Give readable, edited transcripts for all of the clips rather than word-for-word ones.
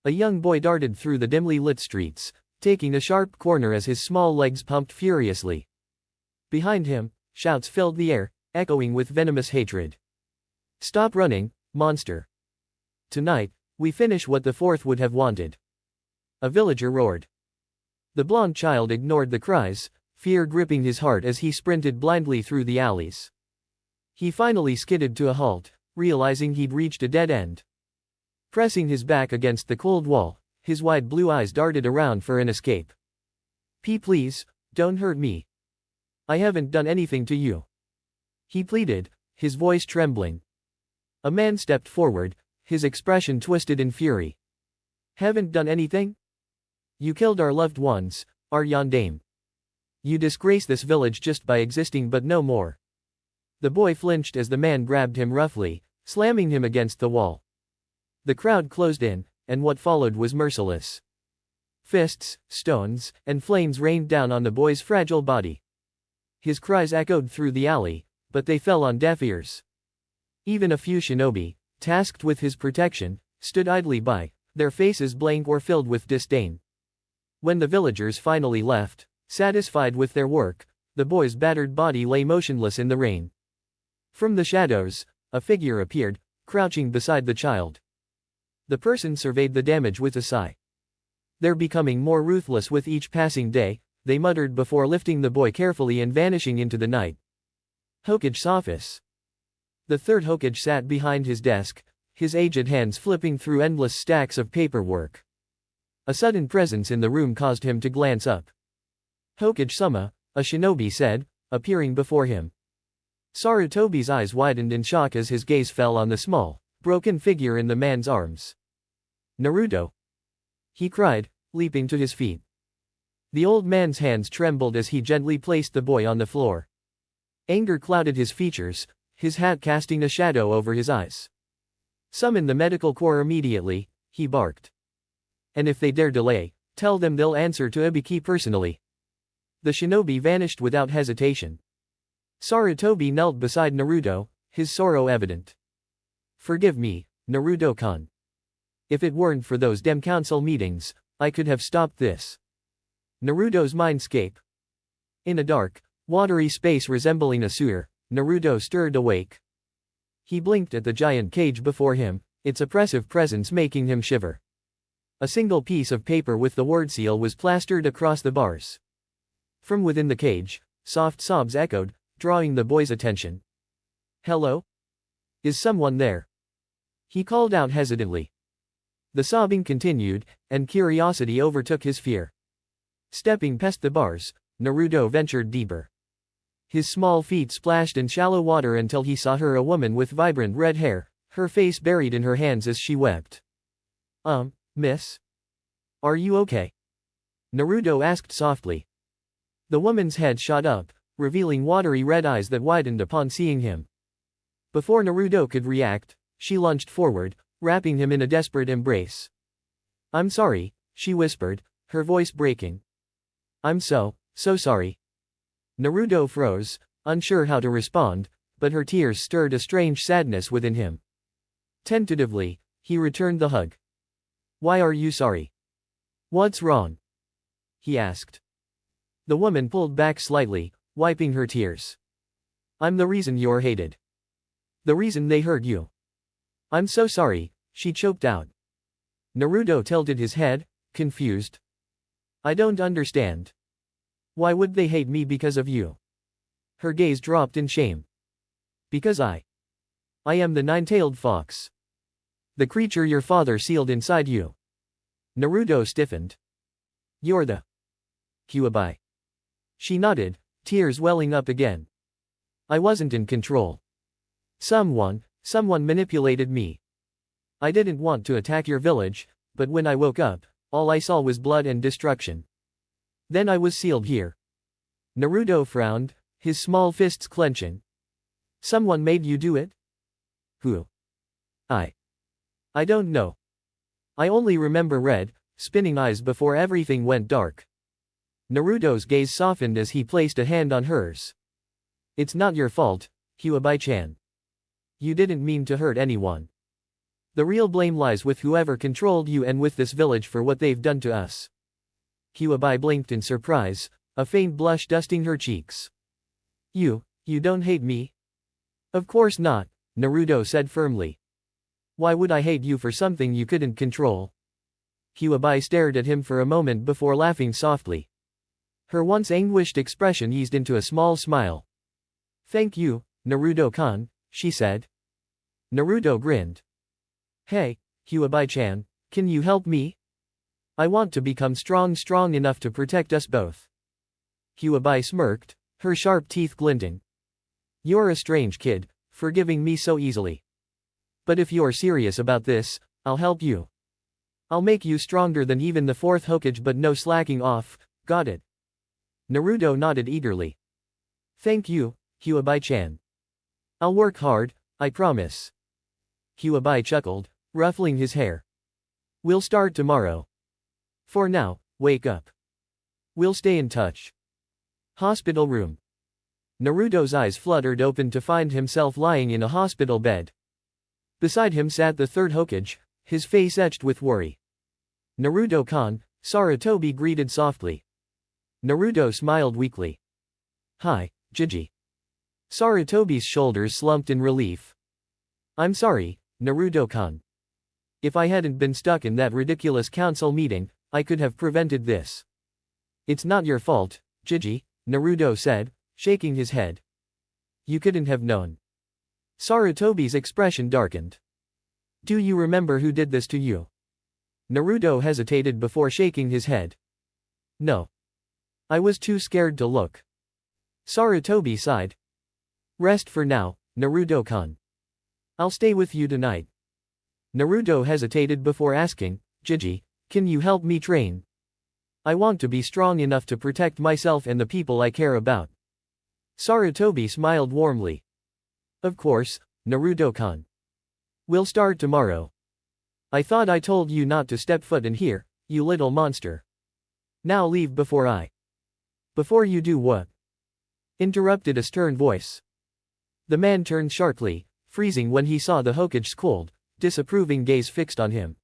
A young boy darted through the dimly lit streets, taking a sharp corner as his small legs pumped furiously. Behind him, shouts filled the air, echoing with venomous hatred. "Stop running, monster! Tonight, we finish what the fourth would have wanted," a villager roared. The blonde child ignored the cries, fear gripping his heart as he sprinted blindly through the alleys. He finally skidded to a halt, realizing he'd reached a dead end. Pressing his back against the cold wall, his wide blue eyes darted around for an escape. Please, don't hurt me. I haven't done anything to you," he pleaded, his voice trembling. A man stepped forward, his expression twisted in fury. "Haven't done anything? You killed our loved ones, our yondaime. You disgrace this village just by existing but no more." The boy flinched as the man grabbed him roughly, slamming him against the wall. The crowd closed in, and what followed was merciless. Fists, stones, and flames rained down on the boy's fragile body. His cries echoed through the alley, but they fell on deaf ears. Even a few shinobi, tasked with his protection, stood idly by, their faces blank or filled with disdain. When the villagers finally left, satisfied with their work, the boy's battered body lay motionless in the rain. From the shadows, a figure appeared, crouching beside the child. The person surveyed the damage with a sigh. "They're becoming more ruthless with each passing day," they muttered before lifting the boy carefully and vanishing into the night. Hokage's office. The third Hokage sat behind his desk, his aged hands flipping through endless stacks of paperwork. A sudden presence in the room caused him to glance up. "Hokage-sama," a shinobi said, appearing before him. Sarutobi's eyes widened in shock as his gaze fell on the small, broken figure in the man's arms. "Naruto!" he cried, leaping to his feet. The old man's hands trembled as he gently placed the boy on the floor. Anger clouded his features, his hat casting a shadow over his eyes. "Summon the medical corps immediately," he barked. "And if they dare delay, tell them they'll answer to Ibiki personally." The shinobi vanished without hesitation. Sarutobi knelt beside Naruto, his sorrow evident. "Forgive me, Naruto-kun. If it weren't for those damn council meetings, I could have stopped this." Naruto's mindscape. In a dark, watery space resembling a sewer, Naruto stirred awake. He blinked at the giant cage before him, its oppressive presence making him shiver. A single piece of paper with the word seal was plastered across the bars. From within the cage, soft sobs echoed, drawing the boy's attention. "Hello? Is someone there?" he called out hesitantly. The sobbing continued, and curiosity overtook his fear. Stepping past the bars, Naruto ventured deeper. His small feet splashed in shallow water until he saw her, a woman with vibrant red hair, her face buried in her hands as she wept. Miss? Are you okay?" Naruto asked softly. The woman's head shot up, revealing watery red eyes that widened upon seeing him. Before Naruto could react, she lunged forward, wrapping him in a desperate embrace. "I'm sorry," she whispered, her voice breaking. "I'm so sorry." Naruto froze, unsure how to respond, but her tears stirred a strange sadness within him. Tentatively, he returned the hug. "Why are you sorry? What's wrong?" he asked. The woman pulled back slightly, wiping her tears. "I'm the reason you're hated. The reason they hurt you. I'm so sorry," she choked out. Naruto tilted his head, confused. "I don't understand. Why would they hate me because of you?" Her gaze dropped in shame. "Because I am the nine-tailed fox. The creature your father sealed inside you." Naruto stiffened. "You're the Kyuubi." She nodded, tears welling up again. "I wasn't in control. Someone manipulated me. I didn't want to attack your village, but when I woke up, all I saw was blood and destruction. Then I was sealed here." Naruto frowned, his small fists clenching. "Someone made you do it?" "Who?" I don't know. I only remember red, spinning eyes before everything went dark." Naruto's gaze softened as he placed a hand on hers. "It's not your fault, Kyuubi-chan. You didn't mean to hurt anyone. The real blame lies with whoever controlled you and with this village for what they've done to us. Huabai blinked in surprise, a faint blush dusting her cheeks. You don't hate me? Of course not, Naruto said firmly. Why would I hate you for something you couldn't control? Huabai stared at him for a moment before laughing softly. Her once anguished expression eased into a small smile. Thank you, Naruto-kun, she said. Naruto grinned. Hey, Huabai-chan, can you help me? I want to become strong enough to protect us both. Huabai smirked, her sharp teeth glinting. You're a strange kid, forgiving me so easily. But if you're serious about this, I'll help you. I'll make you stronger than even the fourth Hokage, but no slacking off, got it? Naruto nodded eagerly. Thank you, Huabai-chan. I'll work hard, I promise. Huabai chuckled, ruffling his hair. We'll start tomorrow. For now, wake up. We'll stay in touch. Hospital room. Naruto's eyes fluttered open to find himself lying in a hospital bed. Beside him sat the third Hokage, his face etched with worry. Naruto-kun, Sarutobi greeted softly. Naruto smiled weakly. Hi, Jiji. Sarutobi's shoulders slumped in relief. I'm sorry, Naruto-kun. If I hadn't been stuck in that ridiculous council meeting, I could have prevented this. It's not your fault, Jiji, Naruto said, shaking his head. You couldn't have known. Sarutobi's expression darkened. Do you remember who did this to you? Naruto hesitated before shaking his head. No. I was too scared to look. Sarutobi sighed. Rest for now, Naruto-kun. I'll stay with you tonight. Naruto hesitated before asking, Jiji, can you help me train? I want to be strong enough to protect myself and the people I care about. Sarutobi smiled warmly. Of course, Naruto-kun. We'll start tomorrow. I thought I told you not to step foot in here, you little monster. Now leave before I. Before you do what? Interrupted a stern voice. The man turned sharply, freezing when he saw the Hokage's cold, disapproving gaze fixed on him.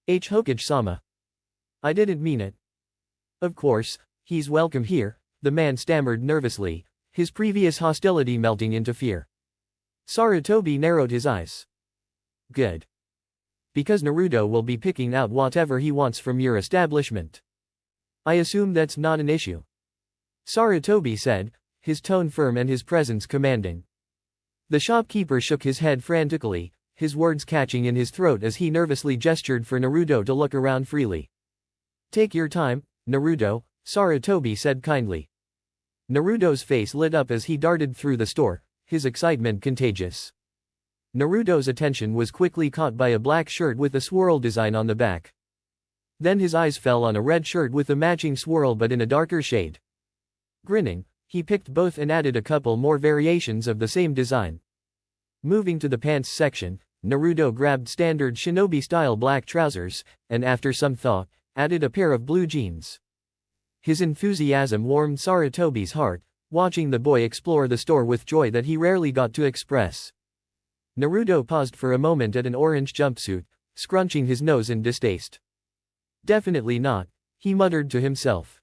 Hokage-sama. I didn't mean it. Of course, he's welcome here, the man stammered nervously, his previous hostility melting into fear. Sarutobi narrowed his eyes. Good. Because Naruto will be picking out whatever he wants from your establishment. I assume that's not an issue. Sarutobi said, his tone firm and his presence commanding. The shopkeeper shook his head frantically, his words catching in his throat as he nervously gestured for Naruto to look around freely. Take your time, Naruto, Sarutobi said kindly. Naruto's face lit up as he darted through the store, his excitement contagious. Naruto's attention was quickly caught by a black shirt with a swirl design on the back. Then his eyes fell on a red shirt with a matching swirl but in a darker shade. Grinning, he picked both and added a couple more variations of the same design. Moving to the pants section, Naruto grabbed standard shinobi-style black trousers, and after some thought, added a pair of blue jeans. His enthusiasm warmed Sarutobi's heart, watching the boy explore the store with joy that he rarely got to express. Naruto paused for a moment at an orange jumpsuit, scrunching his nose in distaste. Definitely not, he muttered to himself.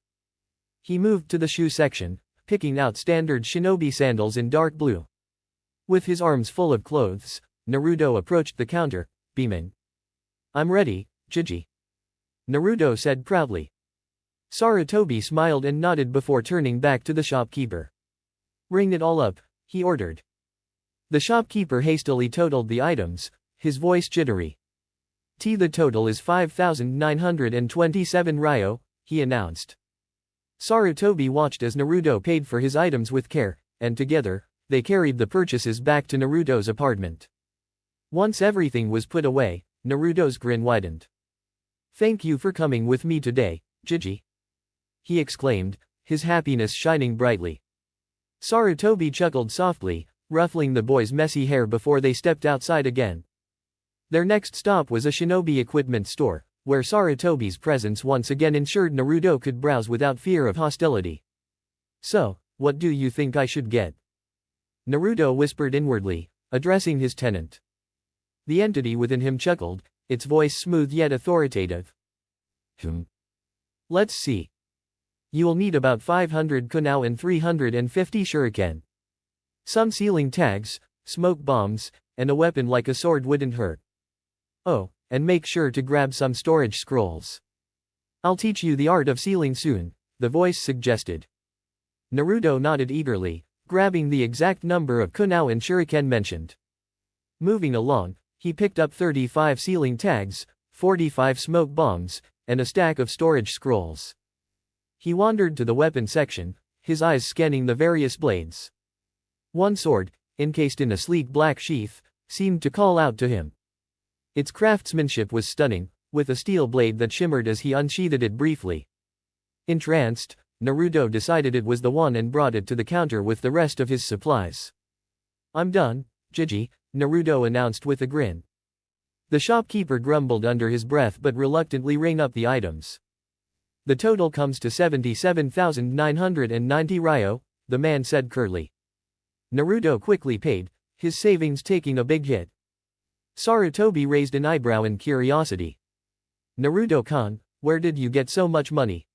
He moved to the shoe section, picking out standard shinobi sandals in dark blue. With his arms full of clothes, Naruto approached the counter, beaming. I'm ready, Jiji. Naruto said proudly. Sarutobi smiled and nodded before turning back to the shopkeeper. Ring it all up, he ordered. The shopkeeper hastily totaled the items, his voice jittery. The total is 5,927 ryo, he announced. Sarutobi watched as Naruto paid for his items with care, and together, they carried the purchases back to Naruto's apartment. Once everything was put away, Naruto's grin widened. Thank you for coming with me today, Jiji. He exclaimed, his happiness shining brightly. Sarutobi chuckled softly, ruffling the boy's messy hair before they stepped outside again. Their next stop was a shinobi equipment store, where Sarutobi's presence once again ensured Naruto could browse without fear of hostility. So, what do you think I should get? Naruto whispered inwardly, addressing his tenant. The entity within him chuckled, its voice smooth yet authoritative. Let's see. You'll need about 500 kunao and 350 shuriken. Some sealing tags, smoke bombs, and a weapon like a sword wouldn't hurt. Oh, and make sure to grab some storage scrolls. I'll teach you the art of sealing soon, the voice suggested. Naruto nodded eagerly, grabbing the exact number of kunao and shuriken mentioned. Moving along, he picked up 35 sealing tags, 45 smoke bombs, and a stack of storage scrolls. He wandered to the weapon section, his eyes scanning the various blades. One sword, encased in a sleek black sheath, seemed to call out to him. Its craftsmanship was stunning, with a steel blade that shimmered as he unsheathed it briefly. Entranced, Naruto decided it was the one and brought it to the counter with the rest of his supplies. I'm done, Jiji, Naruto announced with a grin. The shopkeeper grumbled under his breath but reluctantly rang up the items. The total comes to 77,990 ryo, the man said curtly. Naruto quickly paid, his savings taking a big hit. Sarutobi raised an eyebrow in curiosity. Naruto-kun, where did you get so much money?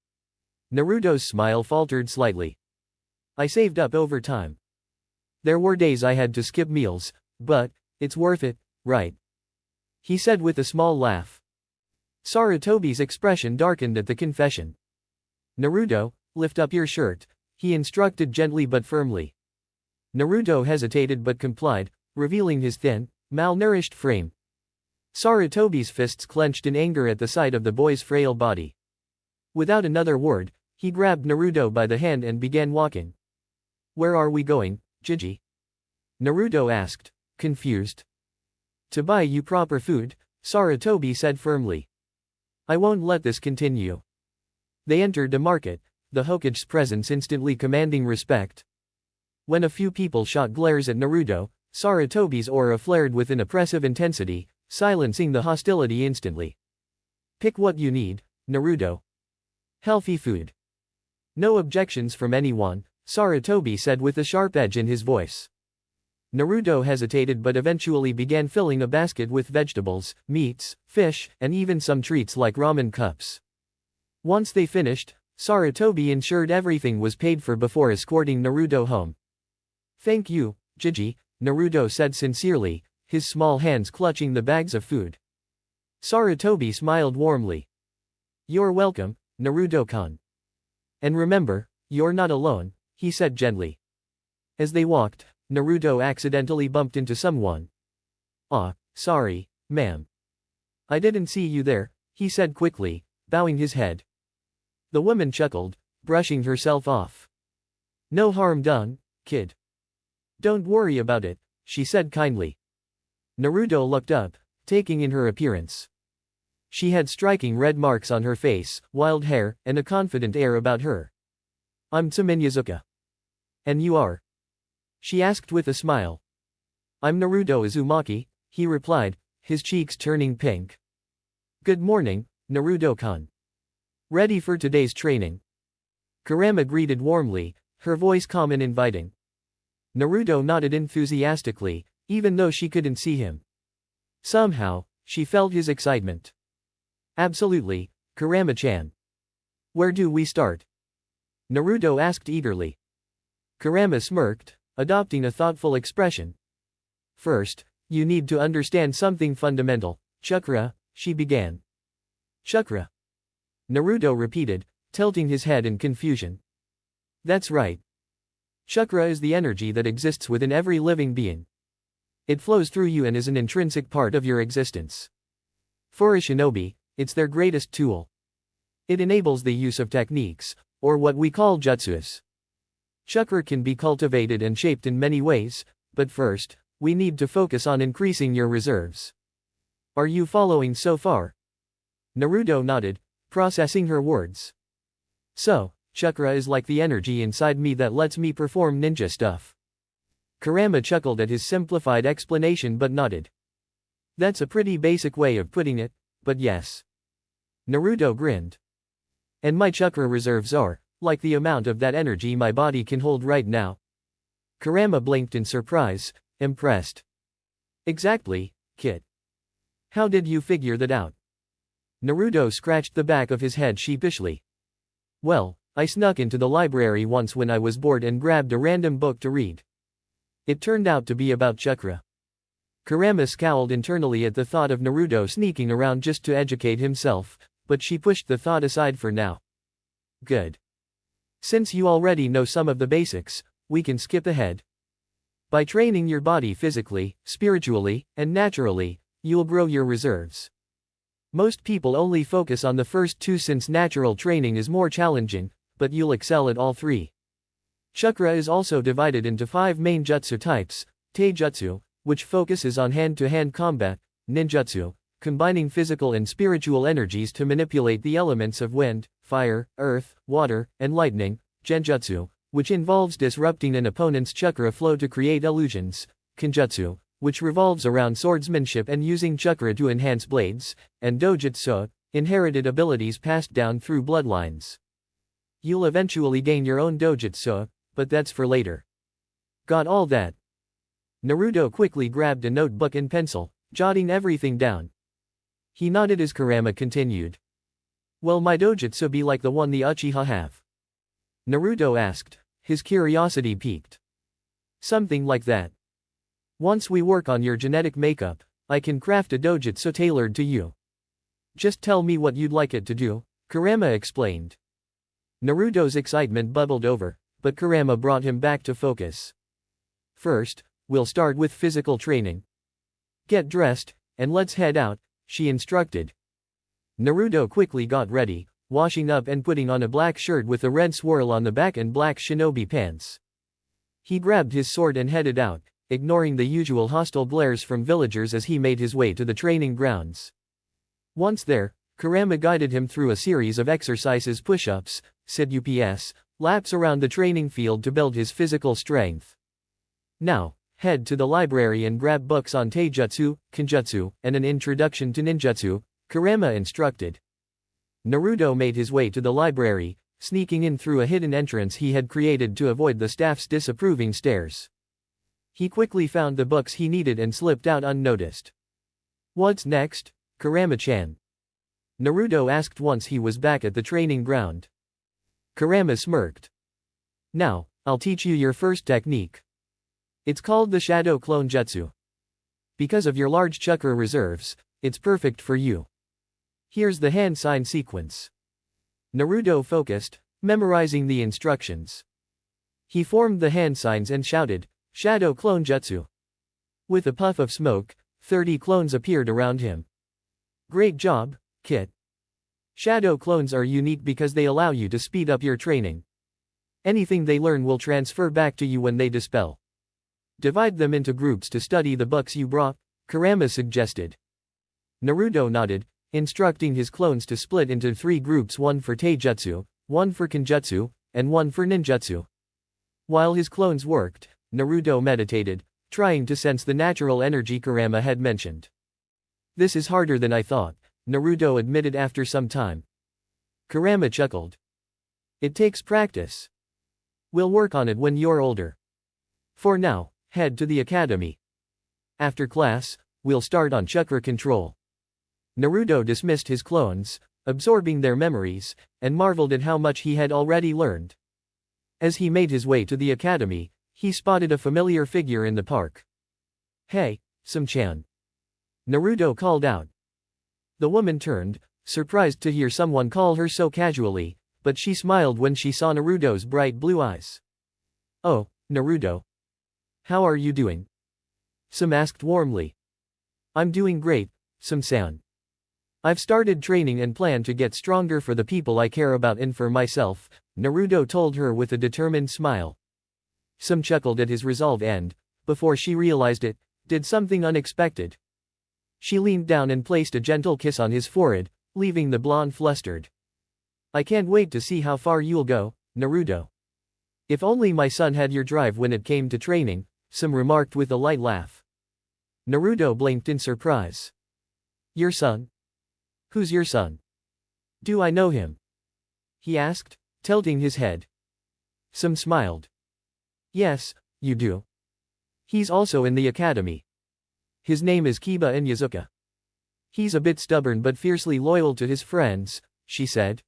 Naruto's smile faltered slightly. I saved up over time. There were days I had to skip meals, but it's worth it, right? He said with a small laugh. Sarutobi's expression darkened at the confession. Naruto, lift up your shirt, he instructed gently but firmly. Naruto hesitated but complied, revealing his thin, malnourished frame. Sarutobi's fists clenched in anger at the sight of the boy's frail body. Without another word, he grabbed Naruto by the hand and began walking. Where are we going, Jiji? Naruto asked, confused. To buy you proper food, Sarutobi said firmly. I won't let this continue. They entered a market, the Hokage's presence instantly commanding respect. When a few people shot glares at Naruto, Sarutobi's aura flared with an oppressive intensity, silencing the hostility instantly. Pick what you need, Naruto. Healthy food. No objections from anyone, Sarutobi said with a sharp edge in his voice. Naruto hesitated but eventually began filling a basket with vegetables, meats, fish, and even some treats like ramen cups. Once they finished, Sarutobi ensured everything was paid for before escorting Naruto home. Thank you, Jiji, Naruto said sincerely, his small hands clutching the bags of food. Sarutobi smiled warmly. You're welcome, Naruto-kun. And remember, you're not alone, he said gently. As they walked, Naruto accidentally bumped into someone. Sorry, ma'am. I didn't see you there, he said quickly, bowing his head. The woman chuckled, brushing herself off. No harm done, kid. Don't worry about it, she said kindly. Naruto looked up, taking in her appearance. She had striking red marks on her face, wild hair, and a confident air about her. I'm Tsuminyazuka. And you are? She asked with a smile. I'm Naruto Uzumaki, he replied, his cheeks turning pink. Good morning, Naruto-kun. Ready for today's training? Kurama greeted warmly, her voice calm and inviting. Naruto nodded enthusiastically, even though she couldn't see him. Somehow, she felt his excitement. Absolutely, Kurama-chan. Where do we start? Naruto asked eagerly. Kurama smirked, adopting a thoughtful expression. First, you need to understand something fundamental, chakra, she began. Chakra. Naruto repeated, tilting his head in confusion. That's right. Chakra is the energy that exists within every living being. It flows through you and is an intrinsic part of your existence. For a shinobi, it's their greatest tool. It enables the use of techniques, or what we call jutsus. Chakra can be cultivated and shaped in many ways, but first, we need to focus on increasing your reserves. Are you following so far? Naruto nodded, processing her words. So, chakra is like the energy inside me that lets me perform ninja stuff. Kurama chuckled at his simplified explanation but nodded. That's a pretty basic way of putting it, but yes. Naruto grinned. And my chakra reserves are, like the amount of that energy my body can hold right now. Kurama blinked in surprise, impressed. Exactly, kid. How did you figure that out? Naruto scratched the back of his head sheepishly. Well, I snuck into the library once when I was bored and grabbed a random book to read. It turned out to be about chakra. Kurama scowled internally at the thought of Naruto sneaking around just to educate himself, but she pushed the thought aside for now. Good. Since you already know some of the basics, we can skip ahead. By training your body physically, spiritually, and naturally, you'll grow your reserves. Most people only focus on the first two since natural training is more challenging, but you'll excel at all three. Chakra is also divided into 5 main jutsu types: Taijutsu, which focuses on hand-to-hand combat; ninjutsu, combining physical and spiritual energies to manipulate the elements of wind, fire, earth, water, and lightning; genjutsu, which involves disrupting an opponent's chakra flow to create illusions; kenjutsu, which revolves around swordsmanship and using chakra to enhance blades; and dojutsu, inherited abilities passed down through bloodlines. You'll eventually gain your own dojutsu, but that's for later. Got all that? Naruto quickly grabbed a notebook and pencil, jotting everything down. He nodded as Kurama continued. Will my dojutsu be like the one the Uchiha have? Naruto asked, his curiosity piqued. Something like that. Once we work on your genetic makeup, I can craft a dojutsu tailored to you. Just tell me what you'd like it to do, Kurama explained. Naruto's excitement bubbled over, but Kurama brought him back to focus. First, we'll start with physical training. Get dressed, and let's head out, she instructed. Naruto quickly got ready, washing up and putting on a black shirt with a red swirl on the back and black shinobi pants. He grabbed his sword and headed out, ignoring the usual hostile glares from villagers as he made his way to the training grounds. Once there, Kurama guided him through a series of exercises: push-ups, sit-ups, laps around the training field to build his physical strength. Now, head to the library and grab books on taijutsu, kenjutsu, and an introduction to ninjutsu, Kurama instructed. Naruto made his way to the library, sneaking in through a hidden entrance he had created to avoid the staff's disapproving stares. He quickly found the books he needed and slipped out unnoticed. What's next, Kurama-chan? Naruto asked once he was back at the training ground. Kurama smirked. Now, I'll teach you your first technique. It's called the Shadow Clone Jutsu. Because of your large chakra reserves, it's perfect for you. Here's the hand sign sequence. Naruto focused, memorizing the instructions. He formed the hand signs and shouted, Shadow Clone Jutsu. With a puff of smoke, 30 clones appeared around him. Great job, Kit. Shadow clones are unique because they allow you to speed up your training. Anything they learn will transfer back to you when they dispel. Divide them into groups to study the books you brought, Kurama suggested. Naruto nodded, instructing his clones to split into 3 groups: one for taijutsu, one for kenjutsu, and one for ninjutsu. While his clones worked, Naruto meditated, trying to sense the natural energy Kurama had mentioned. This is harder than I thought, Naruto admitted after some time. Kurama chuckled. It takes practice. We'll work on it when you're older. For now, head to the academy. After class, we'll start on chakra control. Naruto dismissed his clones, absorbing their memories, and marveled at how much he had already learned. As he made his way to the academy, he spotted a familiar figure in the park. Hey, Sam-chan. Naruto called out. The woman turned, surprised to hear someone call her so casually, but she smiled when she saw Naruto's bright blue eyes. Oh, Naruto. How are you doing? Sam asked warmly. I'm doing great, Sam-san. I've started training and plan to get stronger for the people I care about and for myself, Naruto told her with a determined smile. Sam chuckled at his resolve and, before she realized it, did something unexpected. She leaned down and placed a gentle kiss on his forehead, leaving the blonde flustered. I can't wait to see how far you'll go, Naruto. If only my son had your drive when it came to training, Sam remarked with a light laugh. Naruto blinked in surprise. Your son? Who's your son? Do I know him? He asked, tilting his head. Sam smiled. Yes, you do. He's also in the academy. His name is Kiba Inyazuka. He's a bit stubborn but fiercely loyal to his friends, she said.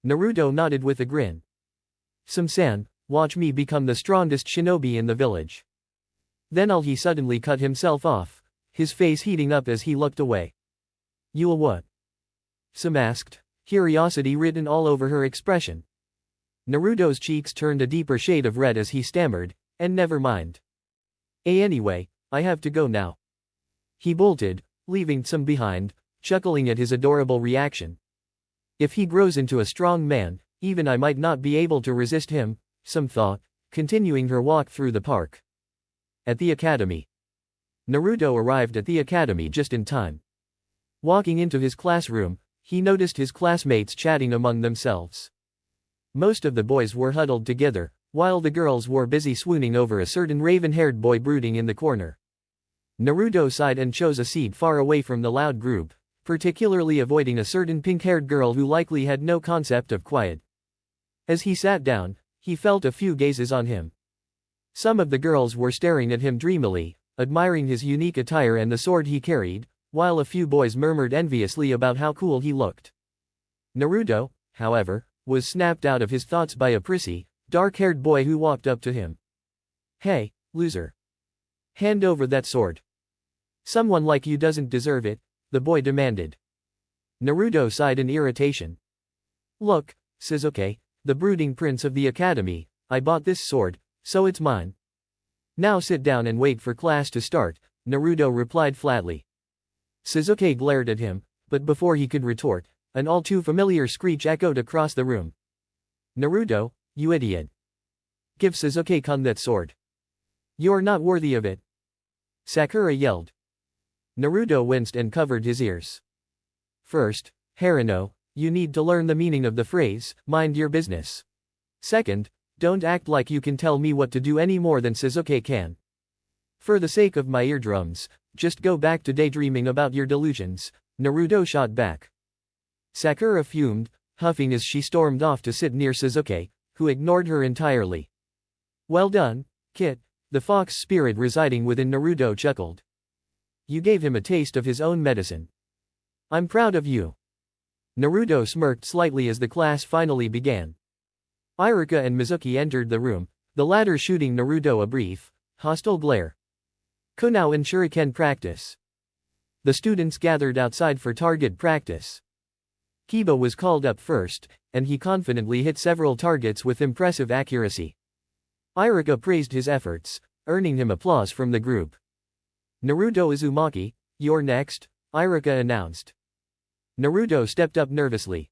Naruto nodded with a grin. Some-san, watch me become the strongest shinobi in the village. Then he suddenly cut himself off, his face heating up as he looked away. You'll what? Some asked, curiosity written all over her expression. Naruto's cheeks turned a deeper shade of red as he stammered, and never mind. Anyway, I have to go now. He bolted, leaving Some behind, chuckling at his adorable reaction. If he grows into a strong man, even I might not be able to resist him, Some thought, continuing her walk through the park. At the academy. Naruto arrived at the academy just in time. Walking into his classroom, he noticed his classmates chatting among themselves. Most of the boys were huddled together, while the girls were busy swooning over a certain raven-haired boy brooding in the corner. Naruto sighed and chose a seat far away from the loud group, particularly avoiding a certain pink-haired girl who likely had no concept of quiet. As he sat down, he felt a few gazes on him. Some of the girls were staring at him dreamily, admiring his unique attire and the sword he carried, while a few boys murmured enviously about how cool he looked. Naruto, however, was snapped out of his thoughts by a prissy, dark-haired boy who walked up to him. Hey, loser. Hand over that sword. Someone like you doesn't deserve it, the boy demanded. Naruto sighed in irritation. Look, Sasuke, the brooding prince of the academy, I bought this sword, so it's mine. Now sit down and wait for class to start, Naruto replied flatly. Sasuke glared at him, but before he could retort, an all-too-familiar screech echoed across the room. Naruto, you idiot. Give Sasuke-kun that sword. You're not worthy of it. Sakura yelled. Naruto winced and covered his ears. First, Haruno, you need to learn the meaning of the phrase, mind your business. Second, don't act like you can tell me what to do any more than Sasuke can. For the sake of my eardrums, just go back to daydreaming about your delusions, Naruto shot back. Sakura fumed, huffing as she stormed off to sit near Sasuke, who ignored her entirely. Well done, Kit, the fox spirit residing within Naruto chuckled. You gave him a taste of his own medicine. I'm proud of you. Naruto smirked slightly as the class finally began. Iruka and Mizuki entered the room, the latter shooting Naruto a brief, hostile glare. Kunao and Shuriken practice. The students gathered outside for target practice. Kiba was called up first, and he confidently hit several targets with impressive accuracy. Iruka praised his efforts, earning him applause from the group. Naruto Uzumaki, you're next, Iruka announced. Naruto stepped up nervously.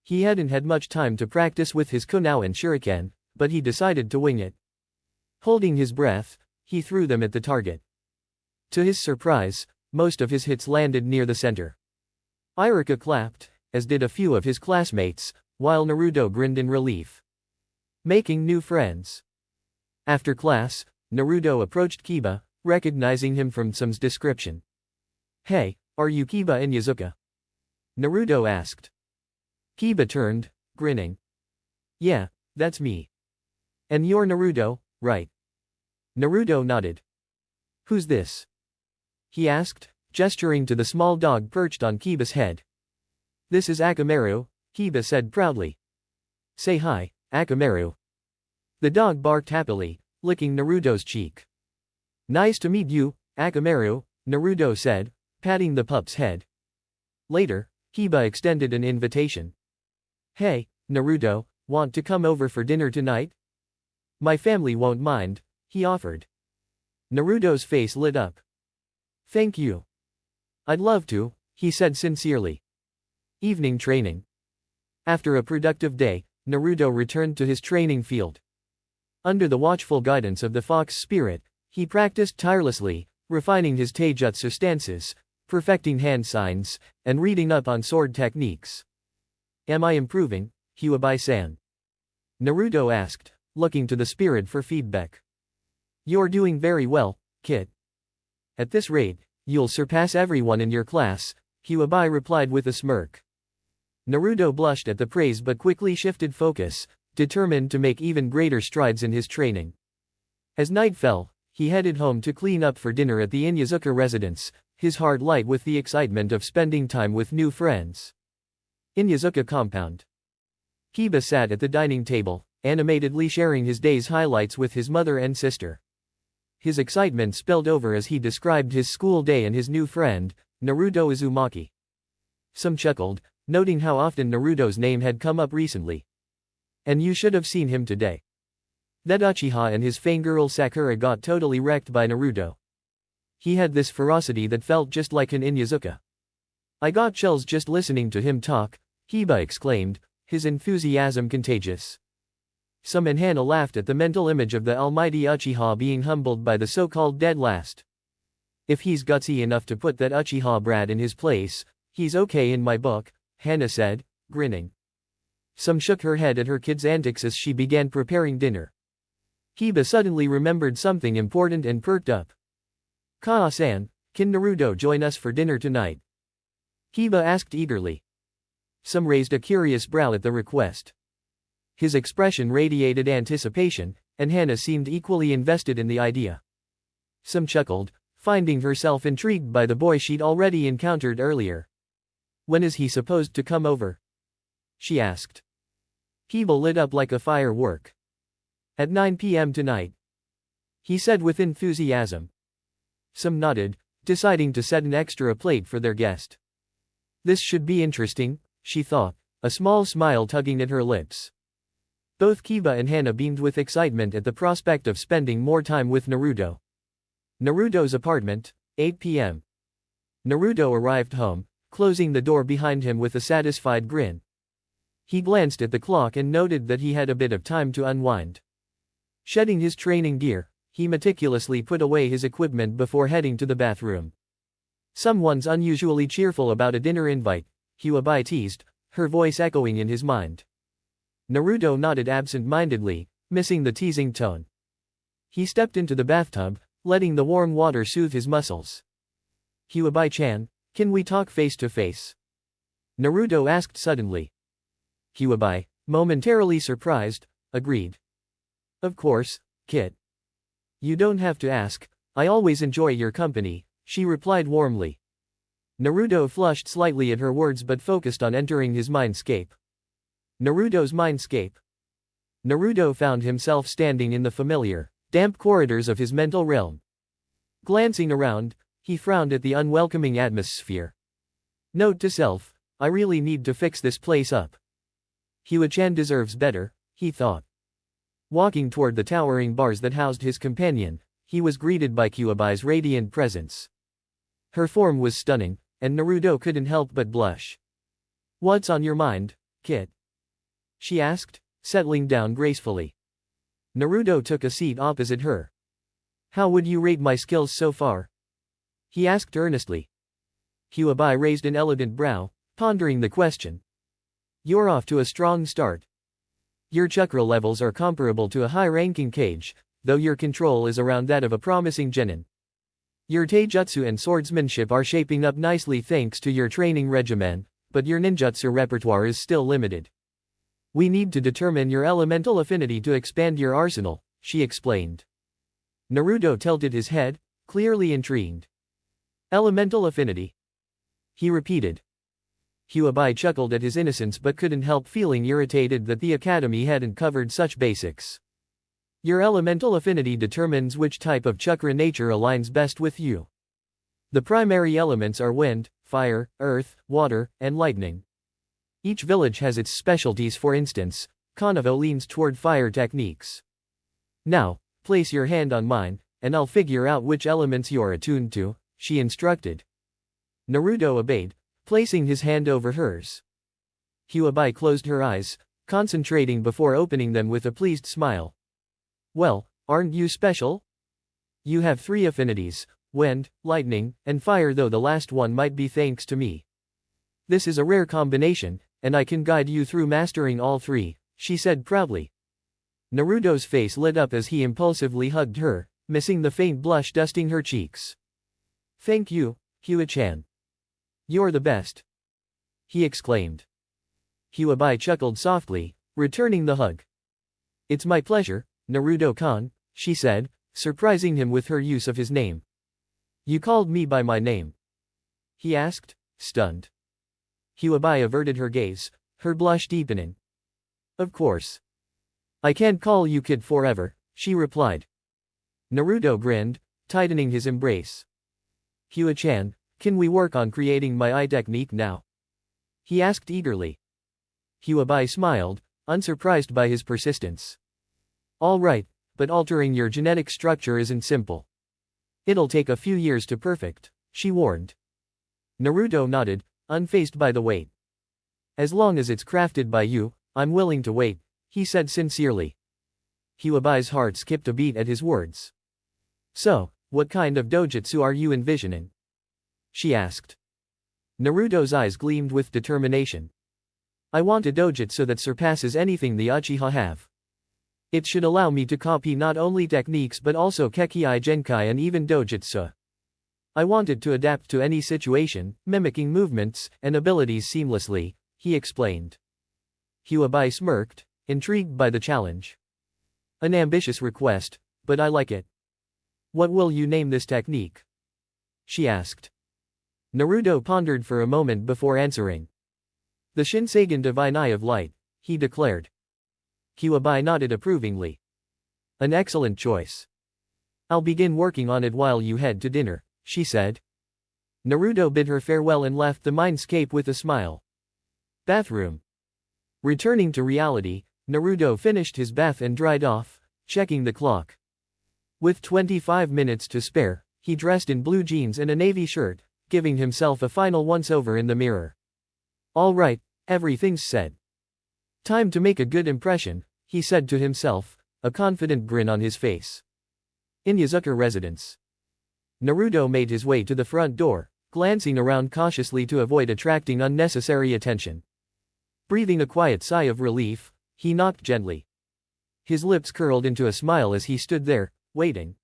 He hadn't had much time to practice with his Kunao and Shuriken, but he decided to wing it. Holding his breath, he threw them at the target. To his surprise, most of his hits landed near the center. Iruka clapped, as did a few of his classmates, while Naruto grinned in relief. Making new friends. After class, Naruto approached Kiba, recognizing him from Some's description. Hey, are you Kiba Inyazuka? Naruto asked. Kiba turned, grinning. Yeah, that's me. And you're Naruto, right? Naruto nodded. Who's this? He asked, gesturing to the small dog perched on Kiba's head. This is Akamaru, Kiba said proudly. Say hi, Akamaru. The dog barked happily, licking Naruto's cheek. Nice to meet you, Akamaru, Naruto said, patting the pup's head. Later, Kiba extended an invitation. Hey, Naruto, want to come over for dinner tonight? My family won't mind, he offered. Naruto's face lit up. Thank you. I'd love to, he said sincerely. Evening training. After a productive day, Naruto returned to his training field. Under the watchful guidance of the fox spirit, he practiced tirelessly, refining his taijutsu stances, perfecting hand signs, and reading up on sword techniques. Am I improving, Huabai-san? Naruto asked, looking to the spirit for feedback. You're doing very well, Kit. At this rate, you'll surpass everyone in your class, Huabai replied with a smirk. Naruto blushed at the praise but quickly shifted focus, determined to make even greater strides in his training. As night fell, he headed home to clean up for dinner at the Inyazuka residence, his heart light with the excitement of spending time with new friends. In Yazuka compound, Kiba sat at the dining table, animatedly sharing his day's highlights with his mother and sister. His excitement spilled over as he described his school day and his new friend, Naruto Uzumaki. Some chuckled, noting how often Naruto's name had come up recently. And you should have seen him today. That Uchiha and his fangirl Sakura got totally wrecked by Naruto. He had this ferocity that felt just like an Inyazuka. I got chills just listening to him talk, Kiba exclaimed, his enthusiasm contagious. Some in Hana laughed at the mental image of the almighty Uchiha being humbled by the so-called dead last. If he's gutsy enough to put that Uchiha brat in his place, he's okay in my book, Hana said, grinning. Some shook her head at her kid's antics as she began preparing dinner. Kiba suddenly remembered something important and perked up. Kaa-san, can Naruto join us for dinner tonight? Kiba asked eagerly. Some raised a curious brow at the request. His expression radiated anticipation, and Hana seemed equally invested in the idea. Some chuckled, finding herself intrigued by the boy she'd already encountered earlier. When is he supposed to come over? She asked. Kiba lit up like a firework. At 9 p.m. tonight, he said with enthusiasm. Some nodded, deciding to set an extra plate for their guest. This should be interesting, she thought, a small smile tugging at her lips. Both Kiba and Hana beamed with excitement at the prospect of spending more time with Naruto. Naruto's apartment, 8 p.m. Naruto arrived home, closing the door behind him with a satisfied grin. He glanced at the clock and noted that he had a bit of time to unwind. Shedding his training gear, he meticulously put away his equipment before heading to the bathroom. Someone's unusually cheerful about a dinner invite, Huabai teased, her voice echoing in his mind. Naruto nodded absent-mindedly, missing the teasing tone. He stepped into the bathtub, letting the warm water soothe his muscles. Huabai-chan, can we talk face-to-face? Naruto asked suddenly. Huabai, momentarily surprised, agreed. Of course, Kit. You don't have to ask, I always enjoy your company, she replied warmly. Naruto flushed slightly at her words but focused on entering his mindscape. Naruto's mindscape. Naruto found himself standing in the familiar, damp corridors of his mental realm. Glancing around, he frowned at the unwelcoming atmosphere. Note to self, I really need to fix this place up. Hua-chan deserves better, he thought. Walking toward the towering bars that housed his companion, he was greeted by Huabai's radiant presence. Her form was stunning, and Naruto couldn't help but blush. What's on your mind, Kit? She asked, settling down gracefully. Naruto took a seat opposite her. How would you rate my skills so far? He asked earnestly. Huabai raised an elegant brow, pondering the question. You're off to a strong start. Your chakra levels are comparable to a high-ranking Kage, though your control is around that of a promising genin. Your taijutsu and swordsmanship are shaping up nicely thanks to your training regimen, but your ninjutsu repertoire is still limited. We need to determine your elemental affinity to expand your arsenal, she explained. Naruto tilted his head, clearly intrigued. Elemental affinity? He repeated. Huabai chuckled at his innocence but couldn't help feeling irritated that the academy hadn't covered such basics. Your elemental affinity determines which type of chakra nature aligns best with you. The primary elements are wind, fire, earth, water, and lightning. Each village has its specialties. For instance, Kanavo leans toward fire techniques. Now, place your hand on mine, and I'll figure out which elements you're attuned to, she instructed. Naruto obeyed, placing his hand over hers. Huabai closed her eyes, concentrating before opening them with a pleased smile. Well, aren't you special? You have 3 affinities, wind, lightning, and fire, though the last one might be thanks to me. This is a rare combination, and I can guide you through mastering all 3, she said proudly. Naruto's face lit up as he impulsively hugged her, missing the faint blush dusting her cheeks. Thank you, Hua-chan. You're the best, he exclaimed. Huabai chuckled softly, returning the hug. It's my pleasure, Naruto-kan, she said, surprising him with her use of his name. You called me by my name. he asked, stunned. Huabai averted her gaze, her blush deepening. Of course. I can't call you kid forever, she replied. Naruto grinned, tightening his embrace. Hua-chan, can we work on creating my eye technique now? He asked eagerly. Huabai smiled, unsurprised by his persistence. All right, but altering your genetic structure isn't simple. It'll take a few years to perfect, she warned. Naruto nodded, unfazed by the wait. As long as it's crafted by you, I'm willing to wait, he said sincerely. Huabai's heart skipped a beat at his words. So, what kind of dojutsu are you envisioning? She asked. Naruto's eyes gleamed with determination. I want a dojutsu that surpasses anything the Uchiha have. It should allow me to copy not only techniques but also Kekkei Genkai and even dojutsu. I wanted to adapt to any situation, mimicking movements and abilities seamlessly, he explained. Huabai smirked, intrigued by the challenge. An ambitious request, but I like it. What will you name this technique? She asked. Naruto pondered for a moment before answering. The Shinsegan Divine Eye of Light, he declared. Huabai nodded approvingly. An excellent choice. I'll begin working on it while you head to dinner, she said. Naruto bid her farewell and left the mindscape with a smile. Bathroom. Returning to reality, Naruto finished his bath and dried off, checking the clock. With 25 minutes to spare, he dressed in blue jeans and a navy shirt, giving himself a final once-over in the mirror. All right, everything's set. Time to make a good impression, he said to himself, a confident grin on his face. In Yazuka residence. Naruto made his way to the front door, glancing around cautiously to avoid attracting unnecessary attention. Breathing a quiet sigh of relief, he knocked gently. His lips curled into a smile as he stood there, waiting.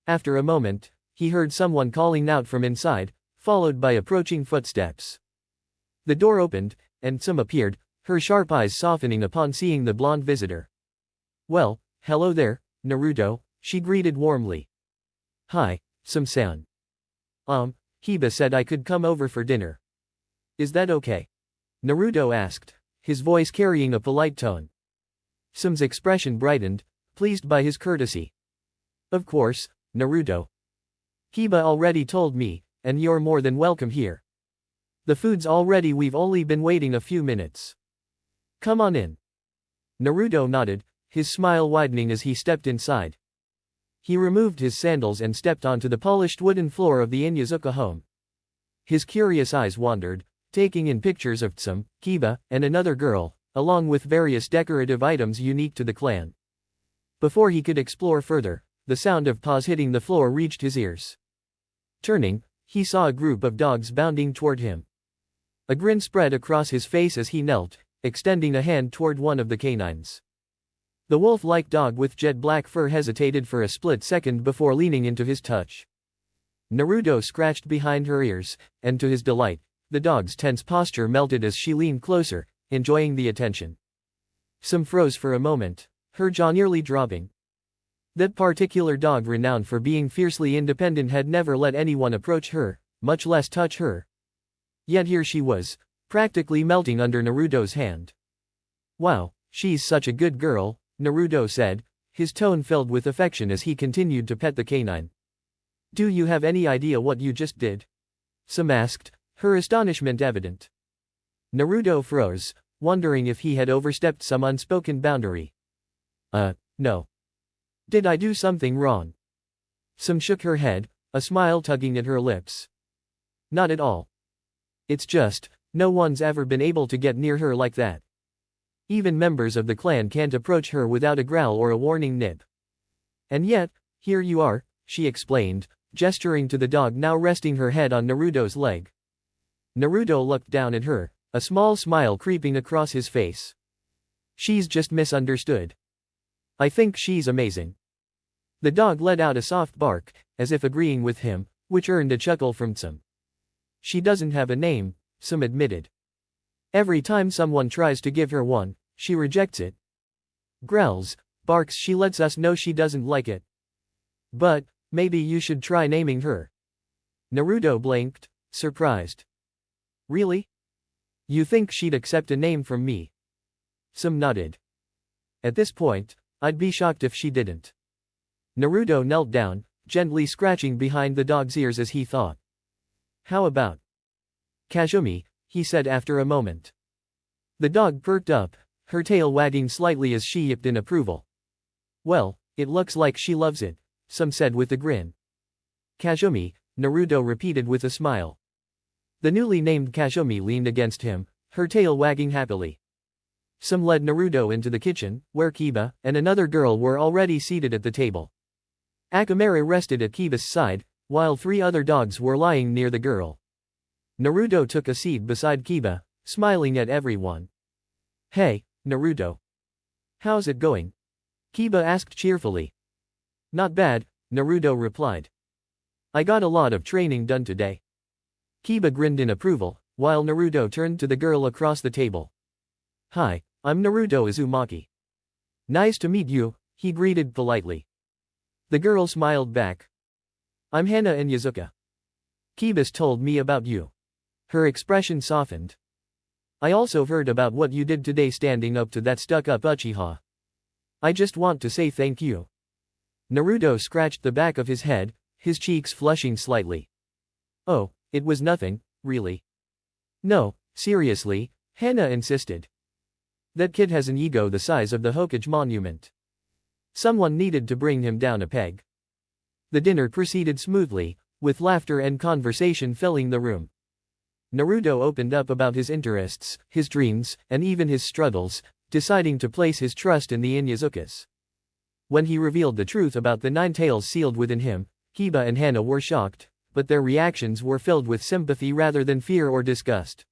After a moment, he heard someone calling out from inside, followed by approaching footsteps. The door opened, and Tsum appeared, her sharp eyes softening upon seeing the blonde visitor. Well, hello there, Naruto, she greeted warmly. Hi, Tsum-san. Kiba said I could come over for dinner. Is that okay? Naruto asked, his voice carrying a polite tone. Tsum's expression brightened, pleased by his courtesy. Of course, Naruto. Kiba already told me, and you're more than welcome here. The food's all ready, we've only been waiting a few minutes. Come on in. Naruto nodded, his smile widening as he stepped inside. He removed his sandals and stepped onto the polished wooden floor of the Inyazuka home. His curious eyes wandered, taking in pictures of Tsum, Kiba, and another girl, along with various decorative items unique to the clan. Before he could explore further, the sound of paws hitting the floor reached his ears. Turning, he saw a group of dogs bounding toward him. A grin spread across his face as he knelt, extending a hand toward one of the canines. The wolf-like dog with jet black fur hesitated for a split second before leaning into his touch. Naruto scratched behind her ears, and to his delight, the dog's tense posture melted as she leaned closer, enjoying the attention. Tsum froze for a moment, her jaw nearly dropping. That particular dog, renowned for being fiercely independent, had never let anyone approach her, much less touch her. Yet here she was, practically melting under Naruto's hand. Wow, she's such a good girl, Naruto said, his tone filled with affection as he continued to pet the canine. Do you have any idea what you just did? Tsum asked, her astonishment evident. Naruto froze, wondering if he had overstepped some unspoken boundary. No. Did I do something wrong? Tsum shook her head, a smile tugging at her lips. Not at all. It's just, no one's ever been able to get near her like that. Even members of the clan can't approach her without a growl or a warning nip. And yet, here you are, she explained, gesturing to the dog now resting her head on Naruto's leg. Naruto looked down at her, a small smile creeping across his face. She's just misunderstood. I think she's amazing. The dog let out a soft bark, as if agreeing with him, which earned a chuckle from Tsum. She doesn't have a name, Tsum admitted. Every time someone tries to give her one, she rejects it. Growls, barks, she lets us know she doesn't like it. But, maybe you should try naming her. Naruto blinked, surprised. Really? You think she'd accept a name from me? Some nodded. At this point, I'd be shocked if she didn't. Naruto knelt down, gently scratching behind the dog's ears as he thought. How about Kazumi, he said after a moment. The dog perked up, her tail wagging slightly as she yipped in approval. Well, it looks like she loves it, Some said with a grin. Kazumi, Naruto repeated with a smile. The newly named Kazumi leaned against him, her tail wagging happily. Some led Naruto into the kitchen, where Kiba and another girl were already seated at the table. Akamaru rested at Kiba's side, while 3 other dogs were lying near the girl. Naruto took a seat beside Kiba, smiling at everyone. Hey, Naruto. How's it going? Kiba asked cheerfully. Not bad, Naruto replied. I got a lot of training done today. Kiba grinned in approval, while Naruto turned to the girl across the table. Hi, I'm Naruto Uzumaki. Nice to meet you, he greeted politely. The girl smiled back. I'm Hana and Yazuka. Kiba's told me about you. Her expression softened. I also heard about what you did today standing up to that stuck-up Uchiha. I just want to say thank you. Naruto scratched the back of his head, his cheeks flushing slightly. Oh, it was nothing, really. No, seriously, Hana insisted. That kid has an ego the size of the Hokage monument. Someone needed to bring him down a peg. The dinner proceeded smoothly, with laughter and conversation filling the room. Naruto opened up about his interests, his dreams, and even his struggles, deciding to place his trust in the Inyazukas. When he revealed the truth about the 9 tails sealed within him, Kiba and Hana were shocked, but their reactions were filled with sympathy rather than fear or disgust.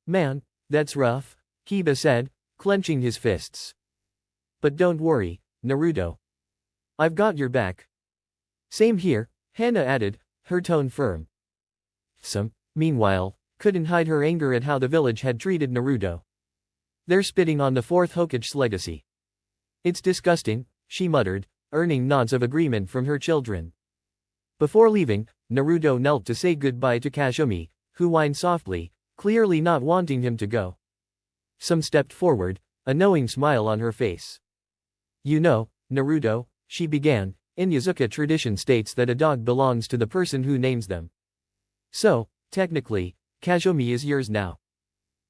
Man, that's rough, Kiba said, clenching his fists. But don't worry, Naruto. I've got your back. Same here, Hana added, her tone firm. Some, meanwhile, couldn't hide her anger at how the village had treated Naruto. They're spitting on the 4th Hokage's legacy. It's disgusting, she muttered, earning nods of agreement from her children. Before leaving, Naruto knelt to say goodbye to Kazumi, who whined softly, clearly not wanting him to go. Some stepped forward, a knowing smile on her face. You know, Naruto, she began, Inyazuka tradition states that a dog belongs to the person who names them. So, technically, Kazumi is yours now.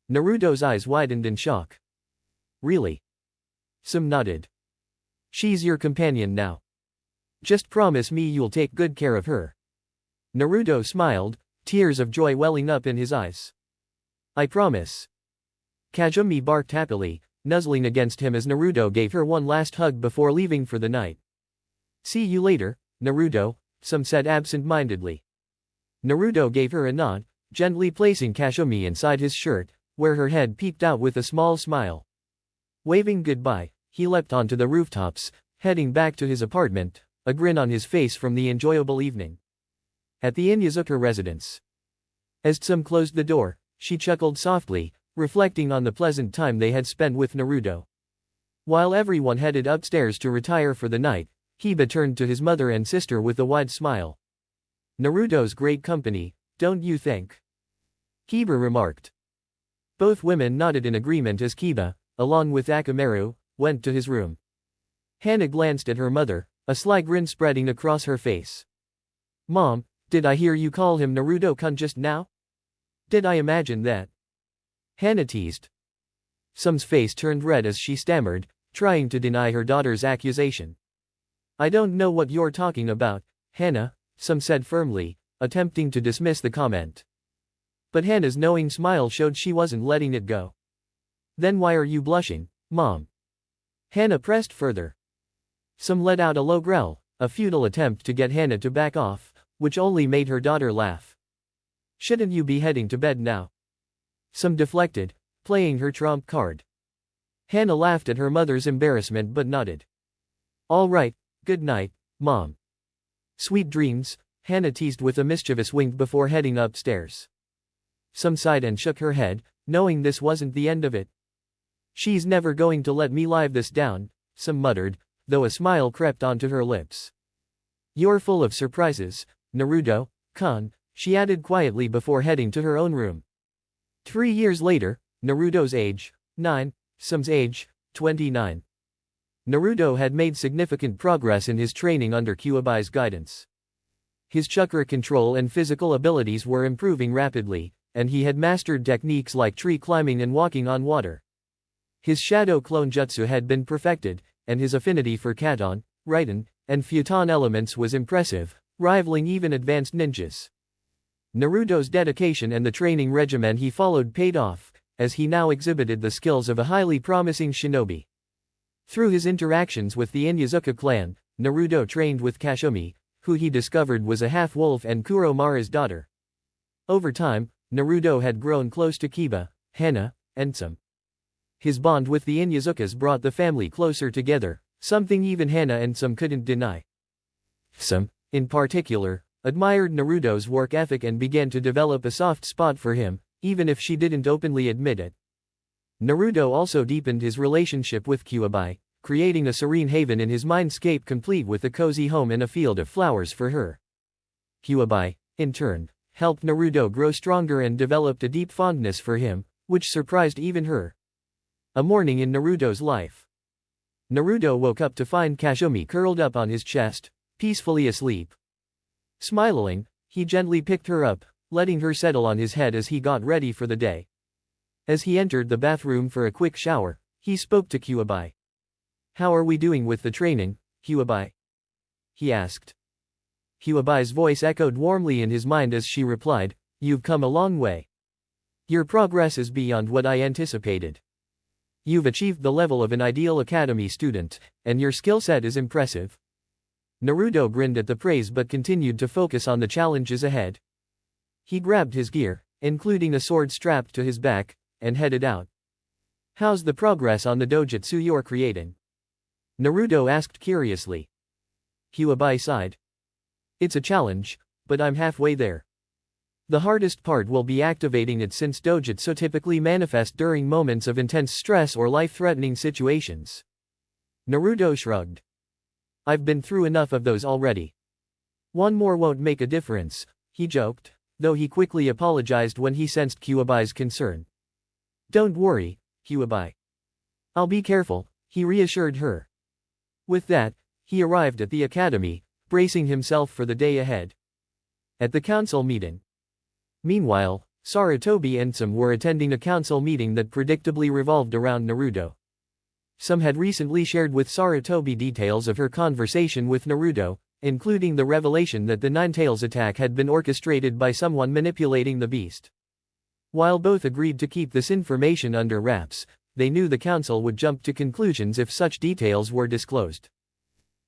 Naruto's eyes widened in shock. Really? Some nodded. She's your companion now. Just promise me you'll take good care of her. Naruto smiled, tears of joy welling up in his eyes. I promise. Kazumi barked happily, nuzzling against him as Naruto gave her one last hug before leaving for the night. See you later, Naruto, Some said absent-mindedly. Naruto gave her a nod, gently placing Kazumi inside his shirt, where her head peeked out with a small smile. Waving goodbye, he leapt onto the rooftops, heading back to his apartment, a grin on his face from the enjoyable evening. At the Inyazuka residence. As Tsum closed the door, she chuckled softly, reflecting on the pleasant time they had spent with Naruto. While everyone headed upstairs to retire for the night, Kiba turned to his mother and sister with a wide smile. Naruto's great company, don't you think? Kiba remarked. Both women nodded in agreement as Kiba, along with Akamaru, went to his room. Hana glanced at her mother, a sly grin spreading across her face. Mom, did I hear you call him Naruto-kun just now? Did I imagine that? Hana teased. Sum's face turned red as she stammered, trying to deny her daughter's accusation. I don't know what you're talking about, Hana, Some said firmly, attempting to dismiss the comment. But Hana's knowing smile showed she wasn't letting it go. Then why are you blushing, Mom? Hana pressed further. Some let out a low growl, a futile attempt to get Hana to back off, which only made her daughter laugh. Shouldn't you be heading to bed now? Some deflected, playing her trump card. Hana laughed at her mother's embarrassment but nodded. All right, good night, Mom. Sweet dreams, Hana teased with a mischievous wink before heading upstairs. Some sighed and shook her head, knowing this wasn't the end of it. She's never going to let me live this down, Some muttered, though a smile crept onto her lips. You're full of surprises, Naruto-kun, she added quietly before heading to her own room. 3 years later, Naruto's age, 9, Sum's age, 29. Naruto had made significant progress in his training under Kyubai's guidance. His chakra control and physical abilities were improving rapidly, and he had mastered techniques like tree climbing and walking on water. His shadow clone jutsu had been perfected, and his affinity for Katon, Raiden, and Futon elements was impressive, rivaling even advanced ninjas. Naruto's dedication and the training regimen he followed paid off, as he now exhibited the skills of a highly promising shinobi. Through his interactions with the Inyazuka clan, Naruto trained with Kashomi, who he discovered was a half-wolf and Kuroma's daughter. Over time, Naruto had grown close to Kiba, Hana, and Some. His bond with the Inyazukas brought the family closer together, something even Hana and Some couldn't deny. Some, in particular, admired Naruto's work ethic and began to develop a soft spot for him, even if she didn't openly admit it. Naruto also deepened his relationship with Kyuubi, creating a serene haven in his mindscape complete with a cozy home and a field of flowers for her. Kyuubi, in turn, helped Naruto grow stronger and developed a deep fondness for him, which surprised even her. A morning in Naruto's life. Naruto woke up to find Kashomi curled up on his chest, peacefully asleep. Smiling, he gently picked her up, letting her settle on his head as he got ready for the day. As he entered the bathroom for a quick shower, he spoke to Kyuubi. "How are we doing with the training, Kyuubi?" he asked. Kyuubi's voice echoed warmly in his mind as she replied, "You've come a long way. Your progress is beyond what I anticipated. You've achieved the level of an ideal academy student, and your skill set is impressive." Naruto grinned at the praise but continued to focus on the challenges ahead. He grabbed his gear, including a sword strapped to his back, and headed out. "How's the progress on the dojutsu you're creating?" Naruto asked curiously. Kyuubi sighed. "It's a challenge, but I'm halfway there. The hardest part will be activating it since dojutsu typically manifest during moments of intense stress or life-threatening situations." Naruto shrugged. "I've been through enough of those already. One more won't make a difference," he joked, though he quickly apologized when he sensed Kyuubi's concern. "Don't worry, Kyuubi. I'll be careful," he reassured her. With that, he arrived at the academy, bracing himself for the day ahead. At the council meeting. Meanwhile, Sarutobi and Some were attending a council meeting that predictably revolved around Naruto. Some had recently shared with Sarutobi details of her conversation with Naruto, including the revelation that the Nine-Tails attack had been orchestrated by someone manipulating the beast. While both agreed to keep this information under wraps, they knew the council would jump to conclusions if such details were disclosed.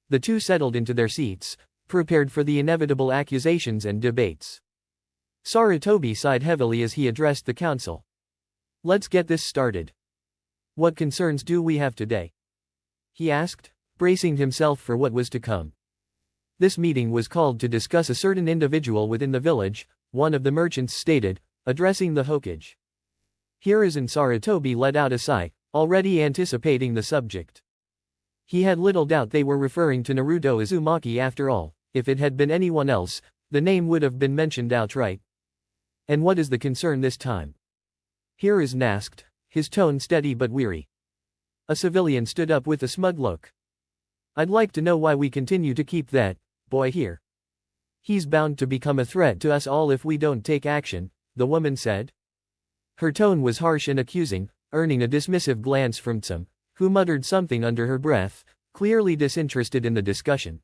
The two settled into their seats, prepared for the inevitable accusations and debates. Sarutobi sighed heavily as he addressed the council. "Let's get this started. What concerns do we have today?" he asked, bracing himself for what was to come. This meeting was called to discuss a certain individual within the village, one of the merchants stated, addressing the Hokage. Hiruzen Sarutobi let out a sigh, already anticipating the subject. He had little doubt they were referring to Naruto Uzumaki after all. If it had been anyone else, the name would have been mentioned outright. "And what is the concern this time?" Hiruzen asked, his tone steady but weary. A civilian stood up with a smug look. "I'd like to know why we continue to keep that boy here. He's bound to become a threat to us all if we don't take action," the woman said. Her tone was harsh and accusing, earning a dismissive glance from Some, who muttered something under her breath, clearly disinterested in the discussion.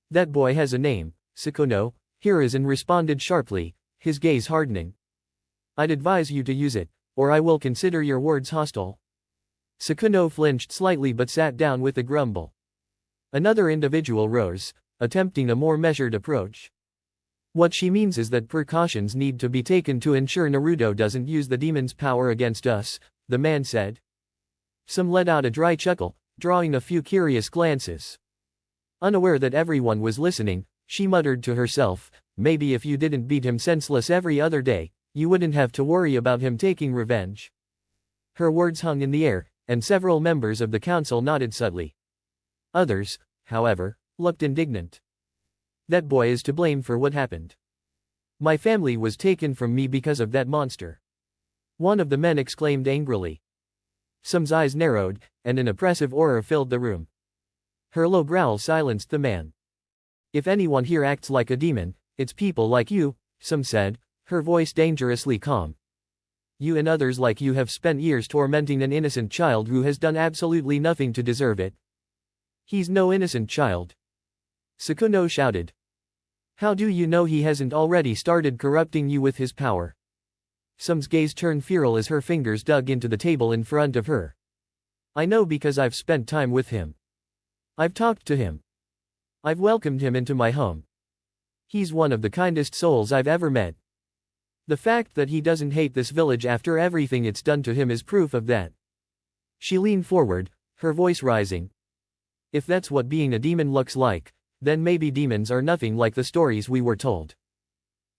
"That boy has a name, Sakuno," Hiruzen responded sharply, his gaze hardening. "I'd advise you to use it, or I will consider your words hostile." Sakuno flinched slightly but sat down with a grumble. Another individual rose, attempting a more measured approach. "What she means is that precautions need to be taken to ensure Naruto doesn't use the demon's power against us," the man said. Some let out a dry chuckle, drawing a few curious glances. Unaware that everyone was listening, she muttered to herself, "Maybe if you didn't beat him senseless every other day, you wouldn't have to worry about him taking revenge." Her words hung in the air, and several members of the council nodded subtly. Others, however, looked indignant. "That boy is to blame for what happened. My family was taken from me because of that monster. One of the men exclaimed angrily. Some's eyes narrowed, and an oppressive aura filled the room. Her low growl silenced the man. If anyone here acts like a demon, it's people like you, Some said, her voice dangerously calm. You and others like you have spent years tormenting an innocent child who has done absolutely nothing to deserve it. He's no innocent child. Sakuno shouted. How do you know he hasn't already started corrupting you with his power? Some's gaze turned feral as her fingers dug into the table in front of her. I know because I've spent time with him. I've talked to him. I've welcomed him into my home. He's one of the kindest souls I've ever met. The fact that he doesn't hate this village after everything it's done to him is proof of that. She leaned forward, her voice rising. If that's what being a demon looks like, then maybe demons are nothing like the stories we were told.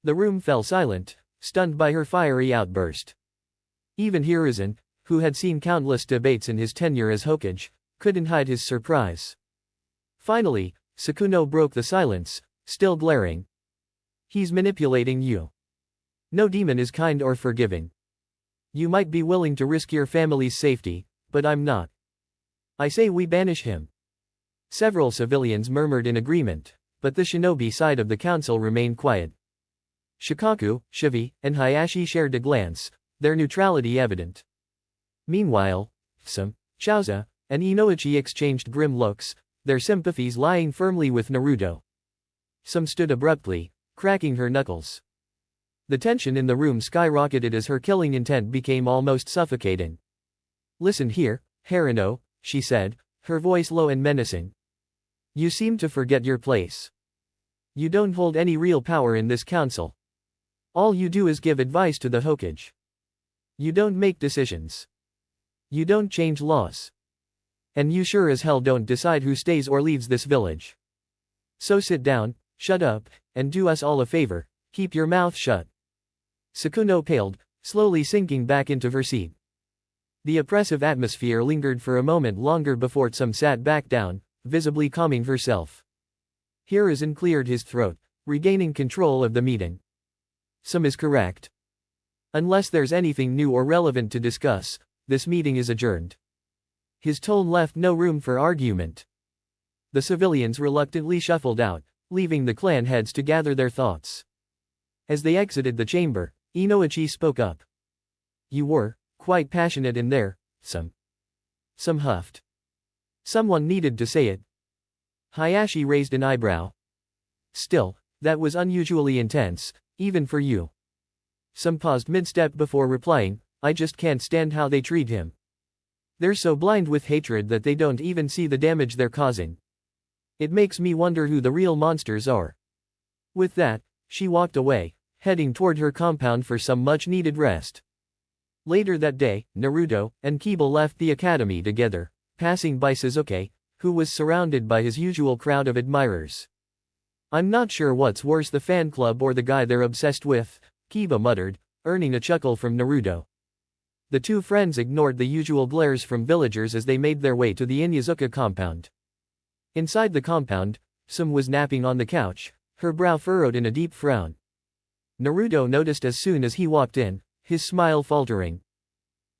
The room fell silent, stunned by her fiery outburst. Even Hiruzen, who had seen countless debates in his tenure as Hokage, couldn't hide his surprise. Finally, Sakuno broke the silence, still glaring. He's manipulating you. No demon is kind or forgiving. You might be willing to risk your family's safety, but I'm not. I say we banish him. Several civilians murmured in agreement, but the shinobi side of the council remained quiet. Shikaku, Shivi, and Hayashi shared a glance, their neutrality evident. Meanwhile, Some, Chaoza, and Inoichi exchanged grim looks, their sympathies lying firmly with Naruto. Some stood abruptly, cracking her knuckles. The tension in the room skyrocketed as her killing intent became almost suffocating. Listen here, Harino, she said, her voice low and menacing. You seem to forget your place. You don't hold any real power in this council. All you do is give advice to the Hokage. You don't make decisions. You don't change laws. And you sure as hell don't decide who stays or leaves this village. So sit down, shut up, and do us all a favor, keep your mouth shut. Sakuno paled, slowly sinking back into her seat. The oppressive atmosphere lingered for a moment longer before Some sat back down, visibly calming herself. Hiruzen cleared his throat, regaining control of the meeting. Some is correct. Unless there's anything new or relevant to discuss, this meeting is adjourned. His tone left no room for argument. The civilians reluctantly shuffled out, leaving the clan heads to gather their thoughts. As they exited the chamber, Inoichi spoke up. You were quite passionate in there, Some. Some huffed. Someone needed to say it. Hayashi raised an eyebrow. Still, that was unusually intense, even for you. Some paused mid-step before replying, I just can't stand how they treat him. They're so blind with hatred that they don't even see the damage they're causing. It makes me wonder who the real monsters are. With that, she walked away, heading toward her compound for some much-needed rest. Later that day, Naruto and Kiba left the academy together, passing by Sasuke, who was surrounded by his usual crowd of admirers. I'm not sure what's worse, the fan club or the guy they're obsessed with, Kiba muttered, earning a chuckle from Naruto. The two friends ignored the usual glares from villagers as they made their way to the Inyazuka compound. Inside the compound, Some was napping on the couch, her brow furrowed in a deep frown. Naruto noticed as soon as he walked in, his smile faltering.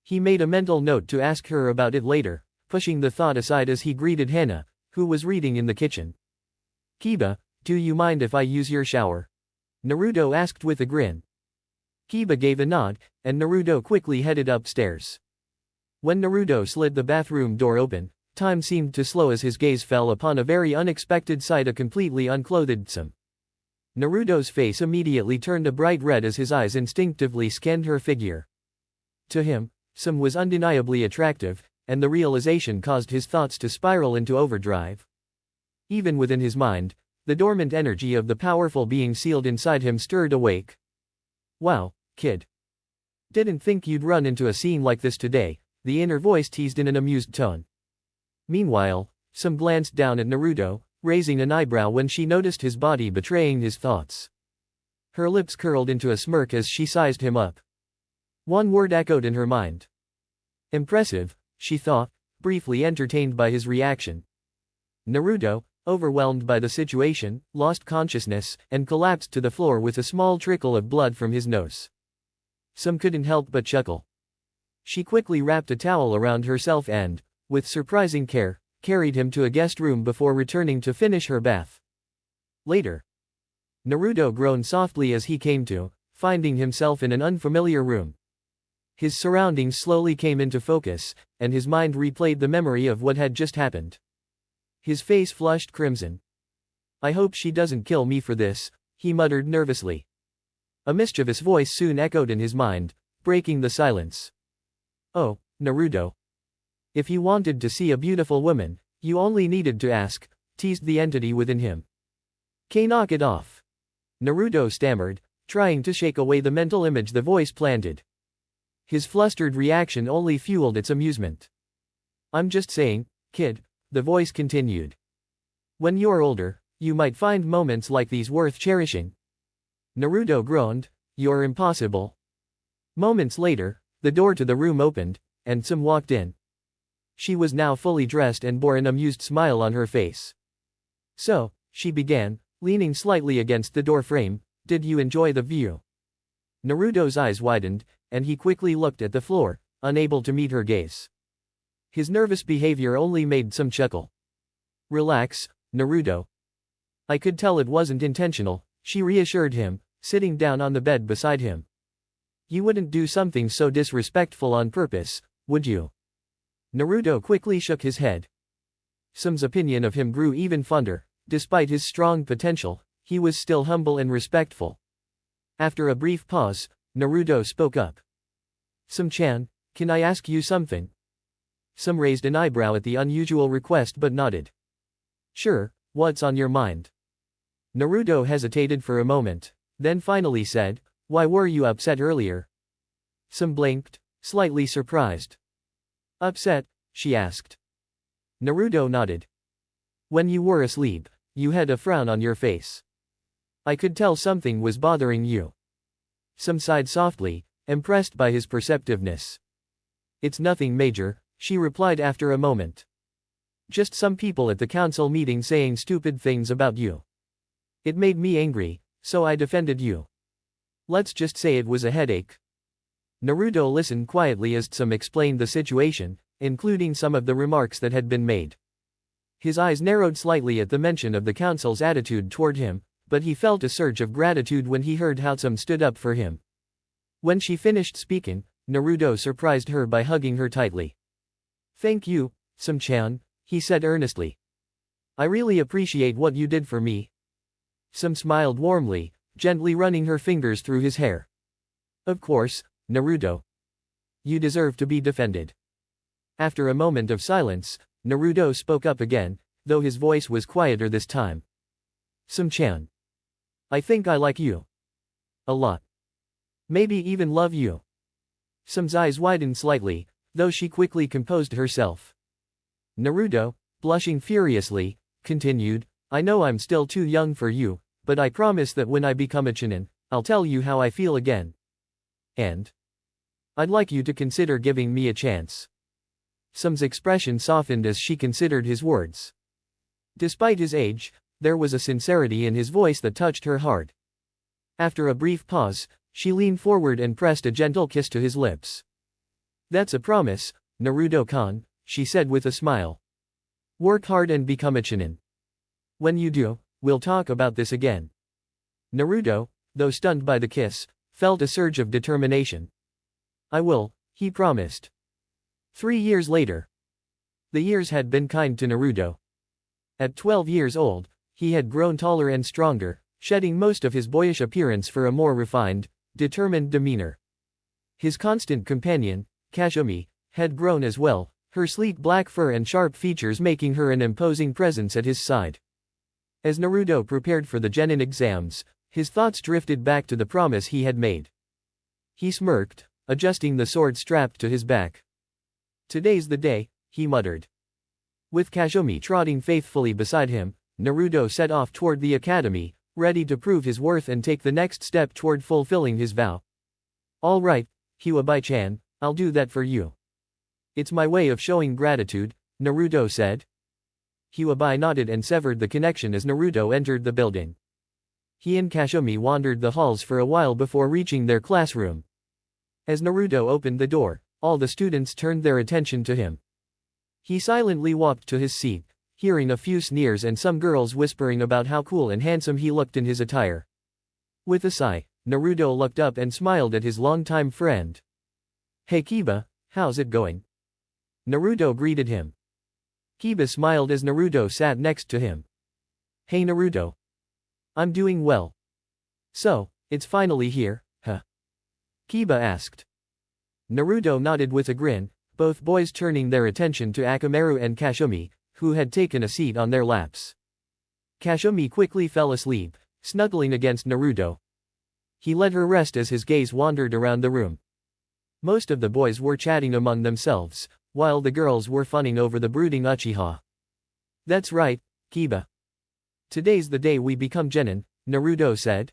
He made a mental note to ask her about it later, pushing the thought aside as he greeted Hana, who was reading in the kitchen. Kiba, do you mind if I use your shower? Naruto asked with a grin. Kiba gave a nod, and Naruto quickly headed upstairs. When Naruto slid the bathroom door open, time seemed to slow as his gaze fell upon a very unexpected sight, a completely unclothed Some. Naruto's face immediately turned a bright red as his eyes instinctively scanned her figure. To him, Some was undeniably attractive, and the realization caused his thoughts to spiral into overdrive. Even within his mind, the dormant energy of the powerful being sealed inside him stirred awake. Wow, kid. Didn't think you'd run into a scene like this today, the inner voice teased in an amused tone. Meanwhile, Some glanced down at Naruto, raising an eyebrow when she noticed his body betraying his thoughts. Her lips curled into a smirk as she sized him up. One word echoed in her mind. Impressive, she thought, briefly entertained by his reaction. Naruto, overwhelmed by the situation, lost consciousness, and collapsed to the floor with a small trickle of blood from his nose. Some couldn't help but chuckle. She quickly wrapped a towel around herself and, with surprising care, carried him to a guest room before returning to finish her bath. Later, Naruto groaned softly as he came to, finding himself in an unfamiliar room. His surroundings slowly came into focus, and his mind replayed the memory of what had just happened. His face flushed crimson. "I hope she doesn't kill me for this," he muttered nervously. A mischievous voice soon echoed in his mind, breaking the silence. "Oh, Naruto. If you wanted to see a beautiful woman, you only needed to ask," teased the entity within him. Knock it off," Naruto stammered, trying to shake away the mental image the voice planted. His flustered reaction only fueled its amusement. "I'm just saying, kid," the voice continued. "When you're older, you might find moments like these worth cherishing." Naruto groaned, "You're impossible." Moments later, the door to the room opened, and Some walked in. She was now fully dressed and bore an amused smile on her face. "So," she began, leaning slightly against the door frame, "did you enjoy the view?" Naruto's eyes widened, and he quickly looked at the floor, unable to meet her gaze. His nervous behavior only made Some chuckle. "Relax, Naruto. I could tell it wasn't intentional," she reassured him, sitting down on the bed beside him. "You wouldn't do something so disrespectful on purpose, would you?" Naruto quickly shook his head. Some's opinion of him grew even fonder. Despite his strong potential, he was still humble and respectful. After a brief pause, Naruto spoke up. "Some-chan, can I ask you something?" Some raised an eyebrow at the unusual request but nodded. "Sure, what's on your mind?" Naruto hesitated for a moment, then finally said, "Why were you upset earlier?" Some blinked, slightly surprised. "Upset?" she asked. Naruto nodded. "When you were asleep, you had a frown on your face. I could tell something was bothering you." Some sighed softly, impressed by his perceptiveness. "It's nothing major," she replied after a moment. "Just some people at the council meeting saying stupid things about you. It made me angry, so I defended you. Let's just say it was a headache." Naruto listened quietly as Some explained the situation, including some of the remarks that had been made. His eyes narrowed slightly at the mention of the council's attitude toward him, but he felt a surge of gratitude when he heard how Some stood up for him. When she finished speaking, Naruto surprised her by hugging her tightly. "Thank you, Some-chan," he said earnestly. "I really appreciate what you did for me." Some smiled warmly, gently running her fingers through his hair. "Of course, Naruto. You deserve to be defended." After a moment of silence, Naruto spoke up again, though his voice was quieter this time. "Some-chan. I think I like you. A lot. Maybe even love you." Some's eyes widened slightly, though she quickly composed herself. Naruto, blushing furiously, continued, "I know I'm still too young for you, but I promise that when I become a Chunin, I'll tell you how I feel again. And I'd like you to consider giving me a chance." Some's expression softened as she considered his words. Despite his age, there was a sincerity in his voice that touched her heart. After a brief pause, she leaned forward and pressed a gentle kiss to his lips. "That's a promise, Naruto-kan," she said with a smile. "Work hard and become a Chunin. When you do, we'll talk about this again." Naruto, though stunned by the kiss, felt a surge of determination. "I will," he promised. 3 years later. The years had been kind to Naruto. At 12 years old, he had grown taller and stronger, shedding most of his boyish appearance for a more refined, determined demeanor. His constant companion, Kazumi, had grown as well, her sleek black fur and sharp features making her an imposing presence at his side. As Naruto prepared for the genin exams, his thoughts drifted back to the promise he had made. He smirked, adjusting the sword strapped to his back. "Today's the day," he muttered. With Kazumi trotting faithfully beside him, Naruto set off toward the academy, ready to prove his worth and take the next step toward fulfilling his vow. "All right, Iwabai-chan, I'll do that for you. It's my way of showing gratitude," Naruto said. Huabai nodded and severed the connection as Naruto entered the building. He and Kashumi wandered the halls for a while before reaching their classroom. As Naruto opened the door, all the students turned their attention to him. He silently walked to his seat, hearing a few sneers and some girls whispering about how cool and handsome he looked in his attire. With a sigh, Naruto looked up and smiled at his longtime friend. "Hey Kiba, how's it going?" Naruto greeted him. Kiba smiled as Naruto sat next to him. "Hey Naruto. I'm doing well. So, it's finally here, huh?" Kiba asked. Naruto nodded with a grin, both boys turning their attention to Akamaru and Kashumi, who had taken a seat on their laps. Kashumi quickly fell asleep, snuggling against Naruto. He let her rest as his gaze wandered around the room. Most of the boys were chatting among themselves, while the girls were funning over the brooding Uchiha. "That's right, Kiba. Today's the day we become genin," Naruto said.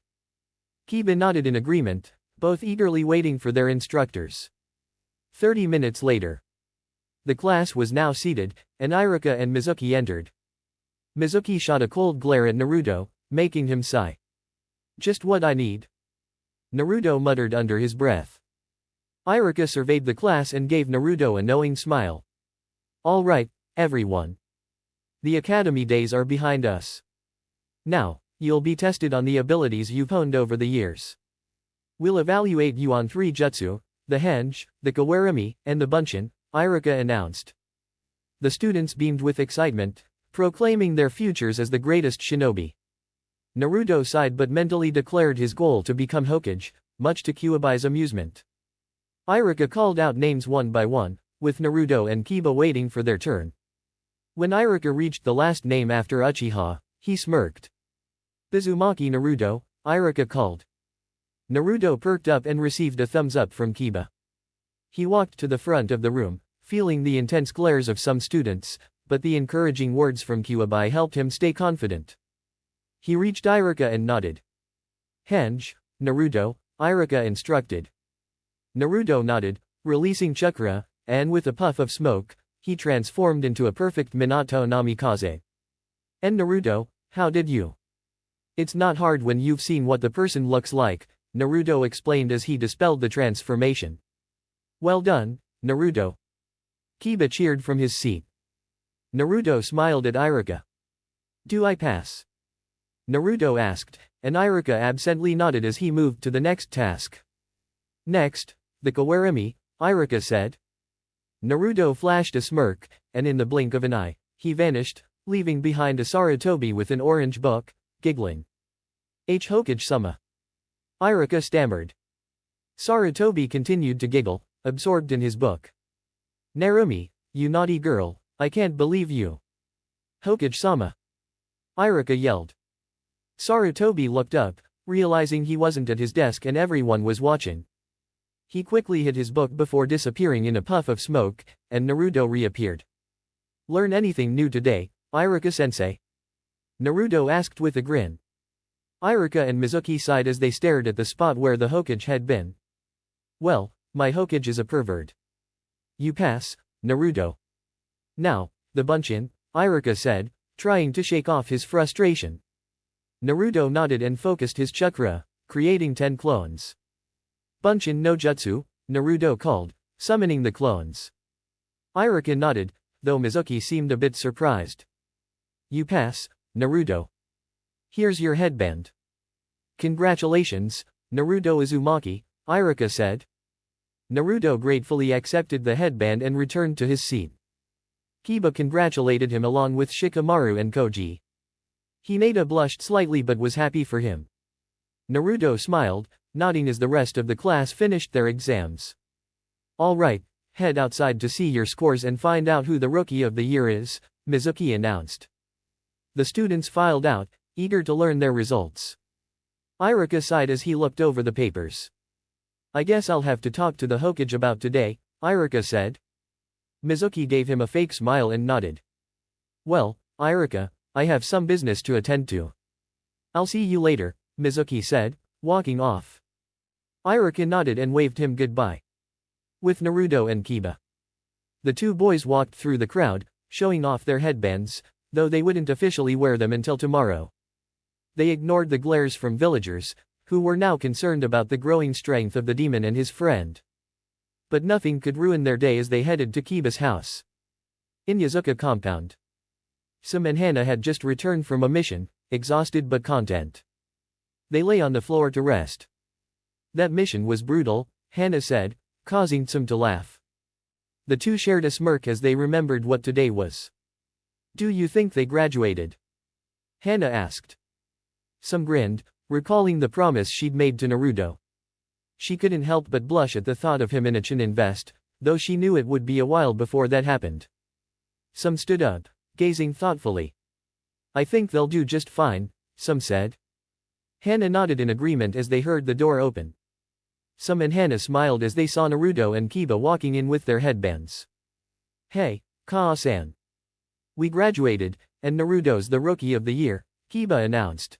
Kiba nodded in agreement, both eagerly waiting for their instructors. 30 minutes later. The class was now seated, and Iruka and Mizuki entered. Mizuki shot a cold glare at Naruto, making him sigh. "Just what I need," Naruto muttered under his breath. Iruka surveyed the class and gave Naruto a knowing smile. "All right, everyone. The academy days are behind us. Now, you'll be tested on the abilities you've honed over the years. We'll evaluate you on 3 jutsu, the henge, the kawarami, and the bunshin," Iruka announced. The students beamed with excitement, proclaiming their futures as the greatest shinobi. Naruto sighed but mentally declared his goal to become Hokage, much to Kyubai's amusement. Iruka called out names one by one, with Naruto and Kiba waiting for their turn. When Iruka reached the last name after Uchiha, he smirked. "Uzumaki Naruto," Iruka called. Naruto perked up and received a thumbs up from Kiba. He walked to the front of the room, feeling the intense glares of some students, but the encouraging words from Kyuubi helped him stay confident. He reached Iruka and nodded. "Henge, Naruto," Iruka instructed. Naruto nodded, releasing chakra, and with a puff of smoke, he transformed into a perfect Minato Namikaze. "And Naruto, how did you?" "It's not hard when you've seen what the person looks like," Naruto explained as he dispelled the transformation. "Well done, Naruto." Kiba cheered from his seat. Naruto smiled at Iruka. "Do I pass?" Naruto asked, and Iruka absently nodded as he moved to the next task. "Next, the kawarami," Iruka said. Naruto flashed a smirk, and in the blink of an eye, he vanished, leaving behind a Sarutobi with an orange book, giggling. Hokage-sama," Iruka stammered. Sarutobi continued to giggle, absorbed in his book. "Narumi, you naughty girl, I can't believe you." "Hokage-sama," Iruka yelled. Sarutobi looked up, realizing he wasn't at his desk and everyone was watching. He quickly hid his book before disappearing in a puff of smoke, and Naruto reappeared. "Learn anything new today, Iruka-sensei?" Naruto asked with a grin. Iruka and Mizuki sighed as they stared at the spot where the Hokage had been. "Well, my Hokage is a pervert." "You pass, Naruto." "Now, the bunshin," Iruka said, trying to shake off his frustration. Naruto nodded and focused his chakra, creating 10 clones. "Bunshin no jutsu," Naruto called, summoning the clones. Iruka nodded, though Mizuki seemed a bit surprised. "You pass, Naruto. Here's your headband." "Congratulations, Naruto Uzumaki," Iruka said. Naruto gratefully accepted the headband and returned to his seat. Kiba congratulated him along with Shikamaru and Koji. Hinata blushed slightly but was happy for him. Naruto smiled, nodding as the rest of the class finished their exams. "All right, head outside to see your scores and find out who the rookie of the year is," Mizuki announced. The students filed out, eager to learn their results. Iruka sighed as he looked over the papers. "I guess I'll have to talk to the Hokage about today," Iruka said. Mizuki gave him a fake smile and nodded. "Well, Iruka, I have some business to attend to. I'll see you later," Mizuki said, walking off. Iruka nodded and waved him goodbye. With Naruto and Kiba, the two boys walked through the crowd, showing off their headbands, though they wouldn't officially wear them until tomorrow. They ignored the glares from villagers, who were now concerned about the growing strength of the demon and his friend. But nothing could ruin their day as they headed to Kiba's house. In Yazuka compound, Sam and Hana had just returned from a mission, exhausted but content. They lay on the floor to rest. That mission was brutal, Hana said, causing Sam to laugh. The two shared a smirk as they remembered what today was. Do you think they graduated? Hana asked. Sam grinned, recalling the promise she'd made to Naruto. She couldn't help but blush at the thought of him in a Chunin vest, though she knew it would be a while before that happened. Sam stood up, gazing thoughtfully. I think they'll do just fine, Sam said. Hana nodded in agreement as they heard the door open. Sam and Hana smiled as they saw Naruto and Kiba walking in with their headbands. Hey, Kaa-san. We graduated, and Naruto's the Rookie of the Year, Kiba announced.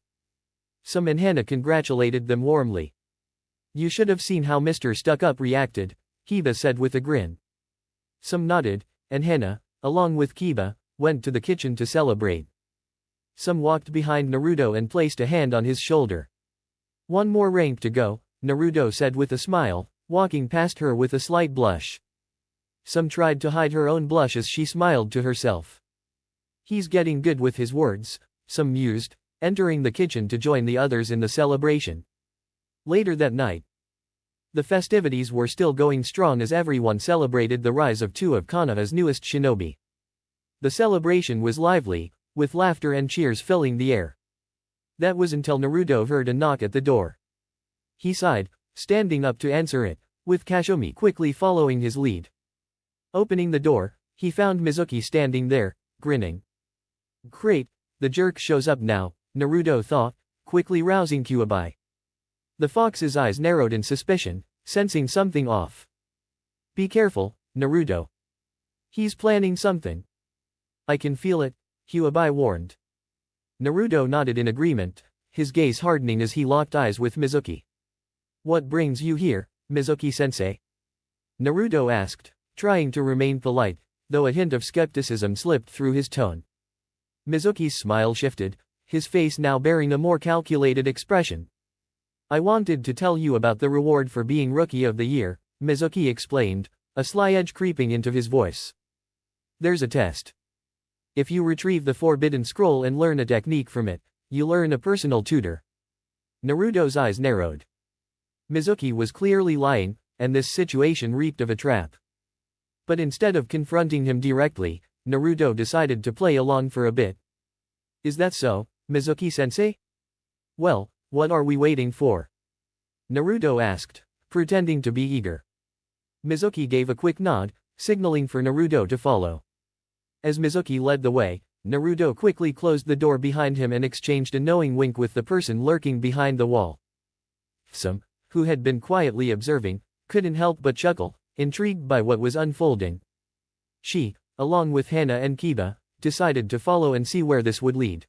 Sam and Hana congratulated them warmly. You should have seen how Mr. Stuck-Up reacted, Kiba said with a grin. Sam nodded, and Hana, along with Kiba, went to the kitchen to celebrate. Sam walked behind Naruto and placed a hand on his shoulder. One more rank to go, Naruto said with a smile, walking past her with a slight blush. Sam tried to hide her own blush as she smiled to herself. He's getting good with his words, Sam mused, entering the kitchen to join the others in the celebration. Later that night, the festivities were still going strong as everyone celebrated the rise of two of Konoha's newest shinobi. The celebration was lively, with laughter and cheers filling the air. That was until Naruto heard a knock at the door. He sighed, standing up to answer it, with Kashomi quickly following his lead. Opening the door, he found Mizuki standing there, grinning. Great, the jerk shows up now, Naruto thought, quickly rousing Kyuubi. The fox's eyes narrowed in suspicion, sensing something off. Be careful, Naruto. He's planning something. I can feel it, Kyuubi warned. Naruto nodded in agreement, his gaze hardening as he locked eyes with Mizuki. What brings you here, Mizuki-sensei? Naruto asked, trying to remain polite, though a hint of skepticism slipped through his tone. Mizuki's smile shifted, his face now bearing a more calculated expression. I wanted to tell you about the reward for being Rookie of the Year, Mizuki explained, a sly edge creeping into his voice. There's a test. If you retrieve the Forbidden Scroll and learn a technique from it, you earn a personal tutor. Naruto's eyes narrowed. Mizuki was clearly lying, and this situation reeked of a trap. But instead of confronting him directly, Naruto decided to play along for a bit. Is that so, Mizuki-sensei? Well, what are we waiting for? Naruto asked, pretending to be eager. Mizuki gave a quick nod, signaling for Naruto to follow. As Mizuki led the way, Naruto quickly closed the door behind him and exchanged a knowing wink with the person lurking behind the wall. Sam, who had been quietly observing, couldn't help but chuckle, intrigued by what was unfolding. She, along with Hana and Kiba, decided to follow and see where this would lead.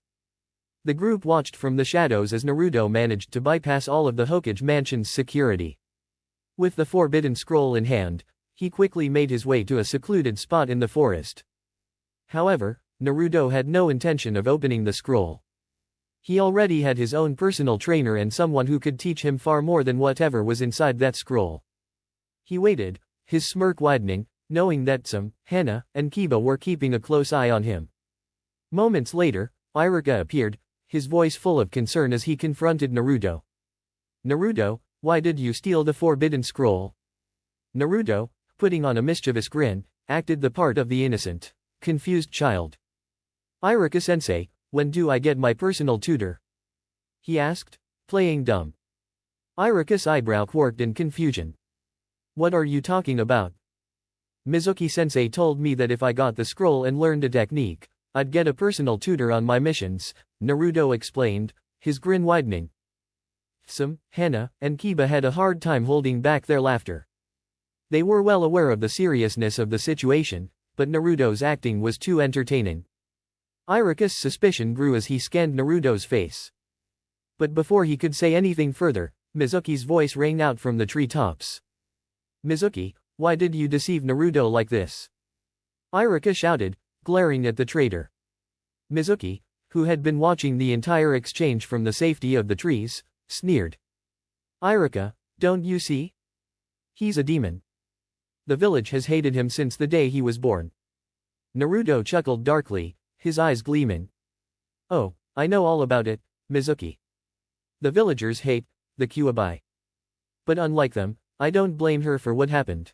The group watched from the shadows as Naruto managed to bypass all of the Hokage mansion's security. With the Forbidden Scroll in hand, he quickly made his way to a secluded spot in the forest. However, Naruto had no intention of opening the scroll. He already had his own personal trainer and someone who could teach him far more than whatever was inside that scroll. He waited, his smirk widening, knowing that Sam, Hana, and Kiba were keeping a close eye on him. Moments later, Iruka appeared, his voice full of concern as he confronted Naruto. Naruto, why did you steal the Forbidden Scroll? Naruto, putting on a mischievous grin, acted the part of the innocent, confused child. Iruka-sensei, when do I get my personal tutor? He asked, playing dumb. Iruka's eyebrow quirked in confusion. What are you talking about? Mizuki-sensei told me that if I got the scroll and learned a technique, I'd get a personal tutor on my missions, Naruto explained, his grin widening. Sam, Hana, and Kiba had a hard time holding back their laughter. They were well aware of the seriousness of the situation, but Naruto's acting was too entertaining. Iruka's suspicion grew as he scanned Naruto's face. But before he could say anything further, Mizuki's voice rang out from the treetops. Mizuki, why did you deceive Naruto like this? Iruka shouted, glaring at the traitor. Mizuki, who had been watching the entire exchange from the safety of the trees, sneered. Irika, don't you see? He's a demon. The village has hated him since the day he was born. Naruto chuckled darkly, his eyes gleaming. Oh, I know all about it, Mizuki. The villagers hate the Kuwabai. But unlike them, I don't blame her for what happened.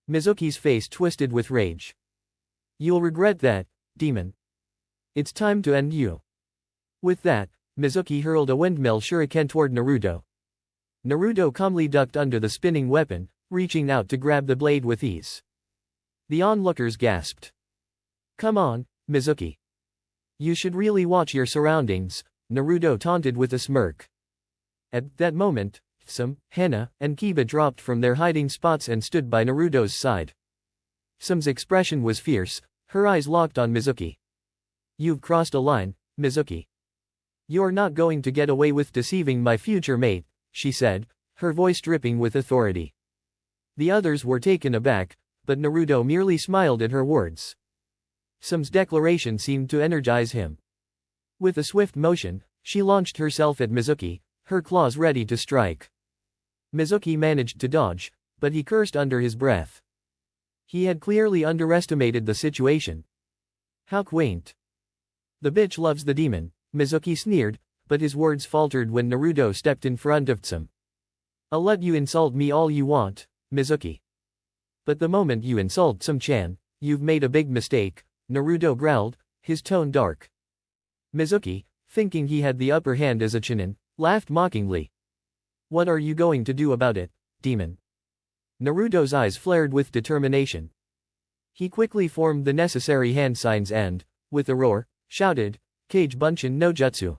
Mizuki's face twisted with rage. You'll regret that, demon. It's time to end you. With that, Mizuki hurled a windmill shuriken toward Naruto. Naruto calmly ducked under the spinning weapon, reaching out to grab the blade with ease. The onlookers gasped. Come on, Mizuki. You should really watch your surroundings, Naruto taunted with a smirk. At that moment, Some, Hana, and Kiba dropped from their hiding spots and stood by Naruto's side. Some's expression was fierce, her eyes locked on Mizuki. You've crossed a line, Mizuki. You're not going to get away with deceiving my future mate, she said, her voice dripping with authority. The others were taken aback, but Naruto merely smiled at her words. Some's declaration seemed to energize him. With a swift motion, she launched herself at Mizuki, her claws ready to strike. Mizuki managed to dodge, but he cursed under his breath. He had clearly underestimated the situation. How quaint. The bitch loves the demon, Mizuki sneered, but his words faltered when Naruto stepped in front of Tsum. I'll let you insult me all you want, Mizuki. But the moment you insult Tsum-chan, you've made a big mistake, Naruto growled, his tone dark. Mizuki, thinking he had the upper hand as a chunin, laughed mockingly. What are you going to do about it, demon? Naruto's eyes flared with determination. He quickly formed the necessary hand signs and, with a roar, shouted, Kage Bunshin no Jutsu.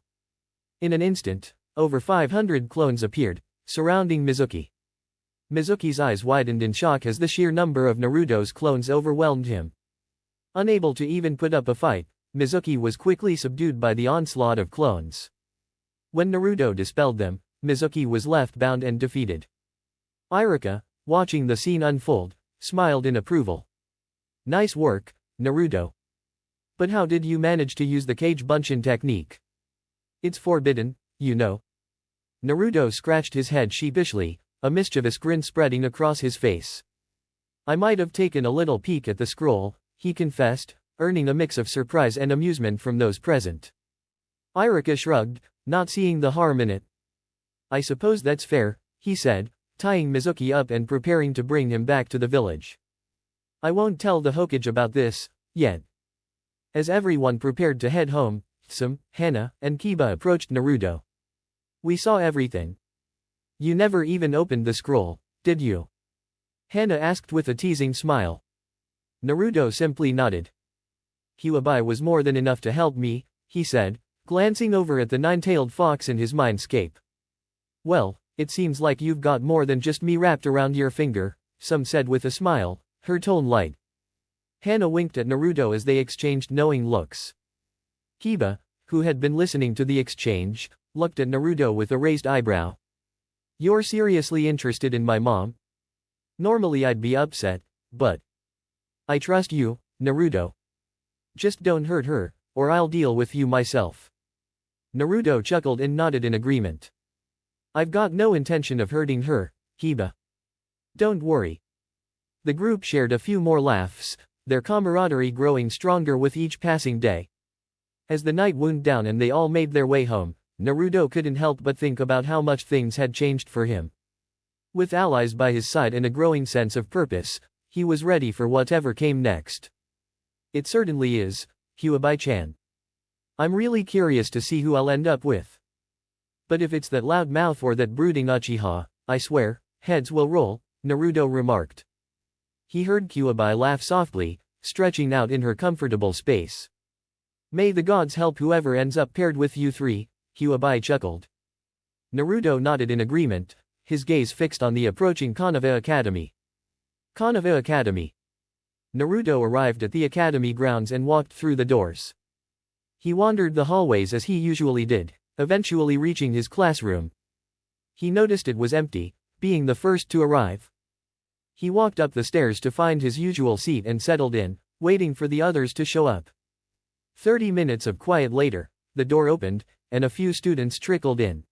In an instant, over 500 clones appeared, surrounding Mizuki. Mizuki's eyes widened in shock as the sheer number of Naruto's clones overwhelmed him. Unable to even put up a fight, Mizuki was quickly subdued by the onslaught of clones. When Naruto dispelled them, Mizuki was left bound and defeated. Irika, watching the scene unfold, smiled in approval. Nice work, Naruto. But how did you manage to use the Kage Bunshin technique? It's forbidden, you know. Naruto scratched his head sheepishly, a mischievous grin spreading across his face. I might have taken a little peek at the scroll, he confessed, earning a mix of surprise and amusement from those present. Irika shrugged, not seeing the harm in it. I suppose that's fair, he said, tying Mizuki up and preparing to bring him back to the village. I won't tell the Hokage about this, yet. As everyone prepared to head home, Some, Hana, and Kiba approached Naruto. We saw everything. You never even opened the scroll, did you? Hana asked with a teasing smile. Naruto simply nodded. Kuwabai was more than enough to help me, he said, glancing over at the nine-tailed fox in his mindscape. Well, it seems like you've got more than just me wrapped around your finger, Some said with a smile, her tone light. Hana winked at Naruto as they exchanged knowing looks. Kiba, who had been listening to the exchange, looked at Naruto with a raised eyebrow. You're seriously interested in my mom? Normally I'd be upset, but I trust you, Naruto. Just don't hurt her, or I'll deal with you myself. Naruto chuckled and nodded in agreement. I've got no intention of hurting her, Kiba. Don't worry. The group shared a few more laughs, their camaraderie growing stronger with each passing day. As the night wound down and they all made their way home, Naruto couldn't help but think about how much things had changed for him. With allies by his side and a growing sense of purpose, he was ready for whatever came next. It certainly is, Kuwabai-chan. I'm really curious to see who I'll end up with. But if it's that loudmouth or that brooding Uchiha, I swear, heads will roll, Naruto remarked. He heard Kuwabai laugh softly, stretching out in her comfortable space. May the gods help whoever ends up paired with you three, Kuwabai chuckled. Naruto nodded in agreement, his gaze fixed on the approaching Konoha Academy. Konoha Academy. Naruto arrived at the academy grounds and walked through the doors. He wandered the hallways as he usually did, eventually reaching his classroom. He noticed it was empty, being the first to arrive. He walked up the stairs to find his usual seat and settled in, waiting for the others to show up. 30 minutes of quiet later, the door opened, and a few students trickled in.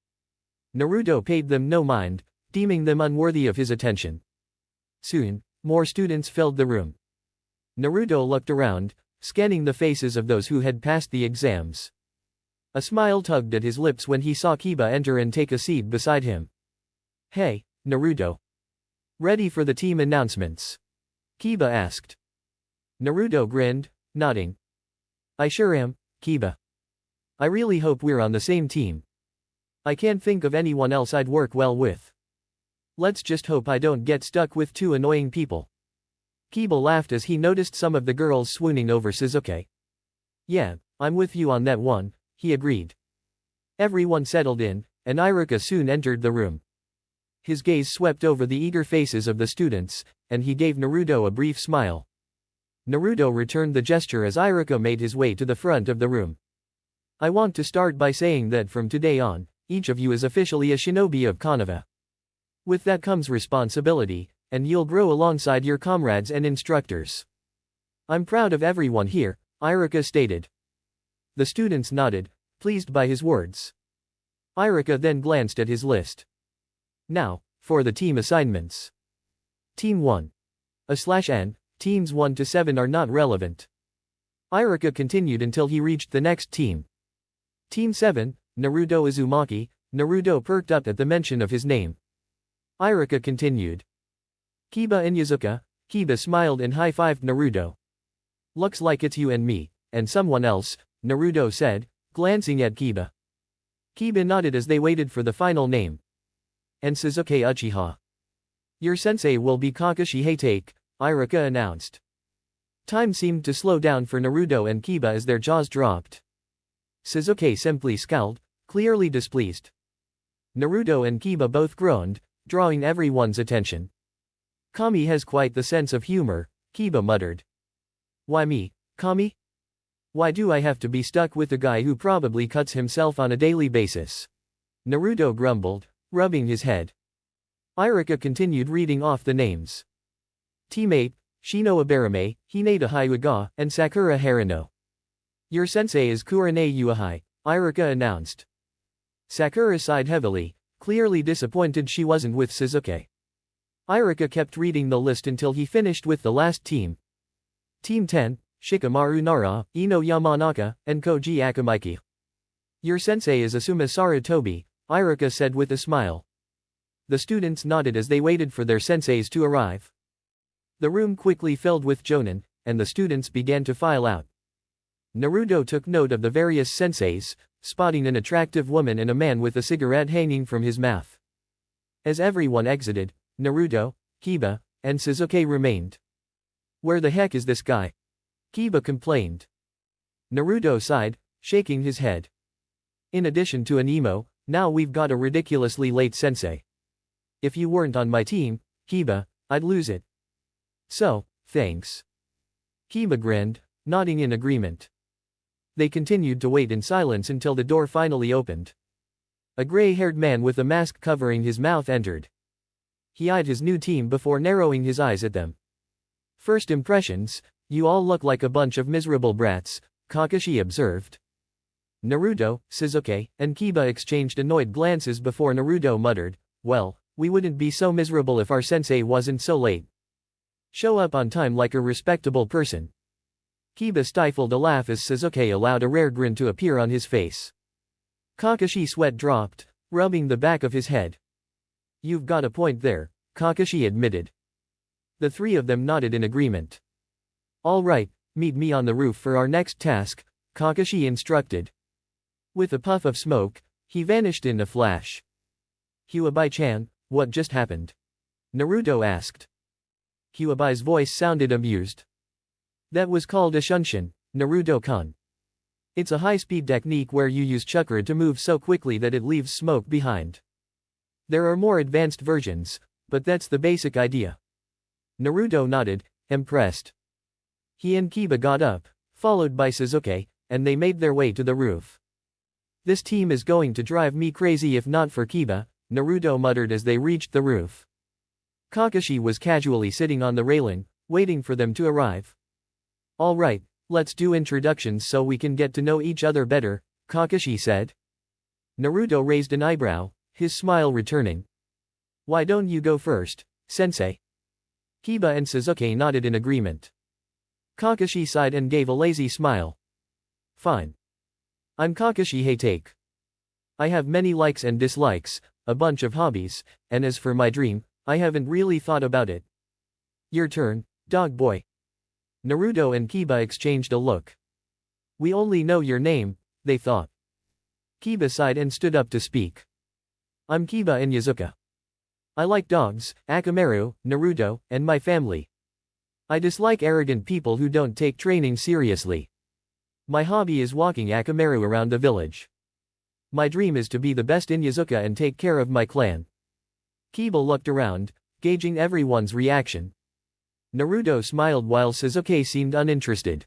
Naruto paid them no mind, deeming them unworthy of his attention. Soon, more students filled the room. Naruto looked around, scanning the faces of those who had passed the exams. A smile tugged at his lips when he saw Kiba enter and take a seat beside him. "Hey, Naruto. Ready for the team announcements?" Kiba asked. Naruto grinned, nodding. "I sure am, Kiba. I really hope we're on the same team. I can't think of anyone else I'd work well with. Let's just hope I don't get stuck with two annoying people." Kiba laughed as he noticed some of the girls swooning over Sasuke. "Yeah, I'm with you on that one," he agreed. Everyone settled in, and Iruka soon entered the room. His gaze swept over the eager faces of the students, and he gave Naruto a brief smile. Naruto returned the gesture as Iruka made his way to the front of the room. "I want to start by saying that from today on, each of you is officially a shinobi of Konoha. With that comes responsibility, and you'll grow alongside your comrades and instructors. I'm proud of everyone here," Iruka stated. The students nodded, pleased by his words. Iruka then glanced at his list. "Now, for the team assignments. Team 1. A/N, teams 1 to 7 are not relevant." Iruka continued until he reached the next team. Team 7, Naruto Uzumaki. Naruto perked up at the mention of his name. Iruka continued. "Kiba Inyazuka." Kiba smiled and high-fived Naruto. "Looks like it's you and me, and someone else," Naruto said, glancing at Kiba. Kiba nodded as they waited for the final name. "And Sasuke Uchiha. Your sensei will be Kakashi Hatake," Iruka announced. Time seemed to slow down for Naruto and Kiba as their jaws dropped. Sasuke simply scowled, clearly displeased. Naruto and Kiba both groaned, drawing everyone's attention. "Kami has quite the sense of humor," Kiba muttered. "Why me, Kami? Why do I have to be stuck with a guy who probably cuts himself on a daily basis?" Naruto grumbled, rubbing his head. Iruka continued reading off the names. Team 8, Shino Abarame, Hinata Hyuga, and Sakura Harino. "Your sensei is Kurane Uehai," Iruka announced. Sakura sighed heavily, clearly disappointed she wasn't with Sasuke. Iruka kept reading the list until he finished with the last team. Team 10, Shikamaru Nara, Ino Yamanaka, and Koji Akamiki. "Your sensei is Asuma Sarutobi," Iruka said with a smile. The students nodded as they waited for their senseis to arrive. The room quickly filled with jonin, and the students began to file out. Naruto took note of the various senseis, spotting an attractive woman and a man with a cigarette hanging from his mouth. As everyone exited, Naruto, Kiba, and Sasuke remained. "Where the heck is this guy?" Kiba complained. Naruto sighed, shaking his head. "In addition to an emo, now we've got a ridiculously late sensei. If you weren't on my team, Kiba, I'd lose it." "So, thanks." Kiba grinned, nodding in agreement. They continued to wait in silence until the door finally opened. A gray-haired man with a mask covering his mouth entered. He eyed his new team before narrowing his eyes at them. "First impressions, you all look like a bunch of miserable brats," Kakashi observed. Naruto, Sasuke, and Kiba exchanged annoyed glances before Naruto muttered, "Well, we wouldn't be so miserable if our sensei wasn't so late. Show up on time like a respectable person." Kiba stifled a laugh as Sasuke allowed a rare grin to appear on his face. Kakashi's sweat dropped, rubbing the back of his head. "You've got a point there," Kakashi admitted. The three of them nodded in agreement. "All right, meet me on the roof for our next task," Kakashi instructed. With a puff of smoke, he vanished in a flash. "Huabai-chan, what just happened?" Naruto asked. Huabai's voice sounded amused. "That was called a shunshin, Naruto-kun. It's a high-speed technique where you use chakra to move so quickly that it leaves smoke behind. There are more advanced versions, but that's the basic idea." Naruto nodded, impressed. He and Kiba got up, followed by Sasuke, and they made their way to the roof. "This team is going to drive me crazy if not for Kiba," Naruto muttered as they reached the roof. Kakashi was casually sitting on the railing, waiting for them to arrive. "All right, Let's do introductions so we can get to know each other better, Kakashi said. Naruto raised an eyebrow, his smile returning. Why don't you go first, sensei? Kiba and Sasuke nodded in agreement. Kakashi sighed and gave a lazy smile. Fine. I'm Kakashi Hatake. I have many likes and dislikes, a bunch of hobbies, and as for my dream, I haven't really thought about it. Your turn, dog boy. Naruto and Kiba exchanged a look. We only know your name, they thought. Kiba sighed and stood up to speak. I'm Kiba Inyazuka. I like dogs, Akamaru, Naruto, and my family. I dislike arrogant people who don't take training seriously. My hobby is walking Akamaru around the village. My dream is to be the best Inyazuka and take care of my clan. Kiba looked around, gauging everyone's reaction. Naruto smiled while Sasuke seemed uninterested.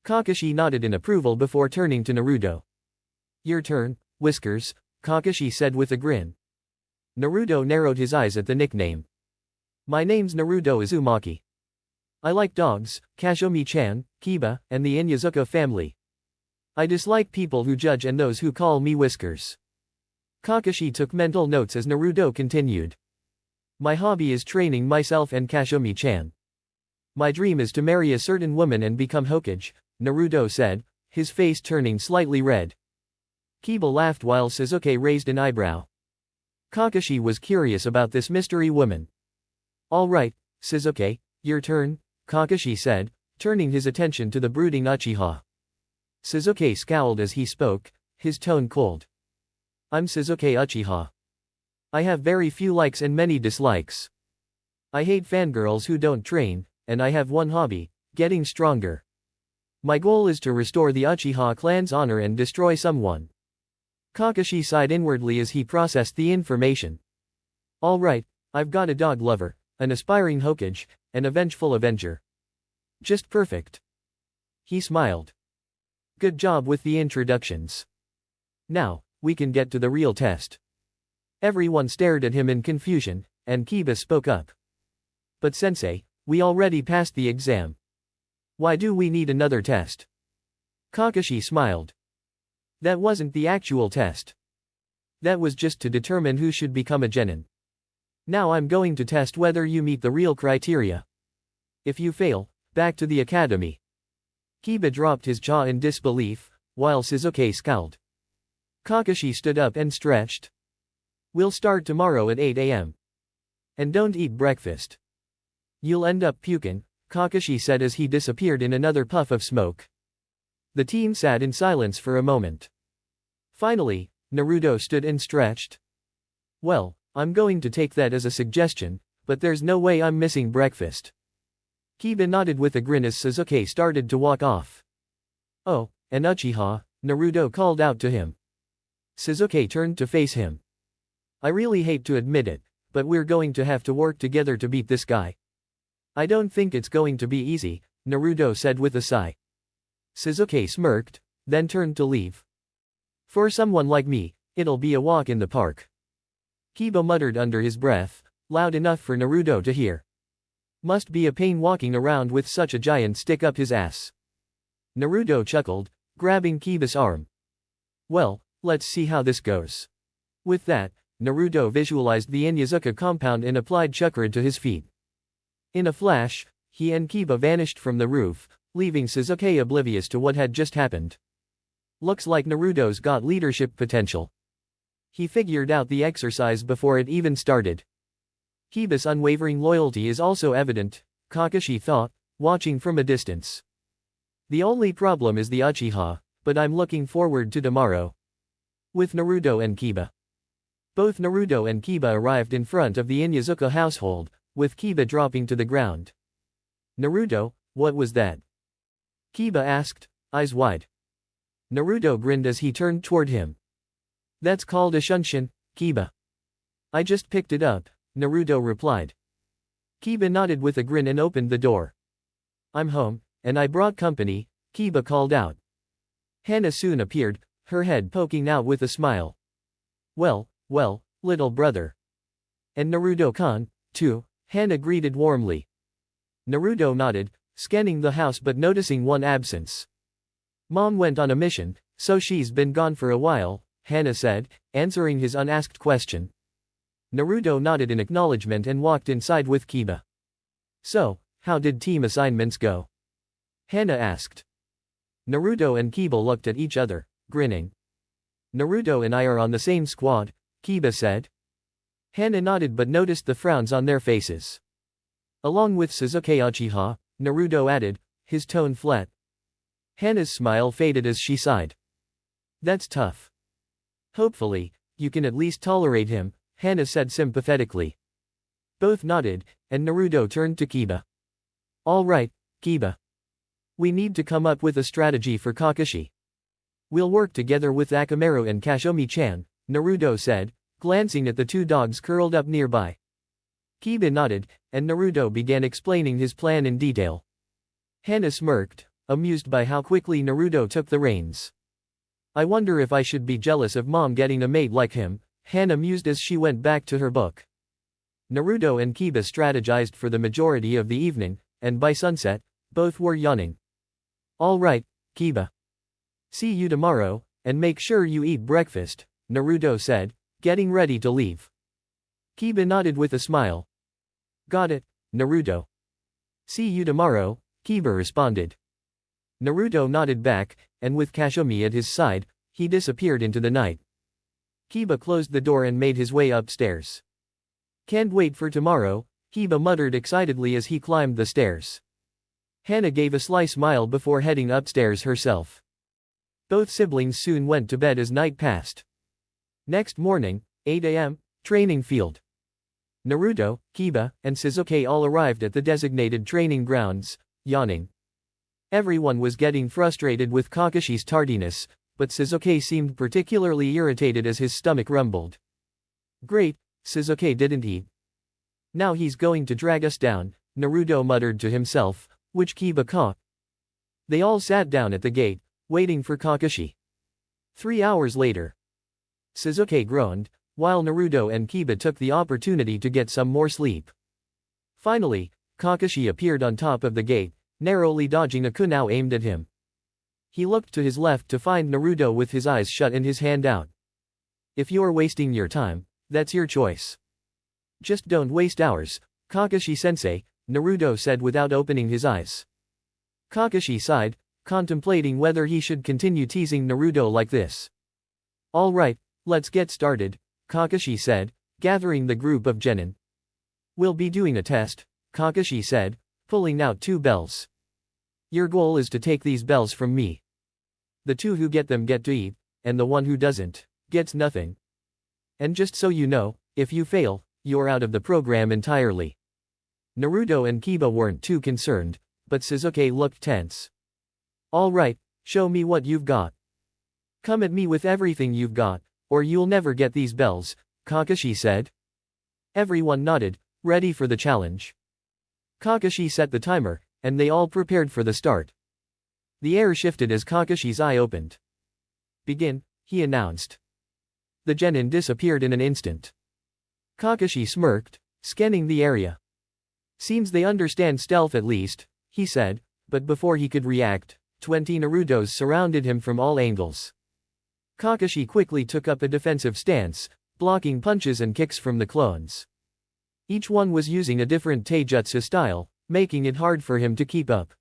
Kakashi nodded in approval before turning to Naruto. Your turn, Whiskers, Kakashi said with a grin. Naruto narrowed his eyes at the nickname. My name's Naruto Uzumaki. I like dogs, Kashomi-chan, Kiba, and the Inyazuka family. I dislike people who judge and those who call me Whiskers. Kakashi took mental notes as Naruto continued. My hobby is training myself and Kashomi-chan. My dream is to marry a certain woman and become Hokage, Naruto said, his face turning slightly red. Kiba laughed while Sasuke raised an eyebrow. Kakashi was curious about this mystery woman. All right, Sasuke, your turn, Kakashi said, turning his attention to the brooding Uchiha. Sasuke scowled as he spoke, his tone cold. I'm Sasuke Uchiha. I have very few likes and many dislikes. I hate fangirls who don't train, and I have one hobby, getting stronger. My goal is to restore the Uchiha clan's honor and destroy someone. Kakashi sighed inwardly as he processed the information. All right, I've got a dog lover, an aspiring Hokage, and a vengeful avenger. Just perfect. He smiled. Good job with the introductions. Now, we can get to the real test. Everyone stared at him in confusion, and Kiba spoke up. But sensei, we already passed the exam. Why do we need another test? Kakashi smiled. That wasn't the actual test. That was just to determine who should become a genin. Now I'm going to test whether you meet the real criteria. If you fail, back to the academy. Kiba dropped his jaw in disbelief, while Sasuke scowled. Kakashi stood up and stretched. We'll start tomorrow at 8 a.m. And don't eat breakfast. You'll end up puking, Kakashi said as he disappeared in another puff of smoke. The team sat in silence for a moment. Finally, Naruto stood and stretched. Well, I'm going to take that as a suggestion, but there's no way I'm missing breakfast. Kiba nodded with a grin as Sasuke started to walk off. Oh, and Uchiha, Naruto called out to him. Sasuke turned to face him. I really hate to admit it, but we're going to have to work together to beat this guy. I don't think it's going to be easy, Naruto said with a sigh. Sasuke smirked, then turned to leave. For someone like me, it'll be a walk in the park. Kiba muttered under his breath, loud enough for Naruto to hear. Must be a pain walking around with such a giant stick up his ass. Naruto chuckled, grabbing Kiba's arm. Well, let's see how this goes. With that, Naruto visualized the Inyazuka compound and applied chakra to his feet. In a flash, he and Kiba vanished from the roof, leaving Sasuke oblivious to what had just happened. Looks like Naruto's got leadership potential. He figured out the exercise before it even started. Kiba's unwavering loyalty is also evident, Kakashi thought, watching from a distance. The only problem is the Uchiha, but I'm looking forward to tomorrow. With Naruto and Kiba. Both Naruto and Kiba arrived in front of the Inyazuka household, with Kiba dropping to the ground. Naruto, what was that? Kiba asked, eyes wide. Naruto grinned as he turned toward him. That's called a shunshin, Kiba. I just picked it up, Naruto replied. Kiba nodded with a grin and opened the door. I'm home, and I brought company, Kiba called out. Hana soon appeared, her head poking out with a smile. Well, little brother. And Naruto-kun, too, Hana greeted warmly. Naruto nodded, scanning the house but noticing one absence. Mom went on a mission, so she's been gone for a while, Hana said, answering his unasked question. Naruto nodded in acknowledgement and walked inside with Kiba. So, how did team assignments go? Hana asked. Naruto and Kiba looked at each other, grinning. Naruto and I are on the same squad, Kiba said. Hana nodded but noticed the frowns on their faces. Along with Sasuke Uchiha, Naruto added, his tone flat. Hana's smile faded as she sighed. That's tough. Hopefully, you can at least tolerate him, Hana said sympathetically. Both nodded, and Naruto turned to Kiba. All right, Kiba. We need to come up with a strategy for Kakashi. We'll work together with Akamaru and Kashomi-chan, Naruto said, glancing at the two dogs curled up nearby. Kiba nodded, and Naruto began explaining his plan in detail. Hana smirked, amused by how quickly Naruto took the reins. I wonder if I should be jealous of Mom getting a mate like him, Hana mused as she went back to her book. Naruto and Kiba strategized for the majority of the evening, and by sunset, both were yawning. All right, Kiba. See you tomorrow, and make sure you eat breakfast, Naruto said, getting ready to leave. Kiba nodded with a smile. Got it, Naruto. See you tomorrow, Kiba responded. Naruto nodded back, and with Kashomi at his side, he disappeared into the night. Kiba closed the door and made his way upstairs. Can't wait for tomorrow, Kiba muttered excitedly as he climbed the stairs. Hana gave a sly smile before heading upstairs herself. Both siblings soon went to bed as night passed. Next morning, 8 a.m., training field. Naruto, Kiba, and Sasuke all arrived at the designated training grounds, yawning. Everyone was getting frustrated with Kakashi's tardiness, but Sasuke seemed particularly irritated as his stomach rumbled. Great, Sasuke didn't eat. Now he's going to drag us down, Naruto muttered to himself, which Kiba caught. They all sat down at the gate, waiting for Kakashi. 3 hours later. Sasuke groaned, while Naruto and Kiba took the opportunity to get some more sleep. Finally, Kakashi appeared on top of the gate, narrowly dodging a kunai aimed at him. He looked to his left to find Naruto with his eyes shut and his hand out. If you're wasting your time, that's your choice. Just don't waste ours, Kakashi-sensei, Naruto said without opening his eyes. Kakashi sighed, contemplating whether he should continue teasing Naruto like this. All right, let's get started, Kakashi said, gathering the group of genin. We'll be doing a test, Kakashi said, pulling out 2 bells. Your goal is to take these bells from me. The 2 who get them get to eat, and the 1 who doesn't, gets nothing. And just so you know, if you fail, you're out of the program entirely. Naruto and Kiba weren't too concerned, but Sasuke looked tense. All right, show me what you've got. Come at me with everything you've got, or you'll never get these bells, Kakashi said. Everyone nodded, ready for the challenge. Kakashi set the timer, and they all prepared for the start. The air shifted as Kakashi's eye opened. Begin, he announced. The genin disappeared in an instant. Kakashi smirked, scanning the area. Seems they understand stealth at least, he said, but before he could react, 20 Narutos surrounded him from all angles. Kakashi quickly took up a defensive stance, blocking punches and kicks from the clones. Each one was using a different taijutsu style, making it hard for him to keep up.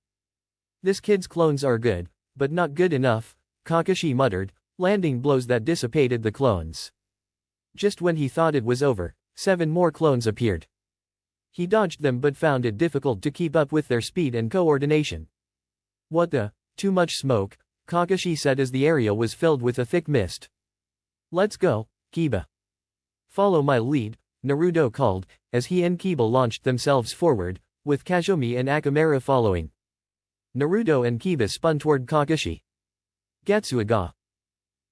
This kid's clones are good, but not good enough, Kakashi muttered, landing blows that dissipated the clones. Just when he thought it was over, 7 more clones appeared. He dodged them but found it difficult to keep up with their speed and coordination. What the? Too much smoke, Kakashi said as the area was filled with a thick mist. Let's go, Kiba. Follow my lead, Naruto called, as he and Kiba launched themselves forward, with Kashomi and Akamaru following. Naruto and Kiba spun toward Kakashi. Gatsuaga.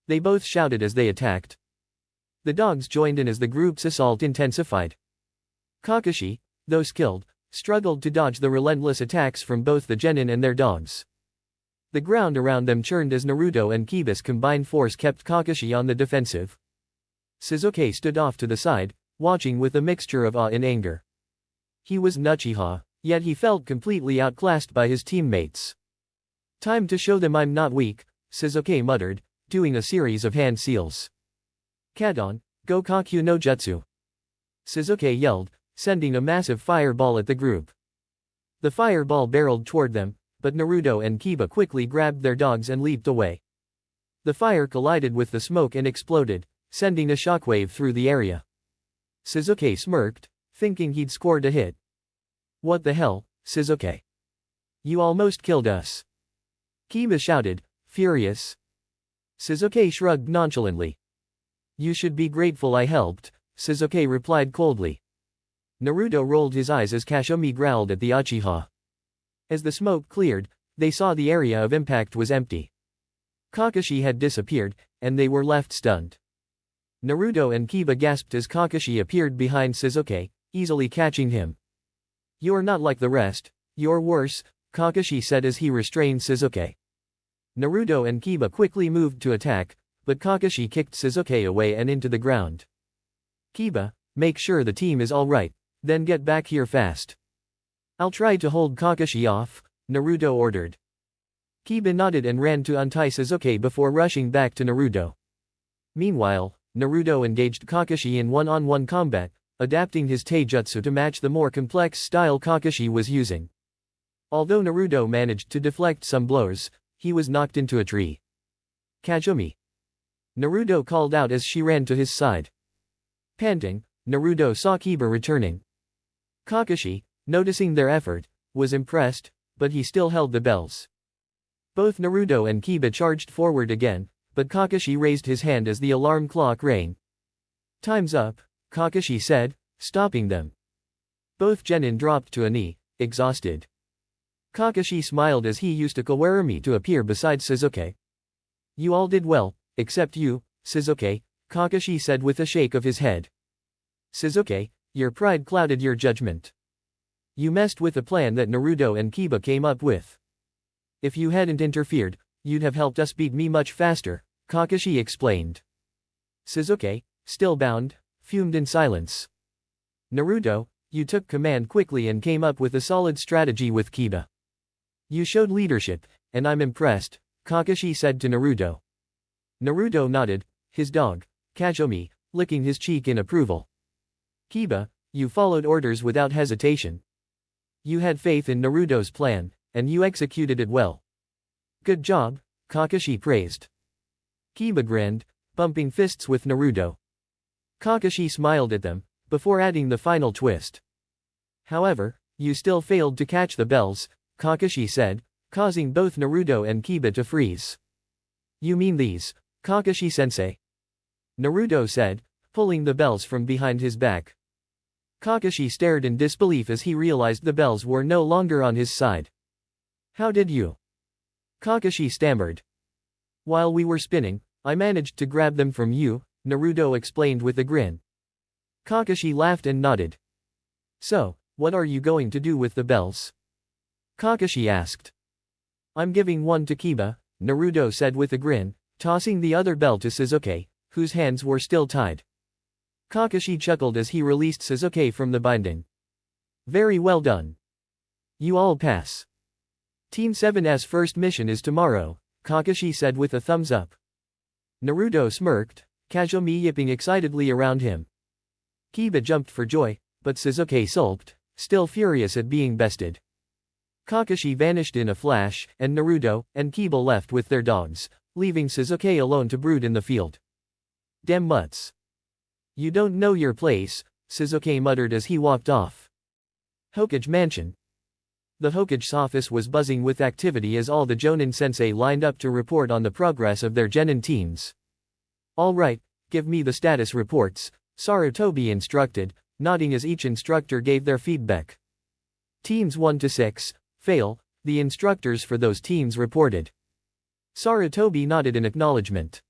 They both shouted as they attacked. The dogs joined in as the group's assault intensified. Kakashi, though skilled, struggled to dodge the relentless attacks from both the genin and their dogs. The ground around them churned as Naruto and Kiba's combined force kept Kakashi on the defensive. Sasuke stood off to the side, watching with a mixture of awe and anger. He was Uchiha, Yet he felt completely outclassed by his teammates. Time to show them I'm not weak, Shizuke muttered, doing a series of hand seals. Kadon, go Kakyu no Jutsu. Shizuke yelled, sending a massive fireball at the group. The fireball barreled toward them, but Naruto and Kiba quickly grabbed their dogs and leaped away. The fire collided with the smoke and exploded, sending a shockwave through the area. Shizuke smirked, thinking he'd scored a hit. What the hell, Shizuke? You almost killed us. Kiba shouted, furious. Shizuke shrugged nonchalantly. You should be grateful I helped, Shizuke replied coldly. Naruto rolled his eyes as Kazumi growled at the Uchiha. As the smoke cleared, they saw the area of impact was empty. Kakashi had disappeared, and they were left stunned. Naruto and Kiba gasped as Kakashi appeared behind Shizuke, easily catching him. You're not like the rest, you're worse, Kakashi said as he restrained Shizuke. Naruto and Kiba quickly moved to attack, but Kakashi kicked Shizuke away and into the ground. Kiba, make sure the team is alright, then get back here fast. I'll try to hold Kakashi off, Naruto ordered. Kiba nodded and ran to untie Shizuke before rushing back to Naruto. Meanwhile, Naruto engaged Kakashi in one-on-one combat, adapting his taijutsu to match the more complex style Kakashi was using. Although Naruto managed to deflect some blows, he was knocked into a tree. Kazumi. Naruto called out as she ran to his side. Panting, Naruto saw Kiba returning. Kakashi, noticing their effort, was impressed, but he still held the bells. Both Naruto and Kiba charged forward again, but Kakashi raised his hand as the alarm clock rang. Time's up, Kakashi said, stopping them. Both genin dropped to a knee, exhausted. Kakashi smiled as he used a kawarami to appear beside Shizuke. You all did well, except you, Shizuke, Kakashi said with a shake of his head. Shizuke, your pride clouded your judgment. You messed with the plan that Naruto and Kiba came up with. If you hadn't interfered, you'd have helped us beat me much faster, Kakashi explained. Shizuke, still bound, fumed in silence. Naruto, you took command quickly and came up with a solid strategy with Kiba. You showed leadership, and I'm impressed, Kakashi said to Naruto. Naruto nodded, his dog, Kazumi, licking his cheek in approval. Kiba, you followed orders without hesitation. You had faith in Naruto's plan, and you executed it well. Good job, Kakashi praised. Kiba grinned, bumping fists with Naruto. Kakashi smiled at them, before adding the final twist. However, you still failed to catch the bells, Kakashi said, causing both Naruto and Kiba to freeze. You mean these, Kakashi-sensei? Naruto said, pulling the bells from behind his back. Kakashi stared in disbelief as he realized the bells were no longer on his side. How did you? Kakashi stammered. While we were spinning, I managed to grab them from you, Naruto explained with a grin. Kakashi laughed and nodded. So, what are you going to do with the bells? Kakashi asked. I'm giving one to Kiba, Naruto said with a grin, tossing the other bell to Shizuke, whose hands were still tied. Kakashi chuckled as he released Shizuke from the binding. Very well done. You all pass. Team 7's first mission is tomorrow, Kakashi said with a thumbs up. Naruto smirked, Kazumi yipping excitedly around him. Kiba jumped for joy, but Shizuke sulked, still furious at being bested. Kakashi vanished in a flash, and Naruto and Kiba left with their dogs, leaving Shizuke alone to brood in the field. Damn mutts. You don't know your place, Shizuke muttered as he walked off. Hokage Mansion. The Hokage's office was buzzing with activity as all the Jonin-sensei lined up to report on the progress of their genin teams. All right, give me the status reports, Sarutobi instructed, nodding as each instructor gave their feedback. Teams 1 to 6, fail, the instructors for those teams reported. Sarutobi nodded in acknowledgement.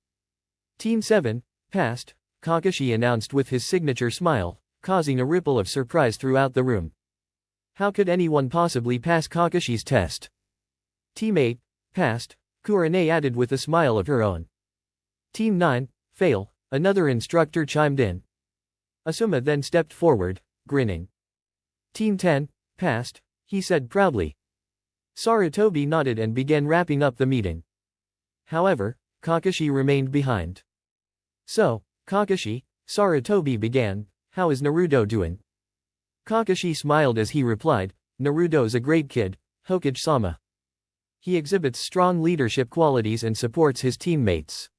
Team 7, passed, Kakashi announced with his signature smile, causing a ripple of surprise throughout the room. How could anyone possibly pass Kakashi's test? Team 8, passed, Kurane added with a smile of her own. Team 9, fail, another instructor chimed in. Asuma then stepped forward, grinning. Team 10, passed, he said proudly. Sarutobi nodded and began wrapping up the meeting. However, Kakashi remained behind. So, Kakashi, Sarutobi began, how is Naruto doing? Kakashi smiled as he replied, Naruto's a great kid, Hokage-sama. He exhibits strong leadership qualities and supports his teammates.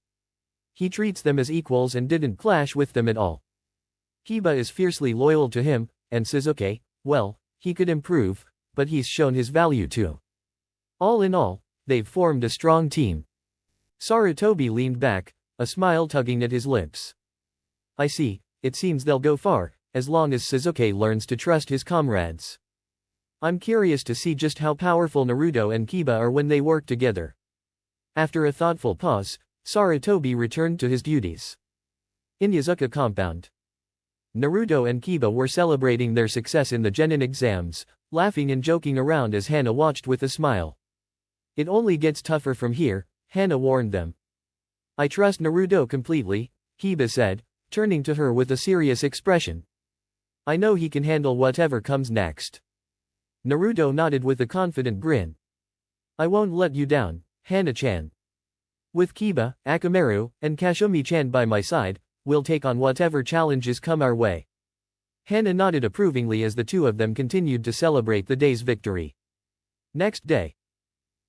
He treats them as equals and didn't clash with them at all. Kiba is fiercely loyal to him, and Sasuke, well, he could improve, but he's shown his value too. All in all, they've formed a strong team. Sarutobi leaned back, a smile tugging at his lips. I see, it seems they'll go far, as long as Sasuke learns to trust his comrades. I'm curious to see just how powerful Naruto and Kiba are when they work together. After a thoughtful pause, Sarutobi returned to his duties. In Yazuka compound, Naruto and Kiba were celebrating their success in the Genin exams, laughing and joking around as Hana watched with a smile. It only gets tougher from here, Hana warned them. I trust Naruto completely, Kiba said, turning to her with a serious expression. I know he can handle whatever comes next. Naruto nodded with a confident grin. I won't let you down, Hana-chan. With Kiba, Akamaru, and Kashumi-chan by my side, we'll take on whatever challenges come our way. Hana nodded approvingly as the two of them continued to celebrate the day's victory. Next day,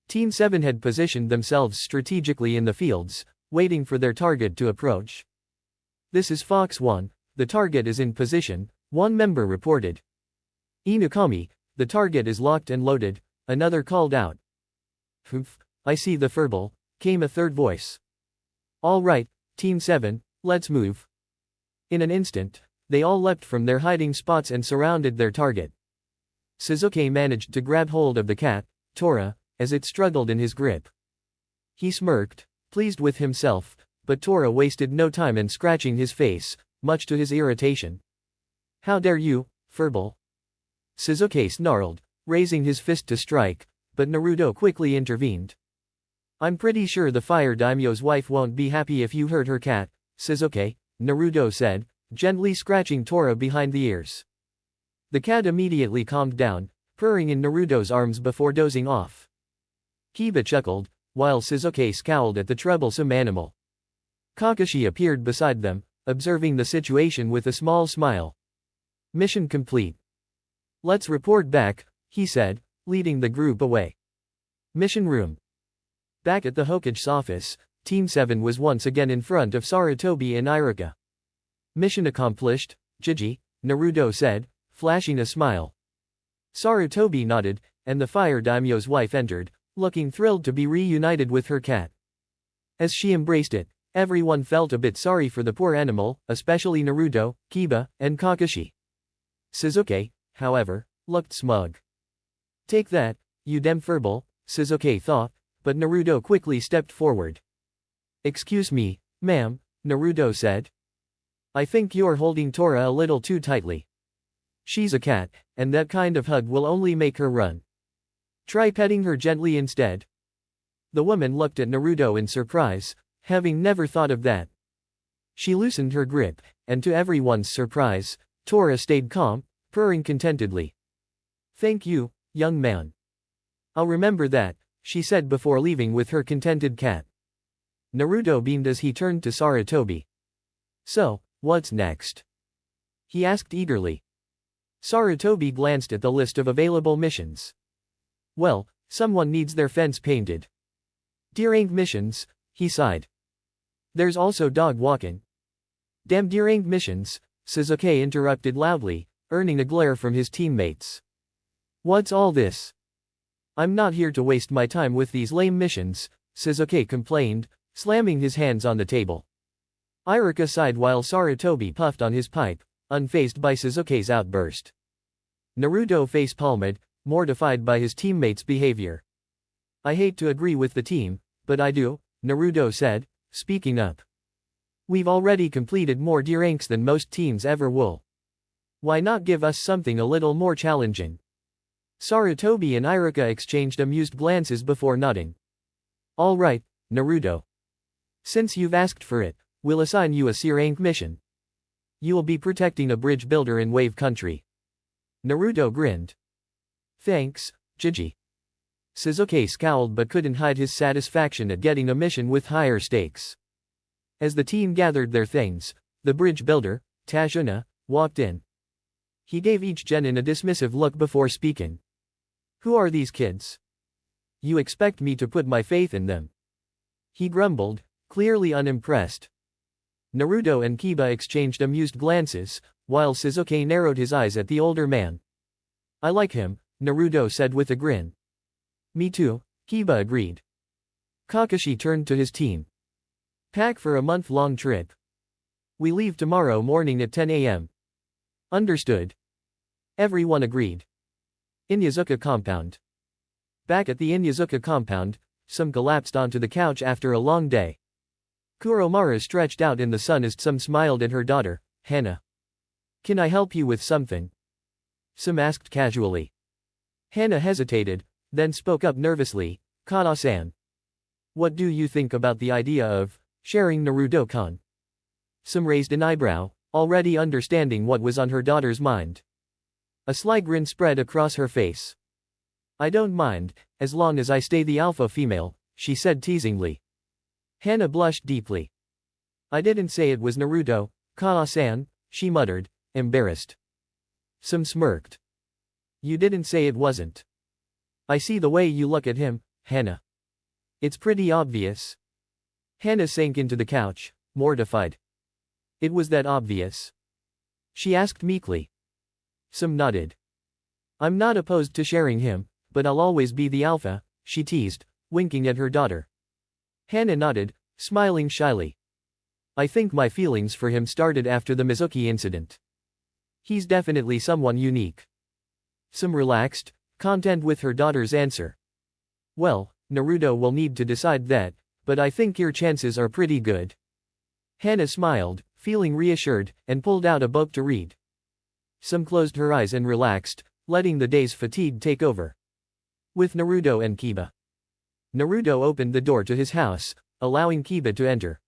Team 7 had positioned themselves strategically in the fields, waiting for their target to approach. This is Fox 1, the target is in position, one member reported. Inukami, the target is locked and loaded, another called out. Humph, I see the furball, came a third voice. All right, Team 7, let's move. In an instant, they all leapt from their hiding spots and surrounded their target. Sasuke managed to grab hold of the cat, Tora, as it struggled in his grip. He smirked, pleased with himself, but Tora wasted no time in scratching his face, much to his irritation. How dare you, furball? Sasuke snarled, raising his fist to strike, but Naruto quickly intervened. I'm pretty sure the fire daimyo's wife won't be happy if you hurt her cat, Sasuke, Naruto said, gently scratching Tora behind the ears. The cat immediately calmed down, purring in Naruto's arms before dozing off. Kiba chuckled, while Sasuke scowled at the troublesome animal. Kakashi appeared beside them, observing the situation with a small smile. Mission complete. Let's report back, he said, leading the group away. Mission room. Back at the Hokage's office, Team 7 was once again in front of Sarutobi and Iruka. Mission accomplished, Jiji, Naruto said, flashing a smile. Sarutobi nodded, and the fire daimyo's wife entered, looking thrilled to be reunited with her cat. As she embraced it, everyone felt a bit sorry for the poor animal, especially Naruto, Kiba, and Kakashi. Sasuke, however, looked smug. Take that, you damn furball, Sasuke thought, but Naruto quickly stepped forward. Excuse me, ma'am, Naruto said. I think you're holding Tora a little too tightly. She's a cat, and that kind of hug will only make her run. Try petting her gently instead. The woman looked at Naruto in surprise, having never thought of that. She loosened her grip, and to everyone's surprise, Tora stayed calm, purring contentedly. Thank you, young man. I'll remember that, she said before leaving with her contented cat. Naruto beamed as he turned to Sarutobi. So, what's next? He asked eagerly. Sarutobi glanced at the list of available missions. Well, someone needs their fence painted. Deranged missions, he sighed. There's also dog walking. Damn deranged missions, Sasuke interrupted loudly, earning a glare from his teammates. What's all this? I'm not here to waste my time with these lame missions, Sasuke complained, slamming his hands on the table. Iruka sighed while Sarutobi puffed on his pipe, unfazed by Sasuke's outburst. Naruto face-palmed, mortified by his teammates' behavior. I hate to agree with the team, but I do, Naruto said, speaking up. We've already completed more D-ranks than most teams ever will. Why not give us something a little more challenging? Sarutobi and Iruka exchanged amused glances before nodding. All right, Naruto. Since you've asked for it, we'll assign you a C-rank mission. You will be protecting a bridge builder in Wave Country. Naruto grinned. Thanks, Jiji. Sasuke scowled but couldn't hide his satisfaction at getting a mission with higher stakes. As the team gathered their things, the bridge builder, Tashuna, walked in. He gave each genin a dismissive look before speaking. Who are these kids? You expect me to put my faith in them? He grumbled, clearly unimpressed. Naruto and Kiba exchanged amused glances, while Sasuke narrowed his eyes at the older man. I like him, Naruto said with a grin. Me too, Kiba agreed. Kakashi turned to his team. Pack for a month-long trip. We leave tomorrow morning at 10 a.m. Understood. Everyone agreed. Inyazuka compound. Back at the Inyazuka compound, some collapsed onto the couch after a long day. Kuromara stretched out in the sun as Some smiled at her daughter, Hana. Can I help you with something? Some asked casually. Hana hesitated, then spoke up nervously, Kana-san. What do you think about the idea of sharing Naruto-kan? Some raised an eyebrow, already understanding what was on her daughter's mind. A sly grin spread across her face. I don't mind, as long as I stay the alpha female, she said teasingly. Hana blushed deeply. I didn't say it was Naruto, Kana-san, she muttered, embarrassed. Some smirked. You didn't say it wasn't. I see the way you look at him, Hana. It's pretty obvious. Hana sank into the couch, mortified. It was that obvious? She asked meekly. Some nodded. I'm not opposed to sharing him, but I'll always be the alpha, she teased, winking at her daughter. Hana nodded, smiling shyly. I think my feelings for him started after the Mizuki incident. He's definitely someone unique. Some relaxed, content with her daughter's answer. Well, Naruto will need to decide that, but I think your chances are pretty good. Hana smiled, feeling reassured, and pulled out a book to read. Some closed her eyes and relaxed, letting the day's fatigue take over. With Naruto and Kiba. Naruto opened the door to his house, allowing Kiba to enter.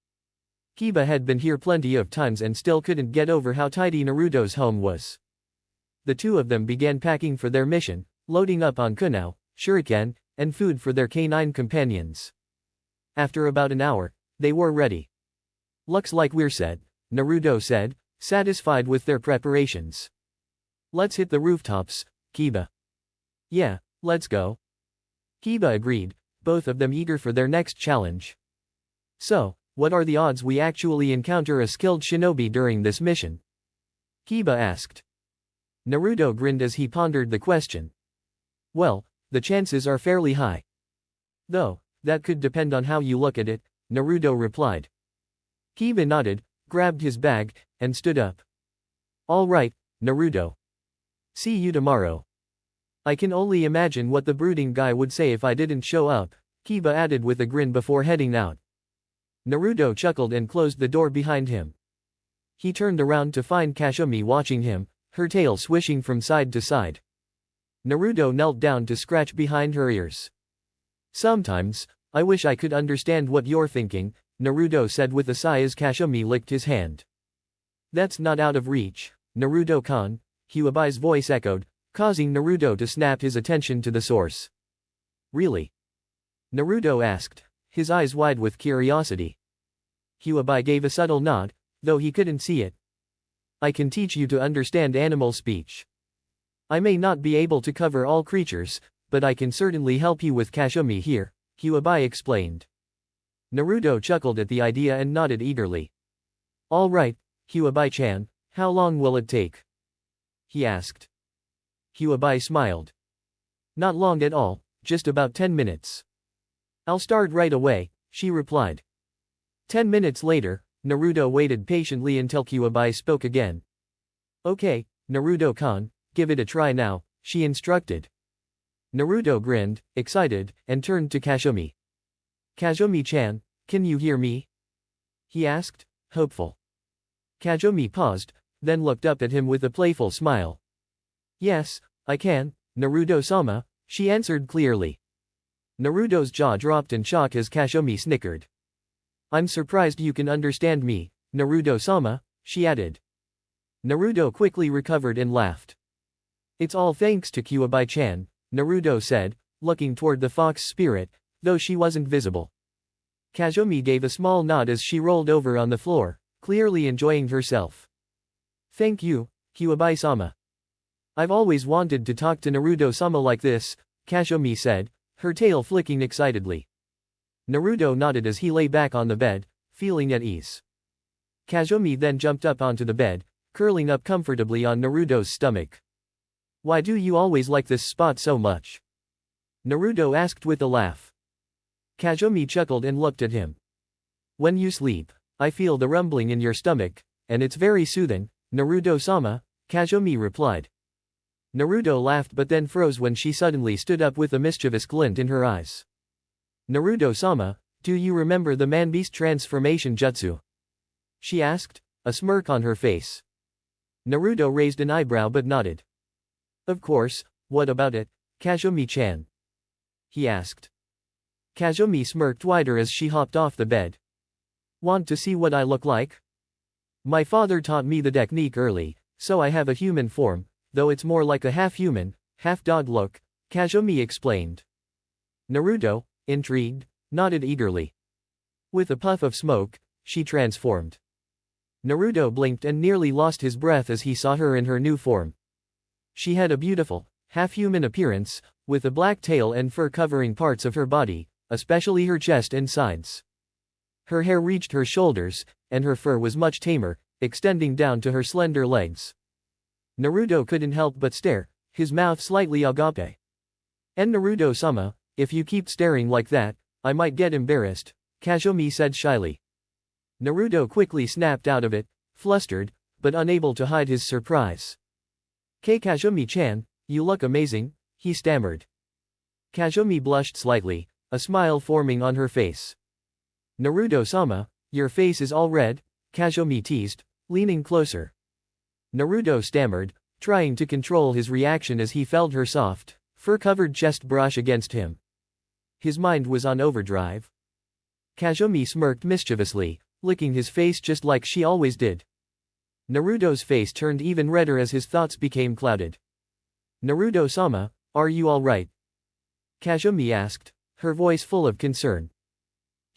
Kiba had been here plenty of times and still couldn't get over how tidy Naruto's home was. The two of them began packing for their mission, loading up on kunao, shuriken, and food for their canine companions. After about an hour, they were ready. Looks like we're set, Naruto said, satisfied with their preparations. Let's hit the rooftops, Kiba. Yeah, let's go. Kiba agreed, both of them eager for their next challenge. So, what are the odds we actually encounter a skilled shinobi during this mission? Kiba asked. Naruto grinned as he pondered the question. Well, the chances are fairly high. Though, that could depend on how you look at it, Naruto replied. Kiba nodded, grabbed his bag, and stood up. All right, Naruto. See you tomorrow. I can only imagine what the brooding guy would say if I didn't show up, Kiba added with a grin before heading out. Naruto chuckled and closed the door behind him. He turned around to find Kashumi watching him, her tail swishing from side to side. Naruto knelt down to scratch behind her ears. Sometimes, I wish I could understand what you're thinking, Naruto said with a sigh as Kashumi licked his hand. That's not out of reach, Naruto-kan, Hyuabai's voice echoed, causing Naruto to snap his attention to the source. Really? Naruto asked, his eyes wide with curiosity. Hyuabai gave a subtle nod, though he couldn't see it. I can teach you to understand animal speech. I may not be able to cover all creatures, but I can certainly help you with Kashumi here, Hyuabai explained. Naruto chuckled at the idea and nodded eagerly. All right, Hyuabai-chan, how long will it take? He asked. Hyuabai smiled. Not long at all, just about 10 minutes. I'll start right away, she replied. 10 minutes later, Naruto waited patiently until Hyuabai spoke again. Okay, Naruto-kan, give it a try now, she instructed. Naruto grinned, excited, and turned to Kashumi. Kashumi-chan, can you hear me? He asked, hopeful. Kashumi paused, then looked up at him with a playful smile. Yes, I can, Naruto-sama, she answered clearly. Naruto's jaw dropped in shock as Kashumi snickered. I'm surprised you can understand me, Naruto-sama, she added. Naruto quickly recovered and laughed. It's all thanks to Hyuabai-chan, Naruto said, looking toward the fox spirit, though she wasn't visible. Kazumi gave a small nod as she rolled over on the floor, clearly enjoying herself. Thank you, Kyuubi-sama. I've always wanted to talk to Naruto-sama like this, Kazumi said, her tail flicking excitedly. Naruto nodded as he lay back on the bed, feeling at ease. Kazumi then jumped up onto the bed, curling up comfortably on Naruto's stomach. Why do you always like this spot so much? Naruto asked with a laugh. Kazumi chuckled and looked at him. When you sleep, I feel the rumbling in your stomach, and it's very soothing, Naruto-sama, Kazumi replied. Naruto laughed but then froze when she suddenly stood up with a mischievous glint in her eyes. Naruto-sama, do you remember the man-beast transformation jutsu? She asked, a smirk on her face. Naruto raised an eyebrow but nodded. Of course, what about it, Kazumi-chan? He asked. Kazumi smirked wider as she hopped off the bed. Want to see what I look like? My father taught me the technique early, so I have a human form, though it's more like a half-human, half-dog look, Kazumi explained. Naruto, intrigued, nodded eagerly. With a puff of smoke, she transformed. Naruto blinked and nearly lost his breath as he saw her in her new form. She had a beautiful, half-human appearance, with a black tail and fur covering parts of her body, especially her chest and sides. Her hair reached her shoulders, and her fur was much tamer, extending down to her slender legs. Naruto couldn't help but stare, his mouth slightly agape. And Naruto-sama, if you keep staring like that, I might get embarrassed, Kazumi said shyly. Naruto quickly snapped out of it, flustered, but unable to hide his surprise. Kazumi-chan, you look amazing, he stammered. Kazumi blushed slightly, a smile forming on her face. Naruto-sama, your face is all red, Kazumi teased, leaning closer. Naruto stammered, trying to control his reaction as he felt her soft, fur-covered chest brush against him. His mind was on overdrive. Kazumi smirked mischievously, licking his face just like she always did. Naruto's face turned even redder as his thoughts became clouded. Naruto-sama, are you all right? Kazumi asked, her voice full of concern.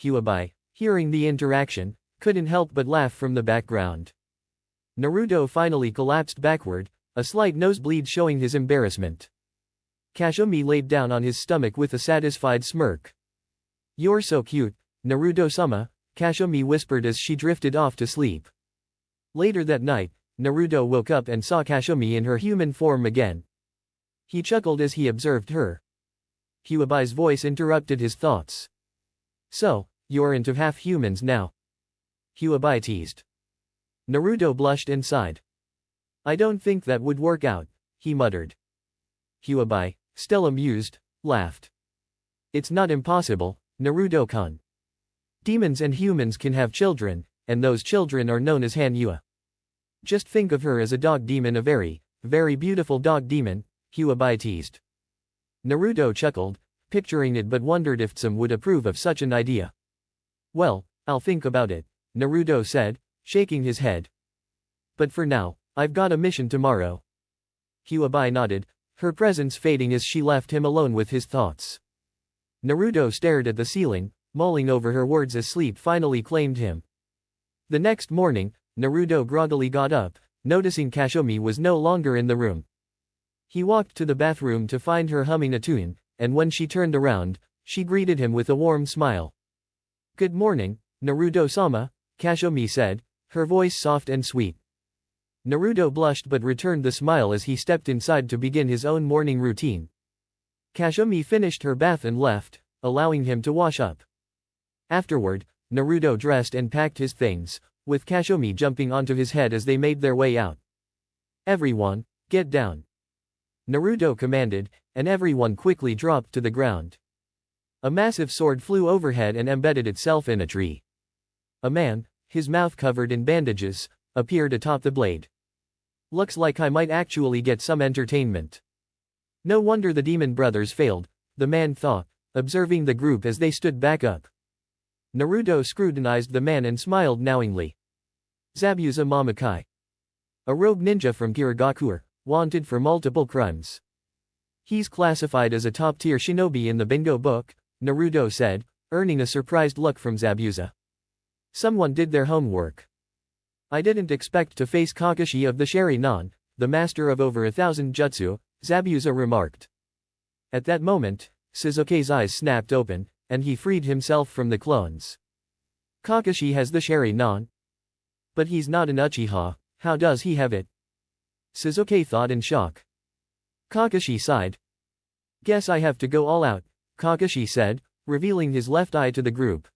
Kyuubi, hearing the interaction, couldn't help but laugh from the background. Naruto finally collapsed backward, a slight nosebleed showing his embarrassment. Kazumi laid down on his stomach with a satisfied smirk. You're so cute, Naruto-sama, Kazumi whispered as she drifted off to sleep. Later that night, Naruto woke up and saw Kazumi in her human form again. He chuckled as he observed her. Kyuubi's voice interrupted his thoughts. So, you're into half-humans now? Kyuubi teased. Naruto blushed and sighed. I don't think that would work out, he muttered. Kyuubi, still amused, laughed. It's not impossible, Naruto-kun. Demons and humans can have children, and those children are known as Hanyua. Just think of her as a dog demon, a very, very beautiful dog demon, Kyuubi teased. Naruto chuckled, picturing it but wondered if Tsum would approve of such an idea. Well, I'll think about it, Naruto said, shaking his head. But for now, I've got a mission tomorrow. Kyuubi nodded, her presence fading as she left him alone with his thoughts. Naruto stared at the ceiling, mulling over her words as sleep finally claimed him. The next morning, Naruto groggily got up, noticing Kazumi was no longer in the room. He walked to the bathroom to find her humming a tune, and when she turned around, she greeted him with a warm smile. Good morning, Naruto-sama, Kazumi said, her voice soft and sweet. Naruto blushed but returned the smile as he stepped inside to begin his own morning routine. Kazumi finished her bath and left, allowing him to wash up. Afterward, Naruto dressed and packed his things, with Kazumi jumping onto his head as they made their way out. Everyone, get down. Naruto commanded, and everyone quickly dropped to the ground. A massive sword flew overhead and embedded itself in a tree. A man, his mouth covered in bandages, appeared atop the blade. Looks like I might actually get some entertainment. No wonder the demon brothers failed, the man thought, observing the group as they stood back up. Naruto scrutinized the man and smiled knowingly. Zabuza Mamakai. A rogue ninja from Kirigakure, wanted for multiple crimes. He's classified as a top-tier shinobi in the bingo book, Naruto said, earning a surprised look from Zabuza. Someone did their homework. I didn't expect to face Kakashi of the Sharingan, the master of over 1,000 jutsu, Zabuza remarked. At that moment, Sasuke's eyes snapped open, and he freed himself from the clones. Kakashi has the Sharingan. But he's not an Uchiha, how does he have it? Sasuke thought in shock. Kakashi sighed. Guess I have to go all out, Kakashi said, revealing his left eye to the group.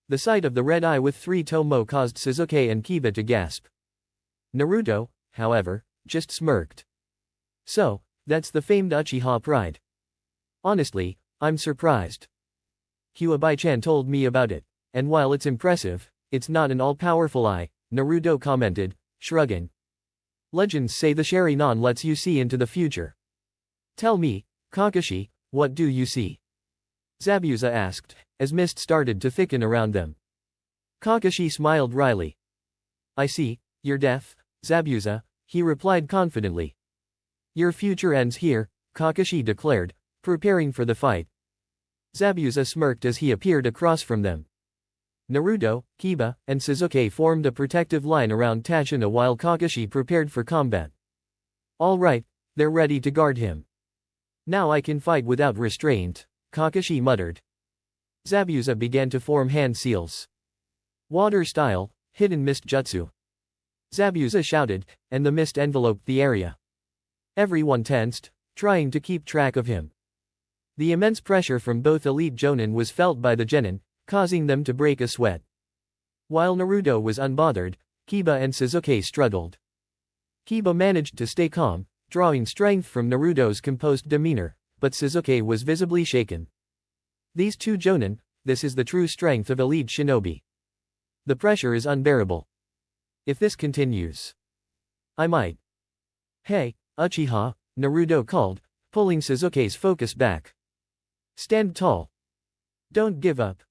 The sight of the red eye with 3 tomo caused Sasuke and Kiba to gasp. Naruto, however, just smirked. So, that's the famed Uchiha pride. Honestly, I'm surprised. Kyuubi-chan told me about it, and while it's impressive, it's not an all-powerful eye, Naruto commented, shrugging. Legends say the Sharingan lets you see into the future. Tell me, Kakashi, what do you see? Zabuza asked, as mist started to thicken around them. Kakashi smiled wryly. I see, you're deaf, Zabuza, he replied confidently. Your future ends here, Kakashi declared, preparing for the fight. Zabuza smirked as he appeared across from them. Naruto, Kiba, and Sasuke formed a protective line around Tachina while Kakashi prepared for combat. All right, they're ready to guard him. Now I can fight without restraint, Kakashi muttered. Zabuza began to form hand seals. Water style, hidden mist jutsu. Zabuza shouted, and the mist enveloped the area. Everyone tensed, trying to keep track of him. The immense pressure from both elite jonin was felt by the genin, causing them to break a sweat. While Naruto was unbothered, Kiba and Sasuke struggled. Kiba managed to stay calm, drawing strength from Naruto's composed demeanor, but Sasuke was visibly shaken. These 2 jonin, this is the true strength of elite shinobi. The pressure is unbearable. If this continues, I might. Hey, Uchiha, Naruto called, pulling Sasuke's focus back. Stand tall. Don't give up.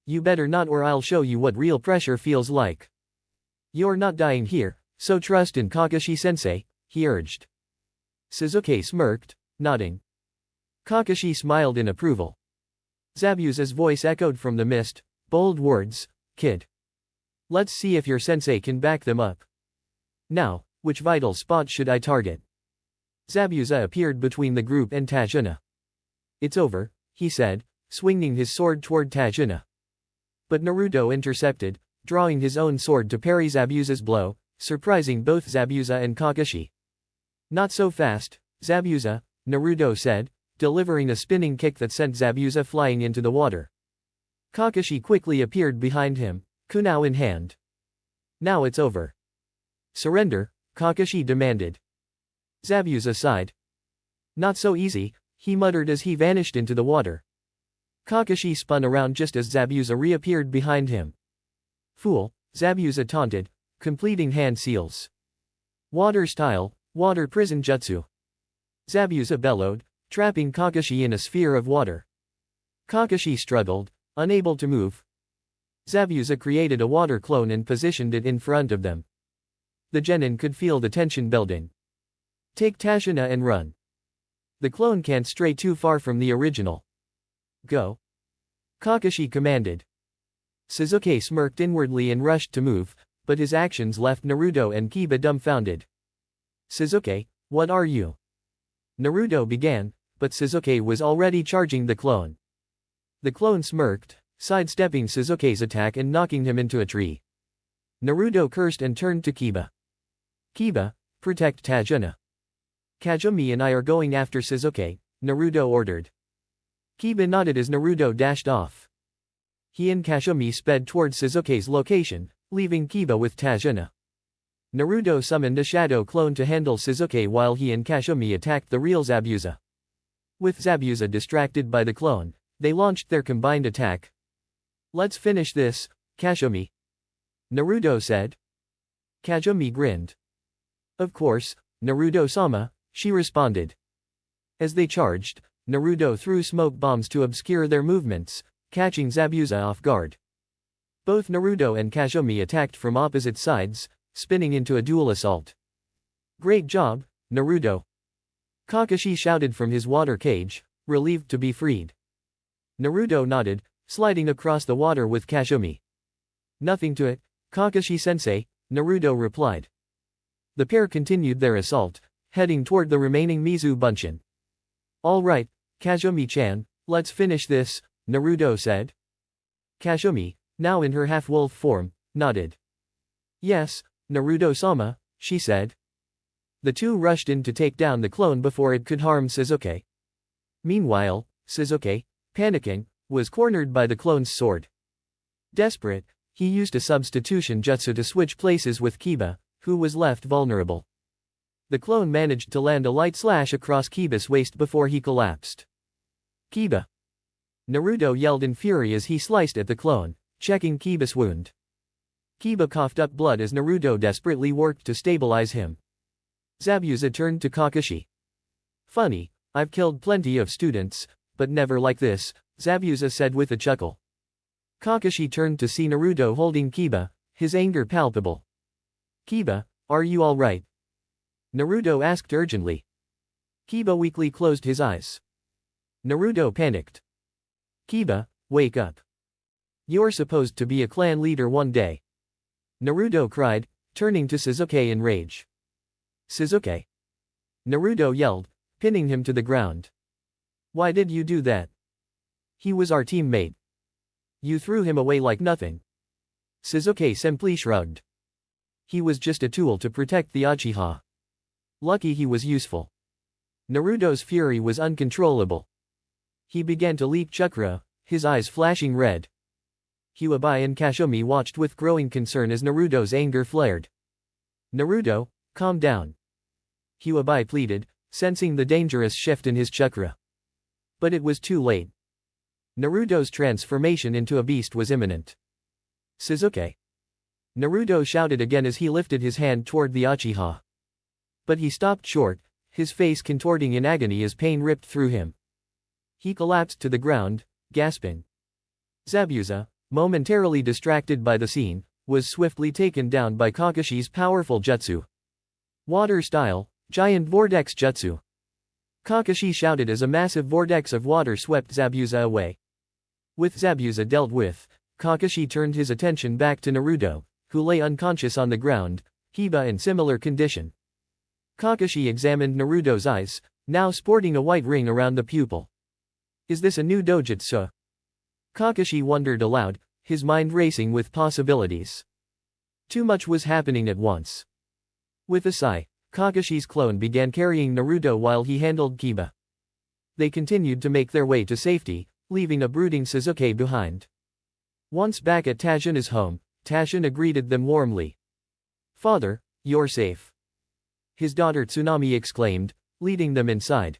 You better not or I'll show you what real pressure feels like. You're not dying here, so trust in Kakashi-sensei, he urged. Sasuke smirked, nodding. Kakashi smiled in approval. Zabuza's voice echoed from the mist, bold words, kid. Let's see if your sensei can back them up. Now, which vital spot should I target? Zabuza appeared between the group and Tachina. It's over, he said, swinging his sword toward Tachina. But Naruto intercepted, drawing his own sword to parry Zabuza's blow, surprising both Zabuza and Kakashi. Not so fast, Zabuza, Naruto said, delivering a spinning kick that sent Zabuza flying into the water. Kakashi quickly appeared behind him, kunao in hand. Now it's over. Surrender, Kakashi demanded. Zabuza sighed. Not so easy, he muttered as he vanished into the water. Kakashi spun around just as Zabuza reappeared behind him. Fool, Zabuza taunted, completing hand seals. Water style, water prison jutsu. Zabuza bellowed, trapping Kakashi in a sphere of water. Kakashi struggled, unable to move. Zabuza created a water clone and positioned it in front of them. The genin could feel the tension building. Take Tachina and run. The clone can't stray too far from the original. Go. Kakashi commanded. Sasuke smirked inwardly and rushed to move, but his actions left Naruto and Kiba dumbfounded. Sasuke, what are you? Naruto began, but Sasuke was already charging the clone. The clone smirked, sidestepping Sasuke's attack and knocking him into a tree. Naruto cursed and turned to Kiba. Kiba, protect Tachina. Kazumi and I are going after Sasuke, Naruto ordered. Kiba nodded as Naruto dashed off. He and Kazumi sped towards Sasuke's location, leaving Kiba with Tachina. Naruto summoned a shadow clone to handle Sasuke while he and Kazumi attacked the real Zabuza. With Zabuza distracted by the clone, they launched their combined attack. Let's finish this, Kazumi. Naruto said. Kazumi grinned. Of course, Naruto-sama, she responded. As they charged, Naruto threw smoke bombs to obscure their movements, catching Zabuza off guard. Both Naruto and Kazumi attacked from opposite sides, spinning into a dual assault. Great job, Naruto. Kakashi shouted from his water cage, relieved to be freed. Naruto nodded, sliding across the water with Kazumi. Nothing to it, Kakashi-sensei, Naruto replied. The pair continued their assault, heading toward the remaining Mizu Bunshin. All right, Kazumi-chan, let's finish this, Naruto said. Kazumi, now in her half-wolf form, nodded. Yes, Naruto-sama, she said. The two rushed in to take down the clone before it could harm Sasuke. Meanwhile, Sasuke, panicking, was cornered by the clone's sword. Desperate, he used a substitution jutsu to switch places with Kiba, who was left vulnerable. The clone managed to land a light slash across Kiba's waist before he collapsed. Kiba! Naruto yelled in fury as he sliced at the clone, checking Kiba's wound. Kiba coughed up blood as Naruto desperately worked to stabilize him. Zabuza turned to Kakashi. Funny, I've killed plenty of students, but never like this, Zabuza said with a chuckle. Kakashi turned to see Naruto holding Kiba, his anger palpable. Kiba, are you alright? Naruto asked urgently. Kiba weakly closed his eyes. Naruto panicked. Kiba, wake up. You're supposed to be a clan leader one day. Naruto cried, turning to Sasuke in rage. Sasuke! Naruto yelled, pinning him to the ground. Why did you do that? He was our teammate. You threw him away like nothing. Sasuke simply shrugged. He was just a tool to protect the Uchiha. Lucky he was useful. Naruto's fury was uncontrollable. He began to leak chakra, his eyes flashing red. Huabai and Kazumi watched with growing concern as Naruto's anger flared. Naruto, calm down. Huabai pleaded, sensing the dangerous shift in his chakra. But it was too late. Naruto's transformation into a beast was imminent. Sasuke! Naruto shouted again as he lifted his hand toward the Uchiha. But he stopped short, his face contorting in agony as pain ripped through him. He collapsed to the ground, gasping. Zabuza, momentarily distracted by the scene, was swiftly taken down by Kakashi's powerful jutsu. Water style, giant vortex jutsu. Kakashi shouted as a massive vortex of water swept Zabuza away. With Zabuza dealt with, Kakashi turned his attention back to Naruto, who lay unconscious on the ground, Kiba in similar condition. Kakashi examined Naruto's eyes, now sporting a white ring around the pupil. Is this a new dojutsu? Kakashi wondered aloud, his mind racing with possibilities. Too much was happening at once. With a sigh, Kakashi's clone began carrying Naruto while he handled Kiba. They continued to make their way to safety, leaving a brooding Sasuke behind. Once back at Tashina's home, Tashina greeted them warmly. Father, you're safe. His daughter Tsunami exclaimed, leading them inside.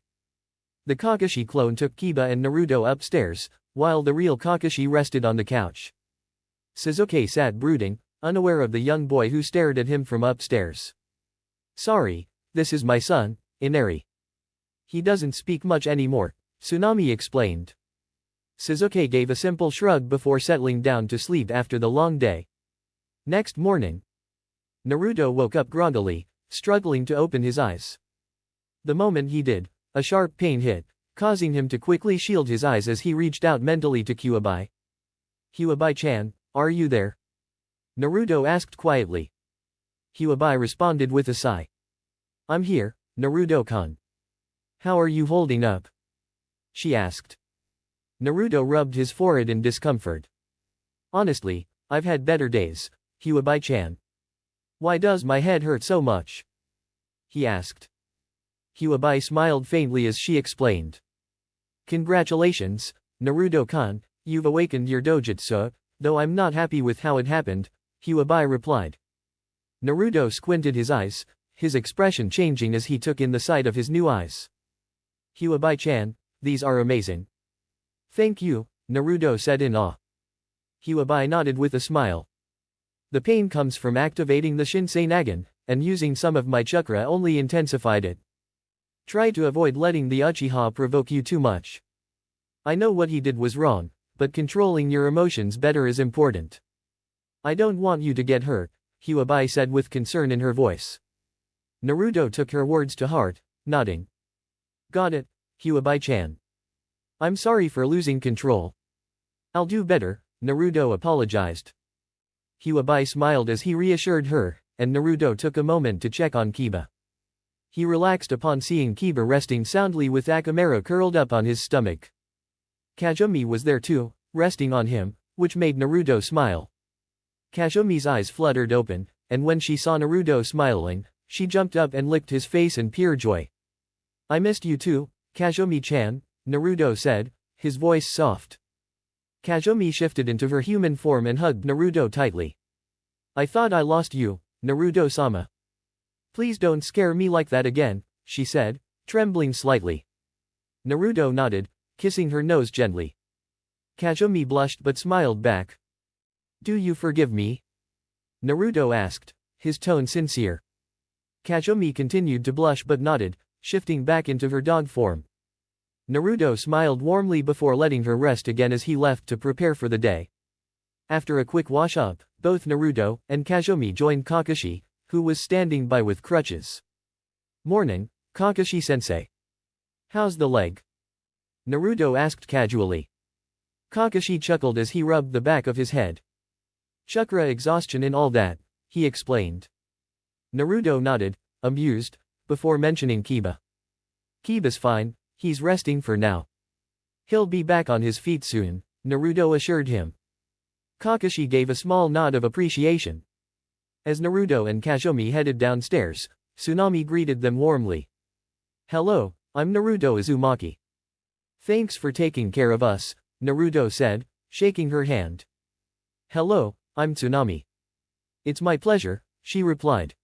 The Kakashi clone took Kiba and Naruto upstairs, while the real Kakashi rested on the couch. Sasuke sat brooding, unaware of the young boy who stared at him from upstairs. Sorry, this is my son, Inari. He doesn't speak much anymore, Tsunami explained. Sasuke gave a simple shrug before settling down to sleep after the long day. Next morning, Naruto woke up groggily, struggling to open his eyes. The moment he did, a sharp pain hit, causing him to quickly shield his eyes as he reached out mentally to Huabai. Huabai-chan, are you there? Naruto asked quietly. Huabai responded with a sigh. I'm here, Naruto-kun. How are you holding up? She asked. Naruto rubbed his forehead in discomfort. Honestly, I've had better days, Huabai-chan. Why does my head hurt so much? He asked. Huabai smiled faintly as she explained. Congratulations, Naruto-kun, you've awakened your dojutsu, though I'm not happy with how it happened, Huabai replied. Naruto squinted his eyes, his expression changing as he took in the sight of his new eyes. Huabai-chan, these are amazing. Thank you, Naruto said in awe. Huabai nodded with a smile. The pain comes from activating the Shinsei Nagan, and using some of my chakra only intensified it. Try to avoid letting the Uchiha provoke you too much. I know what he did was wrong, but controlling your emotions better is important. I don't want you to get hurt, Huabai said with concern in her voice. Naruto took her words to heart, nodding. Got it, Huabai-chan. I'm sorry for losing control. I'll do better, Naruto apologized. Huabai smiled as he reassured her, and Naruto took a moment to check on Kiba. He relaxed upon seeing Kiba resting soundly with Akamaru curled up on his stomach. Kazumi was there too, resting on him, which made Naruto smile. Kazumi's eyes fluttered open, and when she saw Naruto smiling, she jumped up and licked his face in pure joy. I missed you too, Kazumi-chan, Naruto said, his voice soft. Kazumi shifted into her human form and hugged Naruto tightly. I thought I lost you, Naruto-sama. Please don't scare me like that again, she said, trembling slightly. Naruto nodded, kissing her nose gently. Kazumi blushed but smiled back. Do you forgive me? Naruto asked, his tone sincere. Kazumi continued to blush but nodded, shifting back into her dog form. Naruto smiled warmly before letting her rest again as he left to prepare for the day. After a quick wash-up, both Naruto and Kazumi joined Kakashi, who was standing by with crutches. Morning, Kakashi-sensei. How's the leg? Naruto asked casually. Kakashi chuckled as he rubbed the back of his head. Chakra exhaustion and all that, he explained. Naruto nodded, amused, before mentioning Kiba. Kiba's fine, he's resting for now. He'll be back on his feet soon, Naruto assured him. Kakashi gave a small nod of appreciation. As Naruto and Kazumi headed downstairs, Tsunami greeted them warmly. Hello, I'm Naruto Uzumaki. Thanks for taking care of us, Naruto said, shaking her hand. Hello, I'm Tsunami. It's my pleasure, she replied.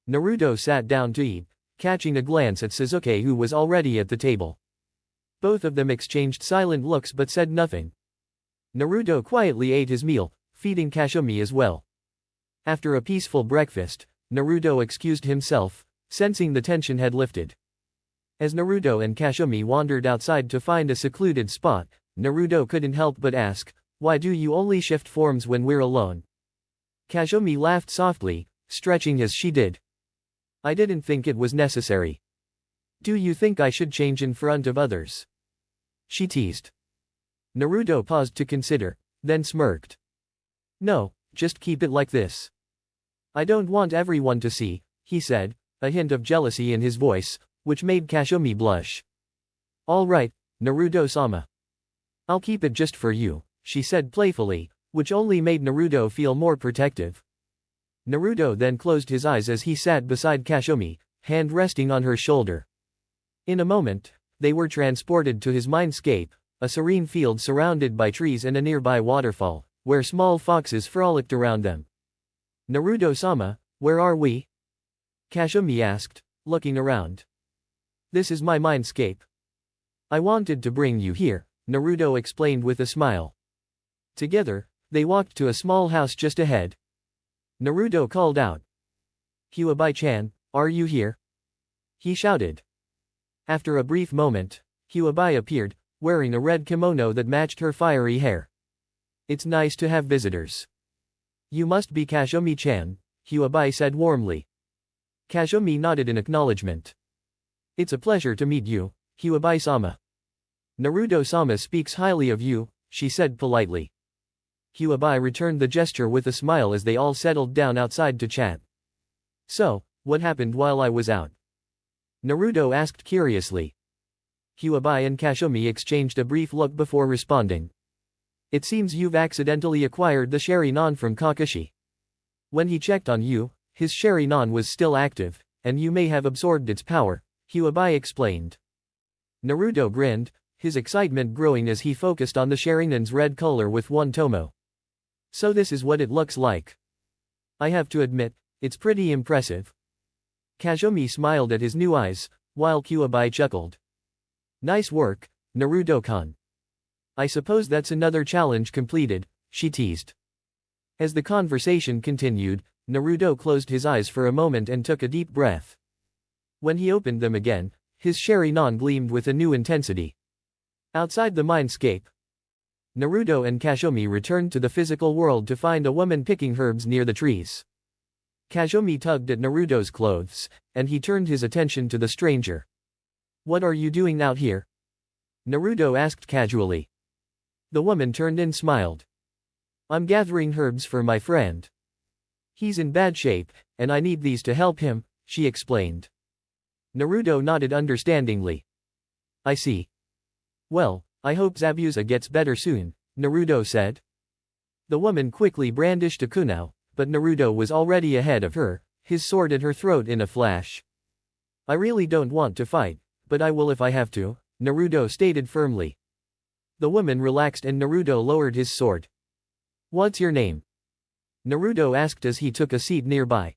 Naruto sat down to eat, catching a glance at Sasuke who was already at the table. Both of them exchanged silent looks but said nothing. Naruto quietly ate his meal, feeding Kazumi as well. After a peaceful breakfast, Naruto excused himself, sensing the tension had lifted. As Naruto and Kazumi wandered outside to find a secluded spot, Naruto couldn't help but ask, why do you only shift forms when we're alone? Kazumi laughed softly, stretching as she did. I didn't think it was necessary. Do you think I should change in front of others? She teased. Naruto paused to consider, then smirked. No, just keep it like this. I don't want everyone to see, he said, a hint of jealousy in his voice, which made Kazumi blush. All right, Naruto-sama. I'll keep it just for you, she said playfully, which only made Naruto feel more protective. Naruto then closed his eyes as he sat beside Kazumi, hand resting on her shoulder. In a moment, they were transported to his mindscape, a serene field surrounded by trees and a nearby waterfall, where small foxes frolicked around them. Naruto-sama, where are we? Kazumi asked, looking around. This is my mindscape. I wanted to bring you here, Naruto explained with a smile. Together, they walked to a small house just ahead. Naruto called out. Huabai-chan, are you here? He shouted. After a brief moment, Huabai appeared, wearing a red kimono that matched her fiery hair. It's nice to have visitors. You must be Kazumi-chan, Huabai said warmly. Kazumi nodded in acknowledgement. It's a pleasure to meet you, Huabai-sama. Naruto-sama speaks highly of you, she said politely. Huabai returned the gesture with a smile as they all settled down outside to chat. So, what happened while I was out? Naruto asked curiously. Huabai and Kazumi exchanged a brief look before responding. It seems you've accidentally acquired the Sharingan from Kakashi. When he checked on you, his Sharingan was still active, and you may have absorbed its power, Huabai explained. Naruto grinned, his excitement growing as he focused on the Sharingan's red color with one tomo. So this is what it looks like. I have to admit, it's pretty impressive. Kazumi smiled at his new eyes, while Huabai chuckled. Nice work, Naruto-kun. I suppose that's another challenge completed, she teased. As the conversation continued, Naruto closed his eyes for a moment and took a deep breath. When he opened them again, his Sharingan gleamed with a new intensity. Outside the mindscape, Naruto and Kazumi returned to the physical world to find a woman picking herbs near the trees. Kazumi tugged at Naruto's clothes, and he turned his attention to the stranger. What are you doing out here? Naruto asked casually. The woman turned and smiled. I'm gathering herbs for my friend. He's in bad shape, and I need these to help him, she explained. Naruto nodded understandingly. I see. Well, I hope Zabuza gets better soon, Naruto said. The woman quickly brandished a kunai, but Naruto was already ahead of her, his sword at her throat in a flash. I really don't want to fight, but I will if I have to, Naruto stated firmly. The woman relaxed and Naruto lowered his sword. What's your name? Naruto asked as he took a seat nearby.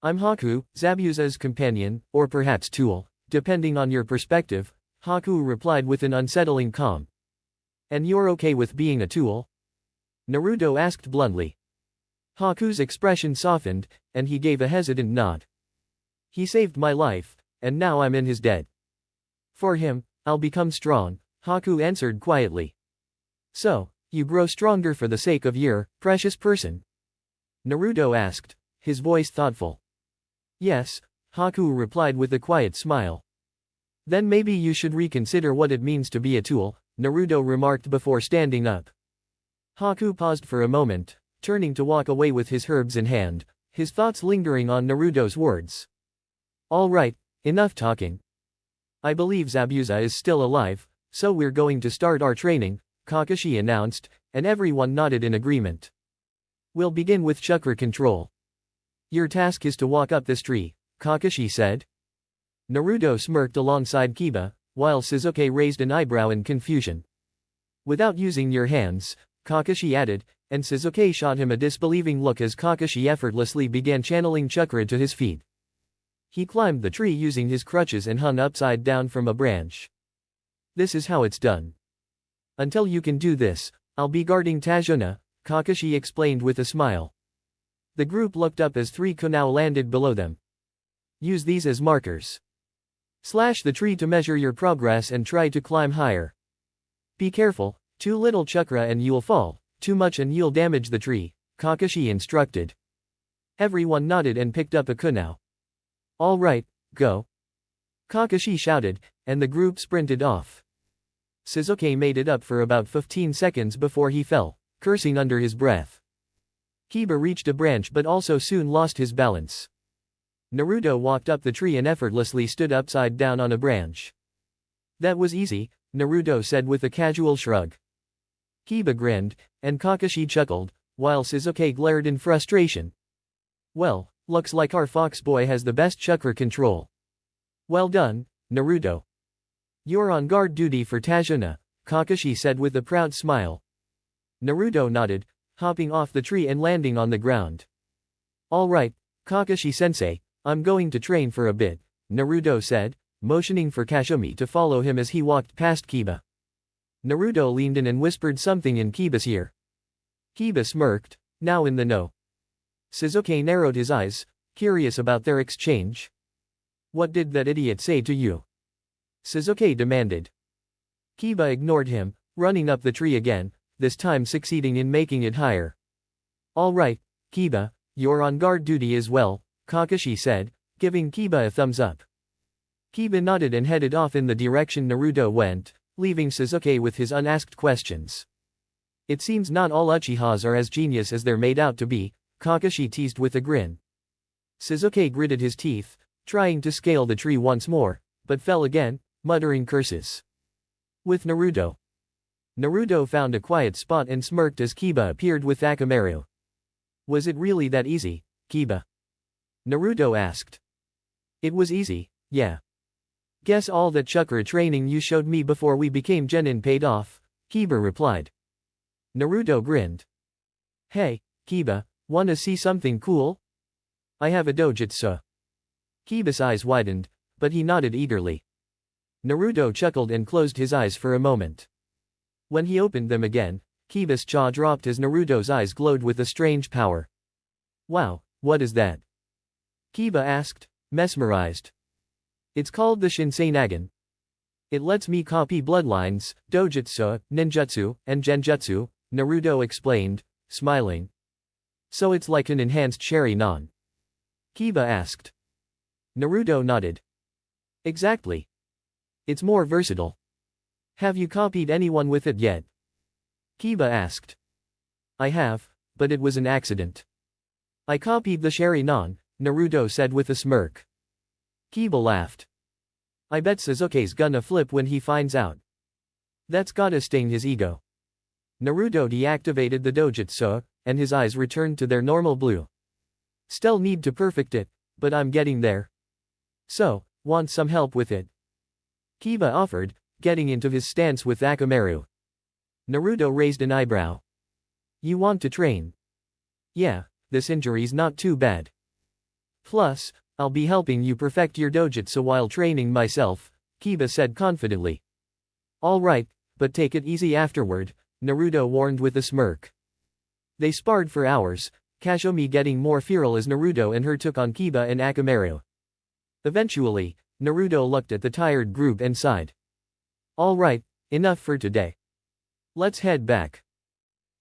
I'm Haku, Zabuza's companion, or perhaps tool, depending on your perspective, Haku replied with an unsettling calm. And you're okay with being a tool? Naruto asked bluntly. Haku's expression softened, and he gave a hesitant nod. He saved my life, and now I'm in his debt. For him, I'll become strong, Haku answered quietly. So, you grow stronger for the sake of your precious person? Naruto asked, his voice thoughtful. Yes, Haku replied with a quiet smile. Then maybe you should reconsider what it means to be a tool, Naruto remarked before standing up. Haku paused for a moment, turning to walk away with his herbs in hand, his thoughts lingering on Naruto's words. All right, enough talking. I believe Zabuza is still alive, so we're going to start our training, Kakashi announced, and everyone nodded in agreement. We'll begin with chakra control. Your task is to walk up this tree, Kakashi said. Naruto smirked alongside Kiba, while Sasuke raised an eyebrow in confusion. Without using your hands, Kakashi added, and Sasuke shot him a disbelieving look as Kakashi effortlessly began channeling chakra to his feet. He climbed the tree using his crutches and hung upside down from a branch. This is how it's done. Until you can do this, I'll be guarding Tajuna, Kakashi explained with a smile. The group looked up as 3 kunai landed below them. Use these as markers. Slash the tree to measure your progress and try to climb higher. Be careful, too little chakra and you'll fall, too much and you'll damage the tree, Kakashi instructed. Everyone nodded and picked up a kunai. All right, go. Kakashi shouted, and the group sprinted off. Sasuke made it up for about 15 seconds before he fell, cursing under his breath. Kiba reached a branch but also soon lost his balance. Naruto walked up the tree and effortlessly stood upside down on a branch. That was easy, Naruto said with a casual shrug. Kiba grinned, and Kakashi chuckled, while Sasuke glared in frustration. Well, looks like our fox boy has the best chakra control. Well done, Naruto. You're on guard duty for Tajuna, Kakashi said with a proud smile. Naruto nodded, hopping off the tree and landing on the ground. All right, Kakashi-sensei, I'm going to train for a bit, Naruto said, motioning for Kashumi to follow him as he walked past Kiba. Naruto leaned in and whispered something in Kiba's ear. Kiba smirked, now in the know. Sasuke narrowed his eyes, curious about their exchange. What did that idiot say to you? Sasuke demanded. Kiba ignored him, running up the tree again, this time succeeding in making it higher. All right, Kiba, you're on guard duty as well, Kakashi said, giving Kiba a thumbs up. Kiba nodded and headed off in the direction Naruto went, leaving Sasuke with his unasked questions. It seems not all Uchihas are as genius as they're made out to be, Kakashi teased with a grin. Sasuke gritted his teeth, trying to scale the tree once more, but fell again, muttering curses. With Naruto. Naruto found a quiet spot and smirked as Kiba appeared with Akamaru. Was it really that easy, Kiba? Naruto asked. It was easy, yeah. Guess all that chakra training you showed me before we became genin paid off, Kiba replied. Naruto grinned. Hey, Kiba, wanna see something cool? I have a dojutsu. Kiba's eyes widened, but he nodded eagerly. Naruto chuckled and closed his eyes for a moment. When he opened them again, Kiba's jaw dropped as Naruto's eyes glowed with a strange power. Wow, what is that? Kiba asked, mesmerized. It's called the Shinsei Nagan. It lets me copy bloodlines, dojutsu, ninjutsu, and genjutsu, Naruto explained, smiling. So it's like an enhanced Sharingan? Kiba asked. Naruto nodded. Exactly. It's more versatile. Have you copied anyone with it yet? Kiba asked. I have, but it was an accident. I copied the Sharingan, Naruto said with a smirk. Kiba laughed. I bet Sasuke's gonna flip when he finds out. That's gotta sting his ego. Naruto deactivated the Dojutsu, and his eyes returned to their normal blue. Still need to perfect it, but I'm getting there. So, want some help with it? Kiba offered, getting into his stance with Akamaru. Naruto raised an eyebrow. You want to train? Yeah, this injury's not too bad. Plus, I'll be helping you perfect your dojutsu while training myself, Kiba said confidently. Alright, but take it easy afterward, Naruto warned with a smirk. They sparred for hours, Kazumi getting more feral as Naruto and her took on Kiba and Akamaru. Eventually, Naruto looked at the tired group and sighed. Alright, enough for today. Let's head back.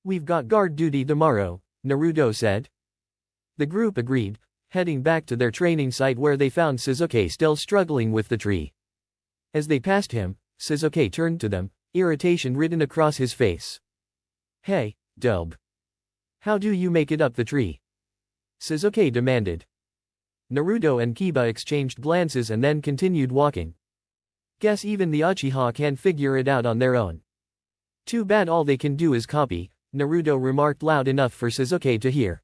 We've got guard duty tomorrow, Naruto said. The group agreed, heading back to their training site where they found Sasuke still struggling with the tree. As they passed him, Sasuke turned to them, irritation written across his face. Hey, dub. How do you make it up the tree? Sasuke demanded. Naruto and Kiba exchanged glances and then continued walking. Guess even the Uchiha can't figure it out on their own. Too bad all they can do is copy, Naruto remarked loud enough for Sasuke to hear.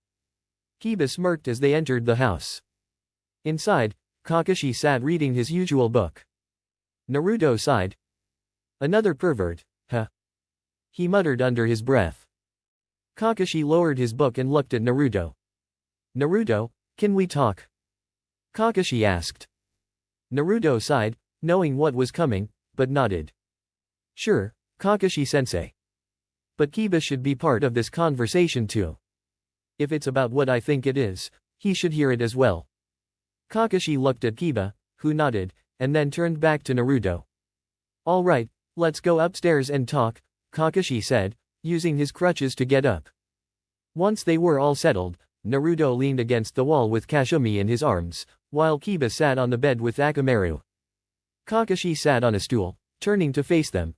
Kiba smirked as they entered the house. Inside, Kakashi sat reading his usual book. Naruto sighed. Another pervert, huh? He muttered under his breath. Kakashi lowered his book and looked at Naruto. Naruto, can we talk? Kakashi asked. Naruto sighed, knowing what was coming, but nodded. Sure, Kakashi-sensei. But Kiba should be part of this conversation too. If it's about what I think it is, he should hear it as well. Kakashi looked at Kiba, who nodded, and then turned back to Naruto. Alright, let's go upstairs and talk, Kakashi said, using his crutches to get up. Once they were all settled, Naruto leaned against the wall with Kazumi in his arms, while Kiba sat on the bed with Akamaru. Kakashi sat on a stool, turning to face them.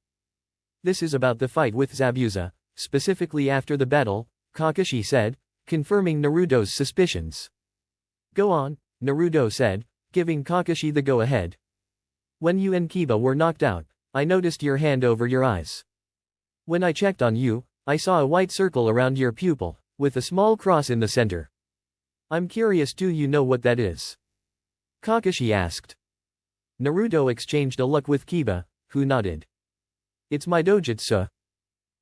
This is about the fight with Zabuza, specifically after the battle, Kakashi said, confirming Naruto's suspicions. Go on, Naruto said, giving Kakashi the go-ahead. When you and Kiba were knocked out, I noticed your hand over your eyes. When I checked on you, I saw a white circle around your pupil, with a small cross in the center. I'm curious, do you know what that is? Kakashi asked. Naruto exchanged a look with Kiba, who nodded. It's my dojutsu.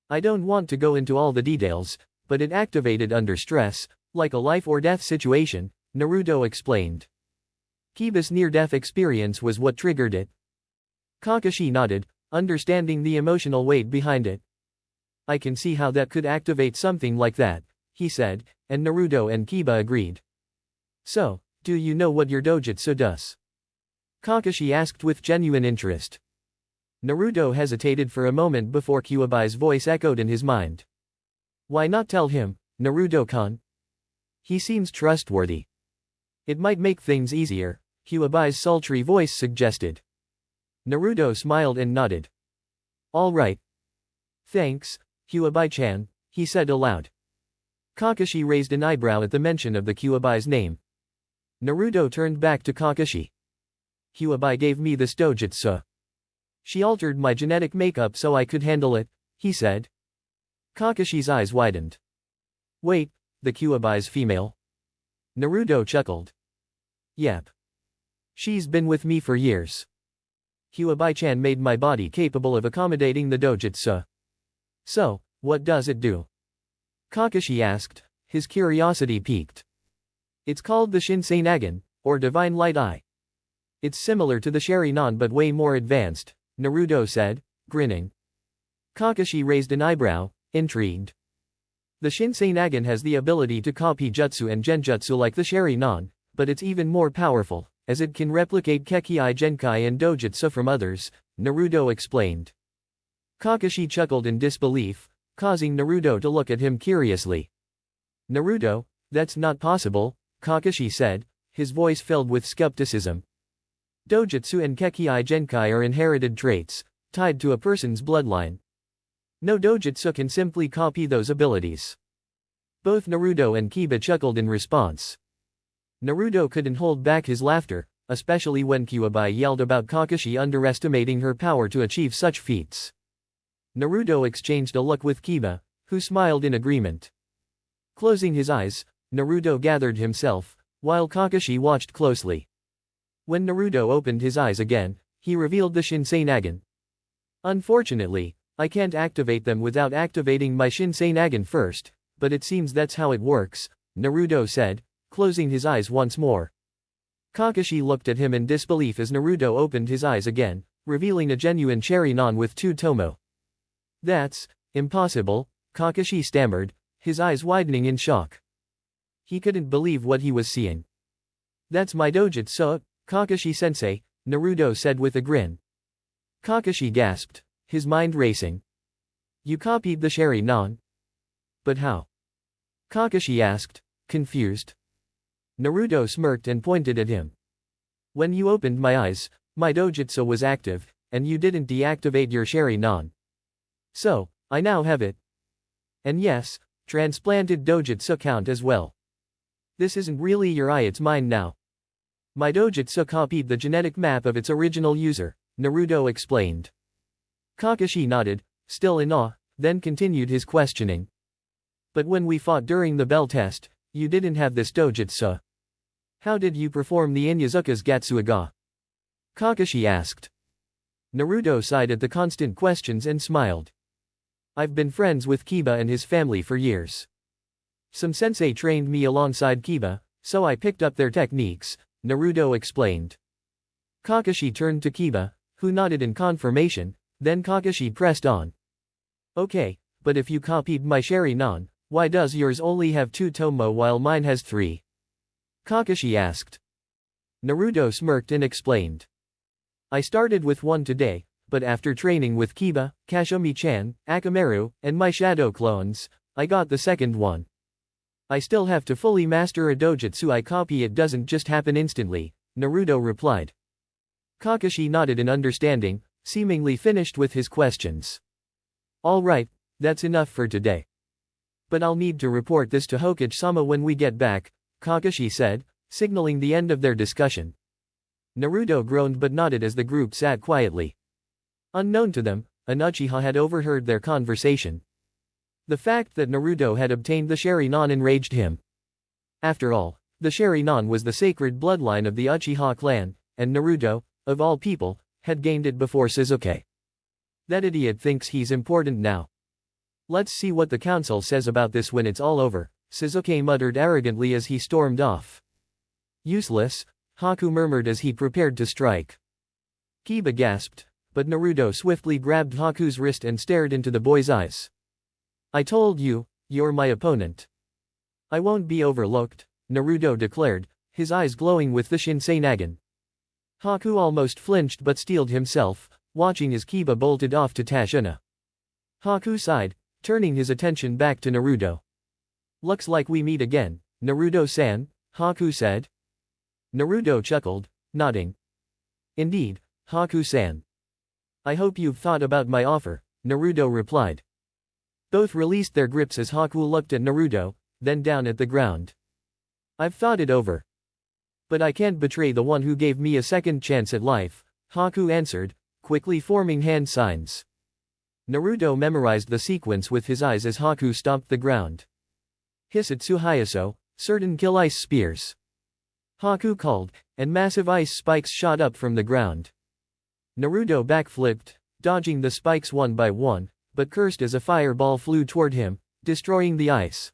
I don't want to go into all the details, but it activated under stress, like a life or death situation, Naruto explained. Kiba's near-death experience was what triggered it. Kakashi nodded, understanding the emotional weight behind it. I can see how that could activate something like that, he said, and Naruto and Kiba agreed. So, do you know what your dojutsu does? Kakashi asked with genuine interest. Naruto hesitated for a moment before Kyuubi's voice echoed in his mind. Why not tell him, Naruto-kun? He seems trustworthy. It might make things easier, Kyuubi's sultry voice suggested. Naruto smiled and nodded. All right. Thanks, Kyuubi-chan, he said aloud. Kakashi raised an eyebrow at the mention of the Kyuubi's name. Naruto turned back to Kakashi. Kyuubi gave me this dojutsu. She altered my genetic makeup so I could handle it, he said. Kakashi's eyes widened. Wait, the Kyuubi's female? Naruto chuckled. Yep. She's been with me for years. Kyuubi-chan made my body capable of accommodating the dojutsu. So, what does it do? Kakashi asked, his curiosity piqued. It's called the Shinseinagon, or Divine Light Eye. It's similar to the Sharingan but way more advanced, Naruto said, grinning. Kakashi raised an eyebrow, intrigued. The Shinseinagon has the ability to copy jutsu and genjutsu like the Sharingan, but it's even more powerful, as it can replicate Kekkei Genkai and dojutsu from others, Naruto explained. Kakashi chuckled in disbelief, causing Naruto to look at him curiously. Naruto, that's not possible, Kakashi said, his voice filled with skepticism. Dojutsu and Kekkei Genkai are inherited traits, tied to a person's bloodline. No dojutsu can simply copy those abilities. Both Naruto and Kiba chuckled in response. Naruto couldn't hold back his laughter, especially when Kyuubi yelled about Kakashi underestimating her power to achieve such feats. Naruto exchanged a look with Kiba, who smiled in agreement. Closing his eyes, Naruto gathered himself, while Kakashi watched closely. When Naruto opened his eyes again, he revealed the Shinsei Nagan. Unfortunately, I can't activate them without activating my Shinsei Nagan first, but it seems that's how it works, Naruto said, closing his eyes once more. Kakashi looked at him in disbelief as Naruto opened his eyes again, revealing a genuine Sharingan with 2 tomo. That's impossible, Kakashi stammered, his eyes widening in shock. He couldn't believe what he was seeing. That's my dojutsu, Kakashi-sensei, Naruto said with a grin. Kakashi gasped, his mind racing. You copied the Sharingan? But how? Kakashi asked, confused. Naruto smirked and pointed at him. When you opened my eyes, my dojutsu was active, and you didn't deactivate your Sharingan. So, I now have it. And yes, transplanted dojutsu count as well. This isn't really your eye, it's mine now. My dojutsu copied the genetic map of its original user, Naruto explained. Kakashi nodded, still in awe, then continued his questioning. But when we fought during the bell test, you didn't have this dojutsu. How did you perform the Inyazuka's Gatsuaga? Kakashi asked. Naruto sighed at the constant questions and smiled. I've been friends with Kiba and his family for years. Some sensei trained me alongside Kiba, so I picked up their techniques, Naruto explained. Kakashi turned to Kiba, who nodded in confirmation, then Kakashi pressed on. Okay, but if you copied my Sharingan, why does yours only have 2 tomo while mine has 3? Kakashi asked. Naruto smirked and explained. I started with 1 today, but after training with Kiba, Kashumi-chan, Akamaru, and my shadow clones, I got the second one. I still have to fully master a dojutsu I copy, it doesn't just happen instantly, Naruto replied. Kakashi nodded in understanding, seemingly finished with his questions. Alright, that's enough for today. But I'll need to report this to Hokage-sama when we get back, Kakashi said, signaling the end of their discussion. Naruto groaned but nodded as the group sat quietly. Unknown to them, an Uchiha had overheard their conversation. The fact that Naruto had obtained the Sharingan enraged him. After all, the Sharingan was the sacred bloodline of the Uchiha clan, and Naruto, of all people, had gained it before Sasuke. That idiot thinks he's important now. Let's see what the council says about this when it's all over, Sasuke muttered arrogantly as he stormed off. Useless, Haku murmured as he prepared to strike. Kiba gasped, but Naruto swiftly grabbed Haku's wrist and stared into the boy's eyes. I told you, you're my opponent. I won't be overlooked, Naruto declared, his eyes glowing with the Shinsei Nagan. Haku almost flinched but steeled himself, watching as Kiba bolted off to Tashina. Haku sighed, turning his attention back to Naruto. Looks like we meet again, Naruto-san, Haku said. Naruto chuckled, nodding. Indeed, Haku-san. I hope you've thought about my offer, Naruto replied. Both released their grips as Haku looked at Naruto, then down at the ground. I've thought it over. But I can't betray the one who gave me a second chance at life, Haku answered, quickly forming hand signs. Naruto memorized the sequence with his eyes as Haku stomped the ground. Hisatsu Hayaso, certain kill ice spears. Haku called, and massive ice spikes shot up from the ground. Naruto backflipped, dodging the spikes one by one, but cursed as a fireball flew toward him, destroying the ice.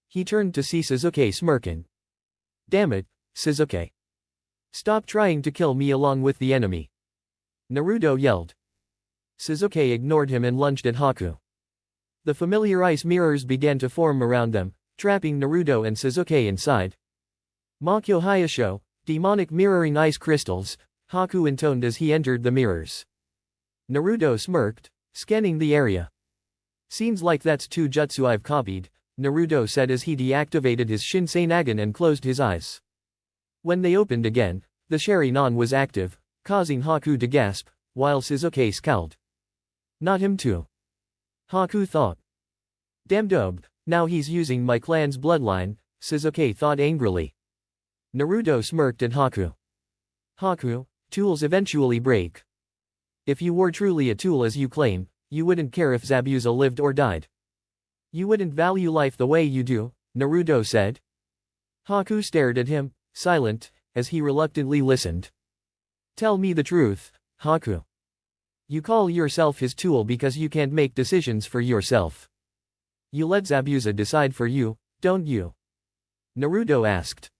He turned to see Sasuke smirking. Damn it, Sasuke. Stop trying to kill me along with the enemy. Naruto yelled. Sasuke ignored him and lunged at Haku. The familiar ice mirrors began to form around them, trapping Naruto and Sasuke inside. Makyo Hayasho, demonic mirroring ice crystals, Haku intoned as he entered the mirrors. Naruto smirked, scanning the area. Seems like that's 2 jutsu I've copied, Naruto said as he deactivated his Shinsei Nagan and closed his eyes. When they opened again, The Sharingan was active, causing Haku to gasp, while Shizuke scowled. Not him too. Haku thought. Damn dope, now he's using my clan's bloodline, Shizuke thought angrily. Naruto smirked at Haku. Haku, tools eventually break. If you were truly a tool as you claim, you wouldn't care if Zabuza lived or died. You wouldn't value life the way you do, Naruto said. Haku stared at him, silent, as he reluctantly listened. Tell me the truth, Haku. You call yourself his tool because you can't make decisions for yourself. You let Zabuza decide for you, don't you? Naruto asked.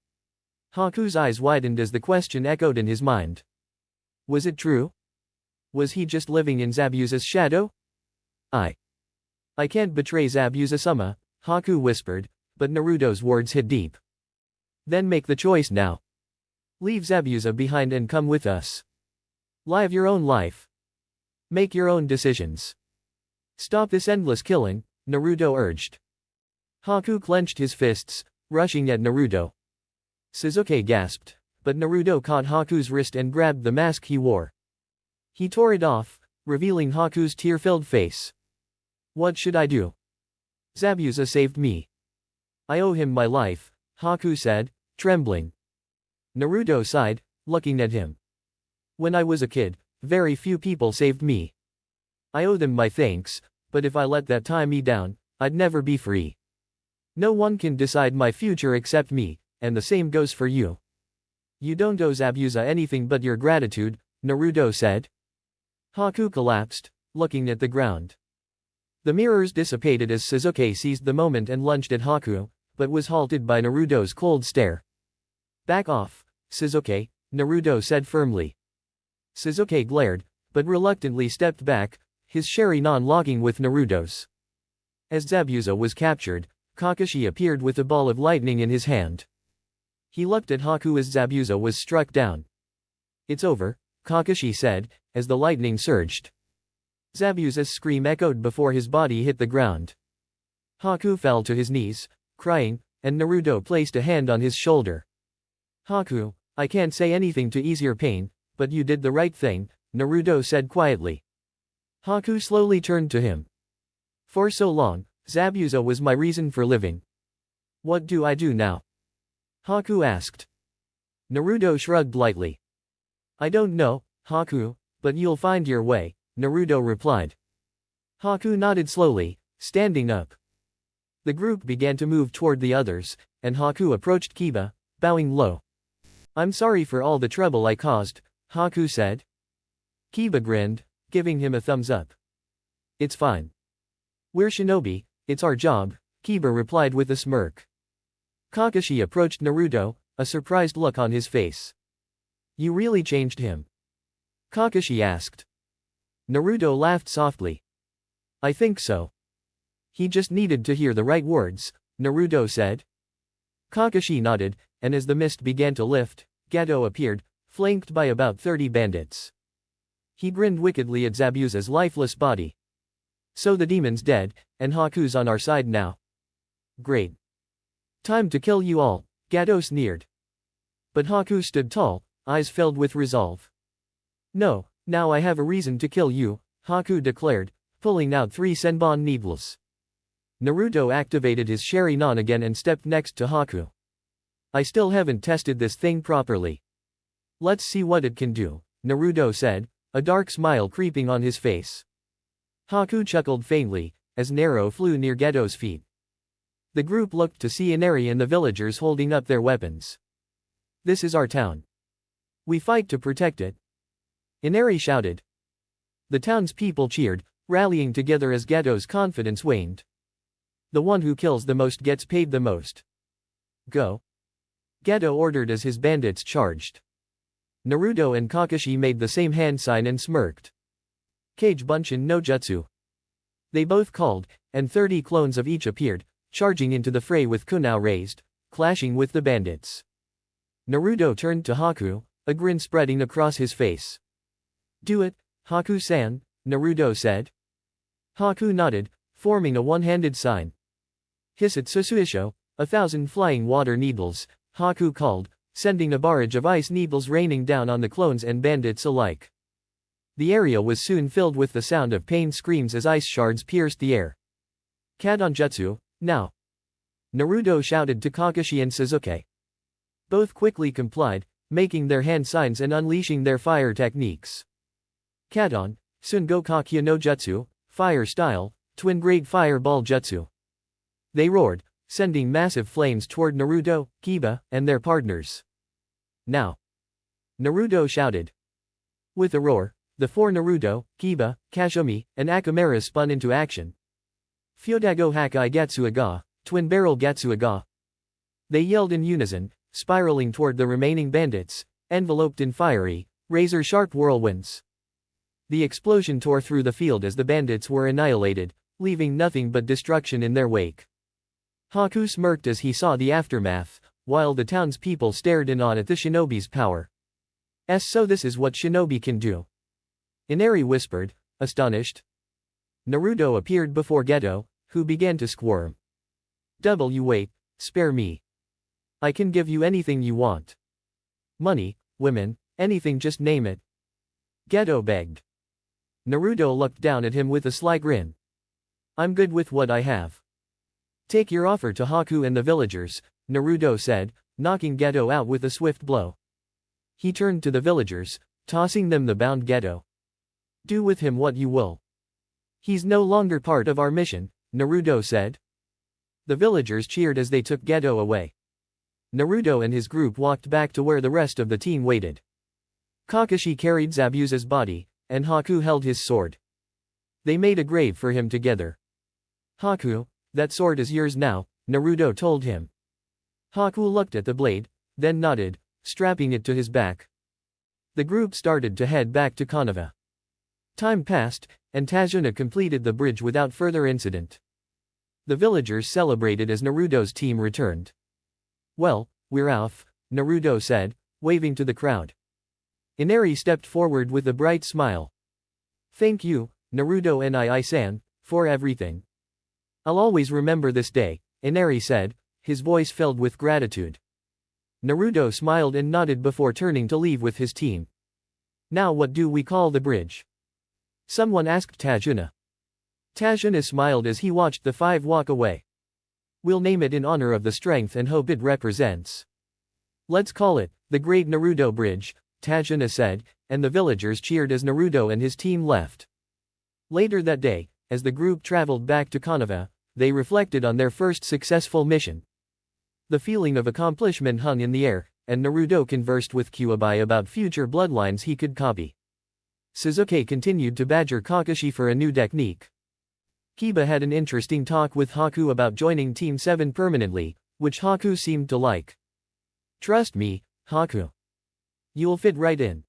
Haku's eyes widened as the question echoed in his mind. Was it true? Was he just living in Zabuza's shadow? I can't betray Zabuza-sama, Haku whispered, but Naruto's words hit deep. Then make the choice now. Leave Zabuza behind and come with us. Live your own life. Make your own decisions. Stop this endless killing, Naruto urged. Haku clenched his fists, rushing at Naruto. Shizuke gasped, but Naruto caught Haku's wrist and grabbed the mask he wore. He tore it off, revealing Haku's tear-filled face. What should I do? Zabuza saved me. I owe him my life, Haku said, trembling. Naruto sighed, looking at him. When I was a kid, very few people saved me. I owe them my thanks, but if I let that tie me down, I'd never be free. No one can decide my future except me, and the same goes for you. You don't owe Zabuza anything but your gratitude, Naruto said. Haku collapsed, looking at the ground. The mirrors dissipated as Shizuke seized the moment and lunged at Haku, but was halted by Naruto's cold stare. Back off, Shizuke, Naruto said firmly. Shizuke glared, but reluctantly stepped back, his Sharingan locking with Naruto's. As Zabuza was captured, Kakashi appeared with a ball of lightning in his hand. He looked at Haku as Zabuza was struck down. It's over, Kakashi said, as the lightning surged. Zabuza's scream echoed before his body hit the ground. Haku fell to his knees, crying, and Naruto placed a hand on his shoulder. Haku, I can't say anything to ease your pain, but you did the right thing, Naruto said quietly. Haku slowly turned to him. For so long, Zabuza was my reason for living. What do I do now? Haku asked. Naruto shrugged lightly. I don't know, Haku, but you'll find your way, Naruto replied. Haku nodded slowly, standing up. The group began to move toward the others, and Haku approached Kiba, bowing low. I'm sorry for all the trouble I caused, Haku said. Kiba grinned, giving him a thumbs up. It's fine. We're shinobi, it's our job, Kiba replied with a smirk. Kakashi approached Naruto, a surprised look on his face. You really changed him? Kakashi asked. Naruto laughed softly. I think so. He just needed to hear the right words, Naruto said. Kakashi nodded, and as the mist began to lift, Gato appeared, flanked by about 30 bandits. He grinned wickedly at Zabuza's lifeless body. So the demon's dead, and Haku's on our side now. Great. Time to kill you all, Gato sneered. But Haku stood tall, eyes filled with resolve. No, now I have a reason to kill you, Haku declared, pulling out 3 Senbon needles. Naruto activated his Sharingan again and stepped next to Haku. I still haven't tested this thing properly. Let's see what it can do, Naruto said, a dark smile creeping on his face. Haku chuckled faintly, as Nero flew near Geto's feet. The group looked to see Inari and the villagers holding up their weapons. This is our town. We fight to protect it. Inari shouted. The townspeople cheered, rallying together as Geto's confidence waned. The one who kills the most gets paid the most. Go. Geto ordered as his bandits charged. Naruto and Kakashi made the same hand sign and smirked. Kage Bunshin no Jutsu. They both called, and 30 clones of each appeared, charging into the fray with kunao raised, clashing with the bandits. Naruto turned to Haku, a grin spreading across his face. Do it, Haku-san, Naruto said. Haku nodded, forming a one-handed sign. Hiss at Susuisho, 1,000 flying water needles, Haku called, sending a barrage of ice needles raining down on the clones and bandits alike. The area was soon filled with the sound of pain screams as ice shards pierced the air. Kadonjutsu, now! Naruto shouted to Kakashi and Sasuke. Both quickly complied, making their hand signs and unleashing their fire techniques. Kadon, Sungokakya no Jutsu, Fire Style, Twin Grade Fireball Jutsu. They roared, sending massive flames toward Naruto, Kiba, and their partners. Now! Naruto shouted. With a roar, the four Naruto, Kiba, Kazumi, and Akamaru spun into action. Fyodago Hakai Gatsuaga, Twin Barrel Gatsuaga. They yelled in unison, spiraling toward the remaining bandits, enveloped in fiery, razor-sharp whirlwinds. The explosion tore through the field as the bandits were annihilated, leaving nothing but destruction in their wake. Haku smirked as he saw the aftermath, while the townspeople stared in awe at the shinobi's power. So this is what shinobi can do. Inari whispered, astonished. Naruto appeared before Geto, who began to squirm. Wait, spare me. I can give you anything you want. Money, women, anything, just name it. Geto begged. Naruto looked down at him with a sly grin. I'm good with what I have. Take your offer to Haku and the villagers, Naruto said, knocking Geto out with a swift blow. He turned to the villagers, tossing them the bound Geto. Do with him what you will. He's no longer part of our mission, Naruto said. The villagers cheered as they took Geto away. Naruto and his group walked back to where the rest of the team waited. Kakashi carried Zabuza's body, and Haku held his sword. They made a grave for him together. Haku, that sword is yours now, Naruto told him. Haku looked at the blade, then nodded, strapping it to his back. The group started to head back to Konoha. Time passed, and Tazuna completed the bridge without further incident. The villagers celebrated as Naruto's team returned. Well, we're off, Naruto said, waving to the crowd. Inari stepped forward with a bright smile. Thank you, Naruto and I-san, for everything. I'll always remember this day, Inari said, his voice filled with gratitude. Naruto smiled and nodded before turning to leave with his team. Now what do we call the bridge? Someone asked Tazuna. Tazuna smiled as he watched the five walk away. We'll name it in honor of the strength and hope it represents. Let's call it the Great Naruto Bridge, Tazuna said, and the villagers cheered as Naruto and his team left. Later that day, as the group traveled back to Konoha, they reflected on their first successful mission. The feeling of accomplishment hung in the air, and Naruto conversed with Kyuubi about future bloodlines he could copy. Sasuke continued to badger Kakashi for a new technique. Kiba had an interesting talk with Haku about joining Team 7 permanently, which Haku seemed to like. Trust me, Haku. You'll fit right in.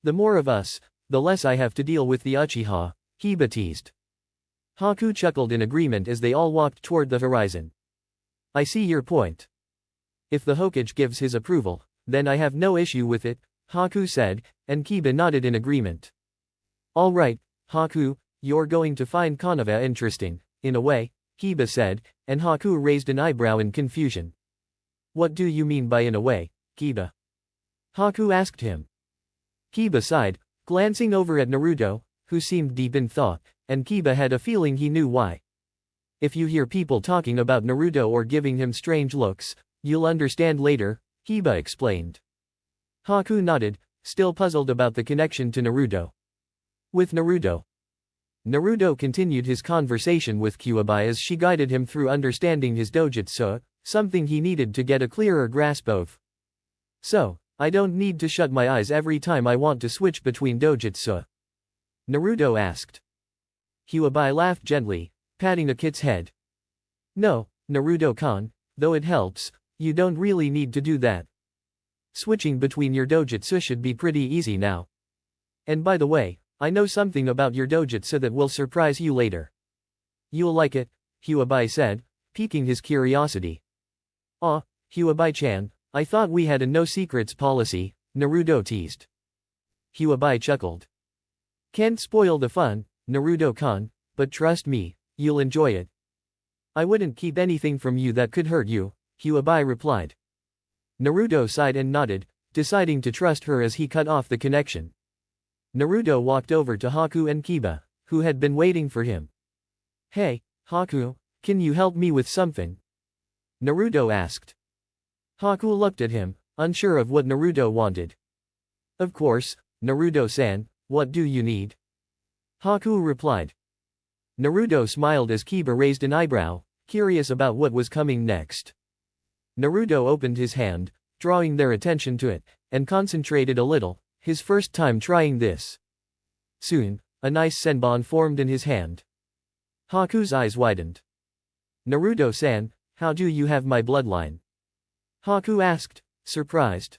The more of us, the less I have to deal with the Uchiha, Kiba teased. Haku chuckled in agreement as they all walked toward the horizon. I see your point. If the Hokage gives his approval, then I have no issue with it, Haku said, and Kiba nodded in agreement. All right, Haku, you're going to find Konoha interesting, in a way, Kiba said, and Haku raised an eyebrow in confusion. What do you mean by in a way, Kiba? Haku asked him. Kiba sighed, glancing over at Naruto, who seemed deep in thought, and Kiba had a feeling he knew why. If you hear people talking about Naruto or giving him strange looks, you'll understand later, Kiba explained. Haku nodded, still puzzled about the connection to Naruto. With Naruto. Naruto continued his conversation with Kyuubi as she guided him through understanding his dojutsu, something he needed to get a clearer grasp of. So, I don't need to shut my eyes every time I want to switch between dojutsu? Naruto asked. Kyuubi laughed gently, patting Akit's head. No, Naruto-kun, though it helps, you don't really need to do that. Switching between your dojutsu should be pretty easy now. And by the way, I know something about your dojutsu that will surprise you later. You'll like it, Kyuubi said, piquing his curiosity. Ah, Kyuubi-chan, I thought we had a no-secrets policy, Naruto teased. Kyuubi chuckled. Can't spoil the fun, Naruto-kun, but trust me, you'll enjoy it. I wouldn't keep anything from you that could hurt you, Kyuubi replied. Naruto sighed and nodded, deciding to trust her as he cut off the connection. Naruto walked over to Haku and Kiba, who had been waiting for him. "Hey, Haku, can you help me with something?" Naruto asked. Haku looked at him, unsure of what Naruto wanted. "Of course, Naruto-san, what do you need?" Haku replied. Naruto smiled as Kiba raised an eyebrow, curious about what was coming next. Naruto opened his hand, drawing their attention to it, and concentrated a little, his first time trying this. Soon, a nice senbon formed in his hand. Haku's eyes widened. "Naruto-san, how do you have my bloodline?" Haku asked, surprised.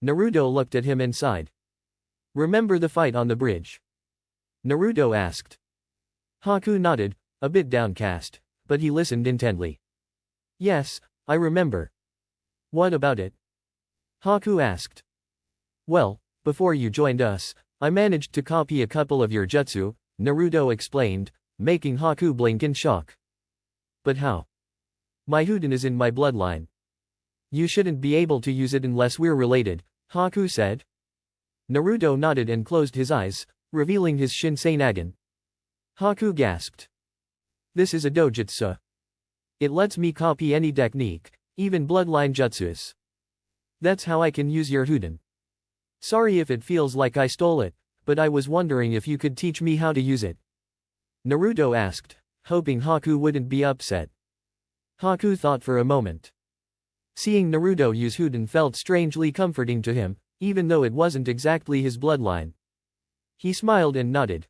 Naruto looked at him and sighed. "Remember the fight on the bridge?" Naruto asked. Haku nodded, a bit downcast, but he listened intently. "Yes, I remember." "What about it?" Haku asked. "Well, before you joined us, I managed to copy a couple of your jutsu," Naruto explained, making Haku blink in shock. "But how? My Huden is in my bloodline." "You shouldn't be able to use it unless we're related," Haku said. Naruto nodded and closed his eyes, revealing his Shinseinagen. Haku gasped. "This is a Dojutsu. It lets me copy any technique, even bloodline jutsus. That's how I can use your Huden. Sorry if it feels like I stole it, but I was wondering if you could teach me how to use it." Naruto asked, hoping Haku wouldn't be upset. Haku thought for a moment. Seeing Naruto use Huden felt strangely comforting to him, even though it wasn't exactly his bloodline. He smiled and nodded.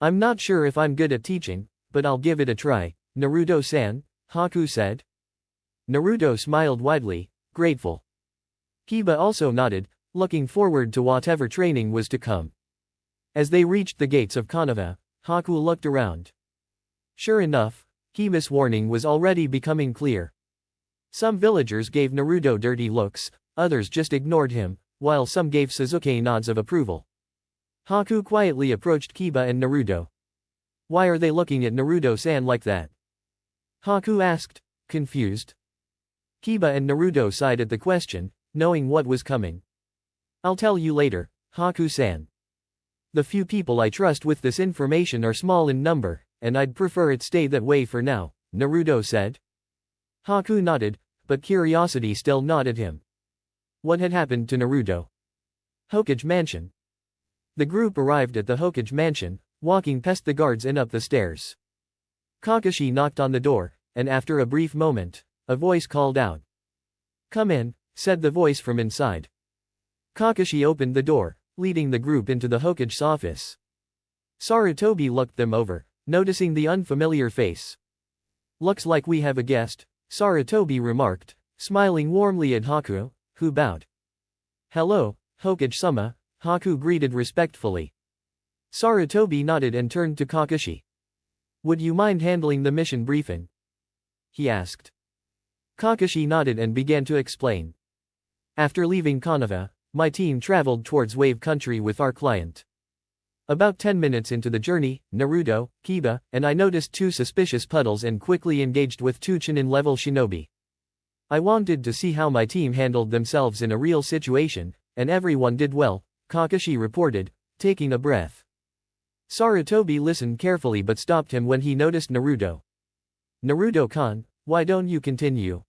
"I'm not sure if I'm good at teaching, but I'll give it a try, Naruto-san," Haku said. Naruto smiled widely, grateful. Kiba also nodded, looking forward to whatever training was to come. As they reached the gates of Konoha, Haku looked around. Sure enough, Kiba's warning was already becoming clear. Some villagers gave Naruto dirty looks, others just ignored him, while some gave Sasuke nods of approval. Haku quietly approached Kiba and Naruto. "Why are they looking at Naruto-san like that?" Haku asked, confused. Kiba and Naruto sighed at the question, knowing what was coming. "I'll tell you later, Haku-san. The few people I trust with this information are small in number, and I'd prefer it stay that way for now," Naruto said. Haku nodded, but curiosity still gnawed at him. What had happened to Naruto? Hokage Mansion. The group arrived at the Hokage Mansion, walking past the guards and up the stairs. Kakashi knocked on the door, and after a brief moment, a voice called out. "Come in," said the voice from inside. Kakashi opened the door, leading the group into the Hokage's office. Sarutobi looked them over, noticing the unfamiliar face. "Looks like we have a guest," Sarutobi remarked, smiling warmly at Haku, who bowed. "Hello, Hokage-sama," Haku greeted respectfully. Sarutobi nodded and turned to Kakashi. "Would you mind handling the mission briefing?" he asked. Kakashi nodded and began to explain. "After leaving Konoha, my team traveled towards Wave Country with our client. About 10 minutes into the journey, Naruto, Kiba, and I noticed 2 suspicious puddles and quickly engaged with 2 Chunin-level shinobi. I wanted to see how my team handled themselves in a real situation, and everyone did well," Kakashi reported, taking a breath. Sarutobi listened carefully but stopped him when he noticed Naruto. "Naruto-kan, why don't you continue?"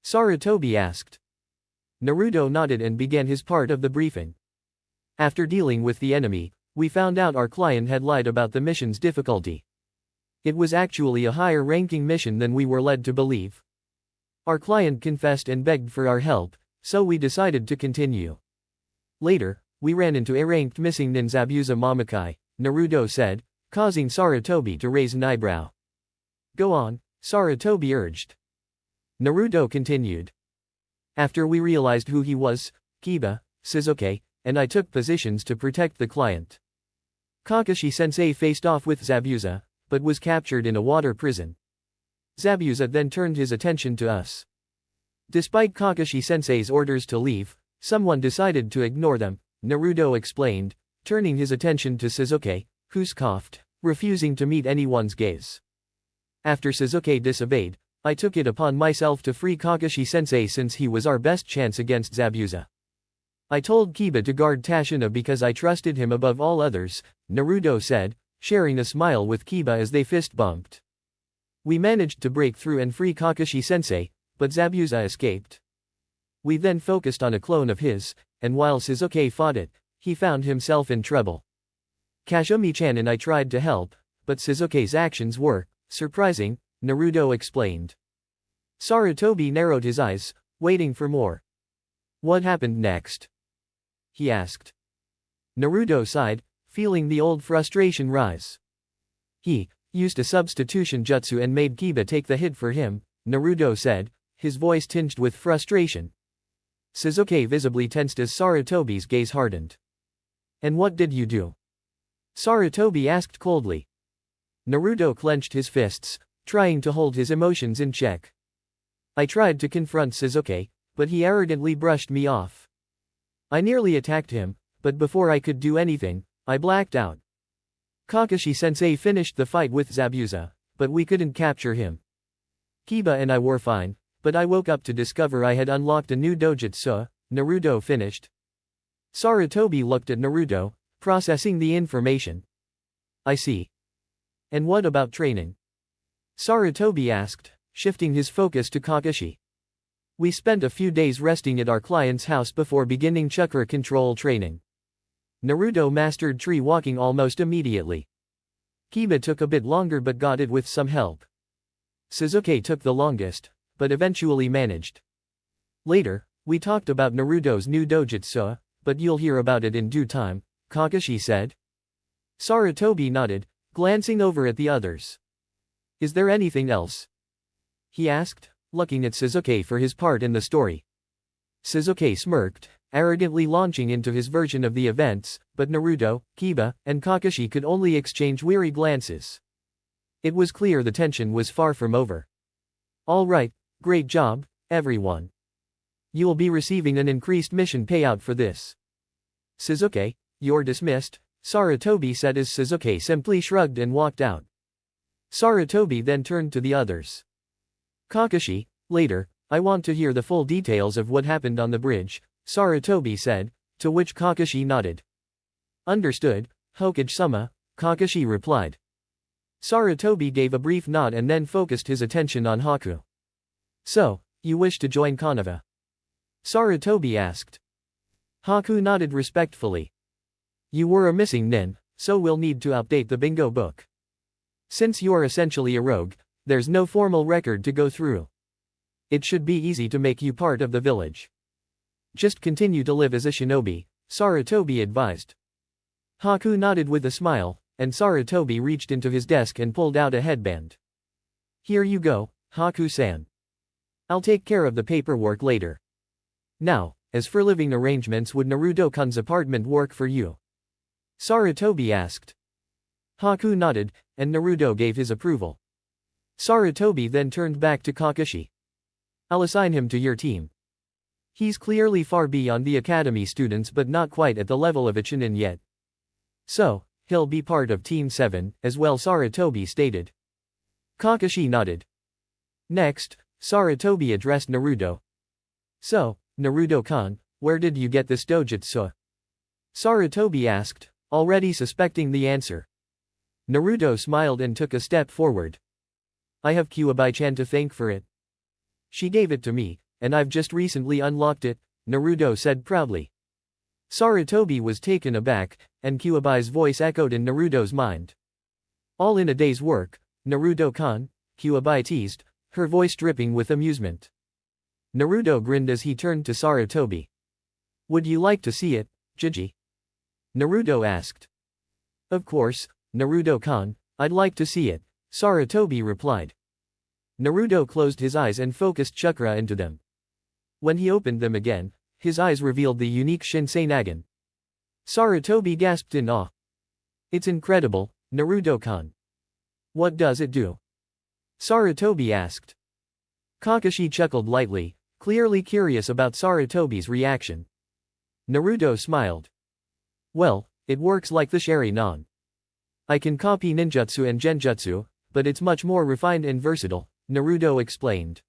Sarutobi asked. Naruto nodded and began his part of the briefing. "After dealing with the enemy, we found out our client had lied about the mission's difficulty. It was actually a higher-ranking mission than we were led to believe. Our client confessed and begged for our help, so we decided to continue. Later, we ran into a ranked missing nin Zabuza Mamakai," Naruto said, causing Sarutobi to raise an eyebrow. "Go on," Sarutobi urged. Naruto continued. "After we realized who he was, Kiba, Sasuke, and I took positions to protect the client. Kakashi-sensei faced off with Zabuza, but was captured in a water prison. Zabuza then turned his attention to us. Despite Kakashi-sensei's orders to leave, someone decided to ignore them," Naruto explained, turning his attention to Sasuke, who scoffed, refusing to meet anyone's gaze. After Sasuke disobeyed, I took it upon myself to free Kakashi-sensei since he was our best chance against Zabuza. I told Kiba to guard Tashina because I trusted him above all others, Naruto said, sharing a smile with Kiba as they fist bumped. We managed to break through and free Kakashi-sensei, but Zabuza escaped. We then focused on a clone of his, and while Sasuke fought it, he found himself in trouble. Kazumi-chan and I tried to help, but Sasuke's actions were surprising, Naruto explained. Sarutobi narrowed his eyes, waiting for more. What happened next? He asked. Naruto sighed, feeling the old frustration rise. He used a substitution jutsu and made Kiba take the hit for him, Naruto said, his voice tinged with frustration. Sasuke visibly tensed as Sarutobi's gaze hardened. And what did you do? Sarutobi asked coldly. Naruto clenched his fists, trying to hold his emotions in check. I tried to confront Sasuke, but he arrogantly brushed me off. I nearly attacked him, but before I could do anything, I blacked out. Kakashi-sensei finished the fight with Zabuza, but we couldn't capture him. Kiba and I were fine, but I woke up to discover I had unlocked a new dojutsu, Naruto finished. Sarutobi looked at Naruto, processing the information. I see. And what about training? Sarutobi asked, shifting his focus to Kakashi. We spent a few days resting at our client's house before beginning chakra control training. Naruto mastered tree walking almost immediately. Kiba took a bit longer but got it with some help. Sasuke took the longest, but eventually managed. Later, we talked about Naruto's new dojutsu, but you'll hear about it in due time, Kakashi said. Sarutobi nodded, glancing over at the others. Is there anything else? He asked, looking at Sasuke for his part in the story. Sasuke smirked, arrogantly launching into his version of the events, but Naruto, Kiba, and Kakashi could only exchange weary glances. It was clear the tension was far from over. All right, great job, everyone. You will be receiving an increased mission payout for this. Sasuke, you're dismissed, Sarutobi said as Sasuke simply shrugged and walked out. Sarutobi then turned to the others. Kakashi, later, I want to hear the full details of what happened on the bridge, Sarutobi said, to which Kakashi nodded. Understood, Hokage-sama, Kakashi replied. Sarutobi gave a brief nod and then focused his attention on Haku. So, you wish to join Konoha? Sarutobi asked. Haku nodded respectfully. You were a missing nin, so we'll need to update the bingo book. Since you're essentially a rogue, there's no formal record to go through. It should be easy to make you part of the village. Just continue to live as a shinobi, Sarutobi advised. Haku nodded with a smile, and Sarutobi reached into his desk and pulled out a headband. Here you go, Haku-san. I'll take care of the paperwork later. Now, as for living arrangements, would Naruto-kun's apartment work for you? Sarutobi asked. Haku nodded, and Naruto gave his approval. Sarutobi then turned back to Kakashi. I'll assign him to your team. He's clearly far beyond the academy students but not quite at the level of a Chunin yet. So, he'll be part of Team 7, as well, Sarutobi stated. Kakashi nodded. Next, Sarutobi addressed Naruto. So, Naruto-kun, where did you get this dojutsu? Sarutobi asked, already suspecting the answer. Naruto smiled and took a step forward. I have Kuwabai-chan to thank for it. She gave it to me, and I've just recently unlocked it, Naruto said proudly. Sarutobi was taken aback, and Kuwabai's voice echoed in Naruto's mind. All in a day's work, Naruto-kun, Kuwabai teased, her voice dripping with amusement. Naruto grinned as he turned to Sarutobi. Would you like to see it, Jiji? Naruto asked. Of course, Naruto-kun, I'd like to see it, Sarutobi replied. Naruto closed his eyes and focused chakra into them. When he opened them again, his eyes revealed the unique Shinsei Nagan. Sarutobi gasped in awe. It's incredible, Naruto-kun. What does it do? Sarutobi asked. Kakashi chuckled lightly, clearly curious about Sarutobi's reaction. Naruto smiled. Well, it works like the Sharingan. I can copy ninjutsu and genjutsu, but it's much more refined and versatile, Naruto explained.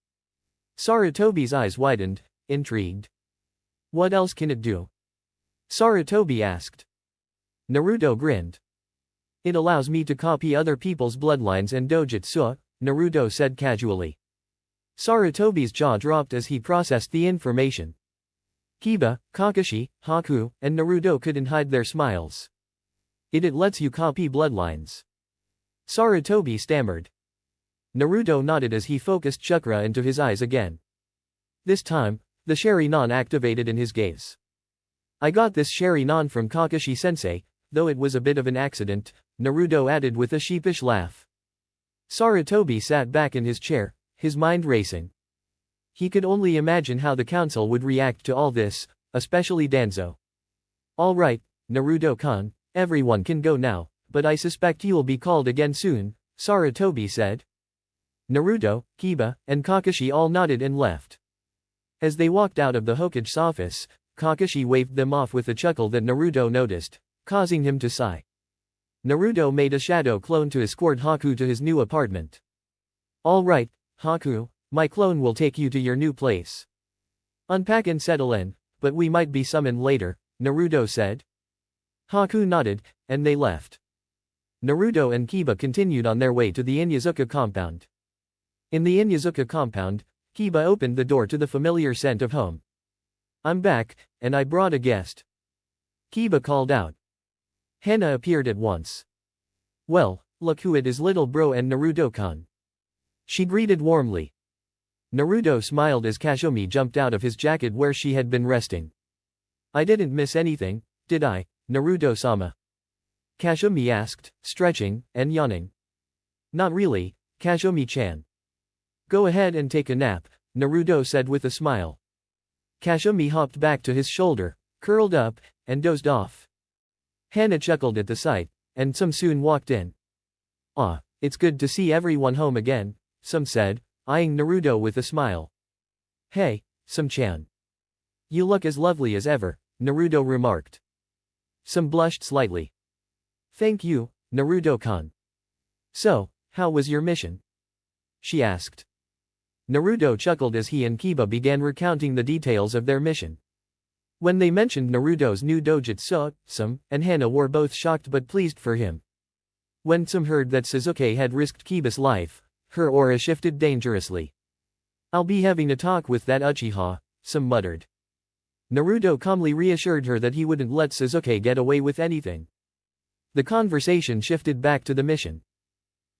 Sarutobi's eyes widened, intrigued. What else can it do? Sarutobi asked. Naruto grinned. It allows me to copy other people's bloodlines and dojutsu, Naruto said casually. Sarutobi's jaw dropped as he processed the information. Kiba, Kakashi, Haku, and Naruto couldn't hide their smiles. It lets you copy bloodlines. Sarutobi stammered. Naruto nodded as he focused chakra into his eyes again. This time, the Sharingan activated in his gaze. I got this Sharingan from Kakashi-sensei, though it was a bit of an accident, Naruto added with a sheepish laugh. Sarutobi sat back in his chair, his mind racing. He could only imagine how the council would react to all this, especially Danzo. All right, Naruto-kun, everyone can go now, but I suspect you'll be called again soon, Sarutobi said. Naruto, Kiba, and Kakashi all nodded and left. As they walked out of the Hokage's office, Kakashi waved them off with a chuckle that Naruto noticed, causing him to sigh. Naruto made a shadow clone to escort Haku to his new apartment. All right, Haku, my clone will take you to your new place. Unpack and settle in, but we might be summoned later, Naruto said. Haku nodded, and they left. Naruto and Kiba continued on their way to the Inyazuka compound. In the Inyazuka compound, Kiba opened the door to the familiar scent of home. I'm back, and I brought a guest. Kiba called out. Hana appeared at once. Well, look who it is, little bro and Naruto-kun. She greeted warmly. Naruto smiled as Kazumi jumped out of his jacket where she had been resting. I didn't miss anything, did I, Naruto-sama? Kazumi asked, stretching and yawning. Not really, Kazumi-chan. Go ahead and take a nap, Naruto said with a smile. Kazumi hopped back to his shoulder, curled up, and dozed off. Hana chuckled at the sight, and Some soon walked in. Ah, it's good to see everyone home again, Some said, eyeing Naruto with a smile. Hey, Some-chan. You look as lovely as ever, Naruto remarked. Some blushed slightly. Thank you, Naruto-kun. So, how was your mission? She asked. Naruto chuckled as he and Kiba began recounting the details of their mission. When they mentioned Naruto's new dojutsu, Some and Hana were both shocked but pleased for him. When Some heard that Sasuke had risked Kiba's life, her aura shifted dangerously. I'll be having a talk with that Uchiha, Some muttered. Naruto calmly reassured her that he wouldn't let Sasuke get away with anything. The conversation shifted back to the mission.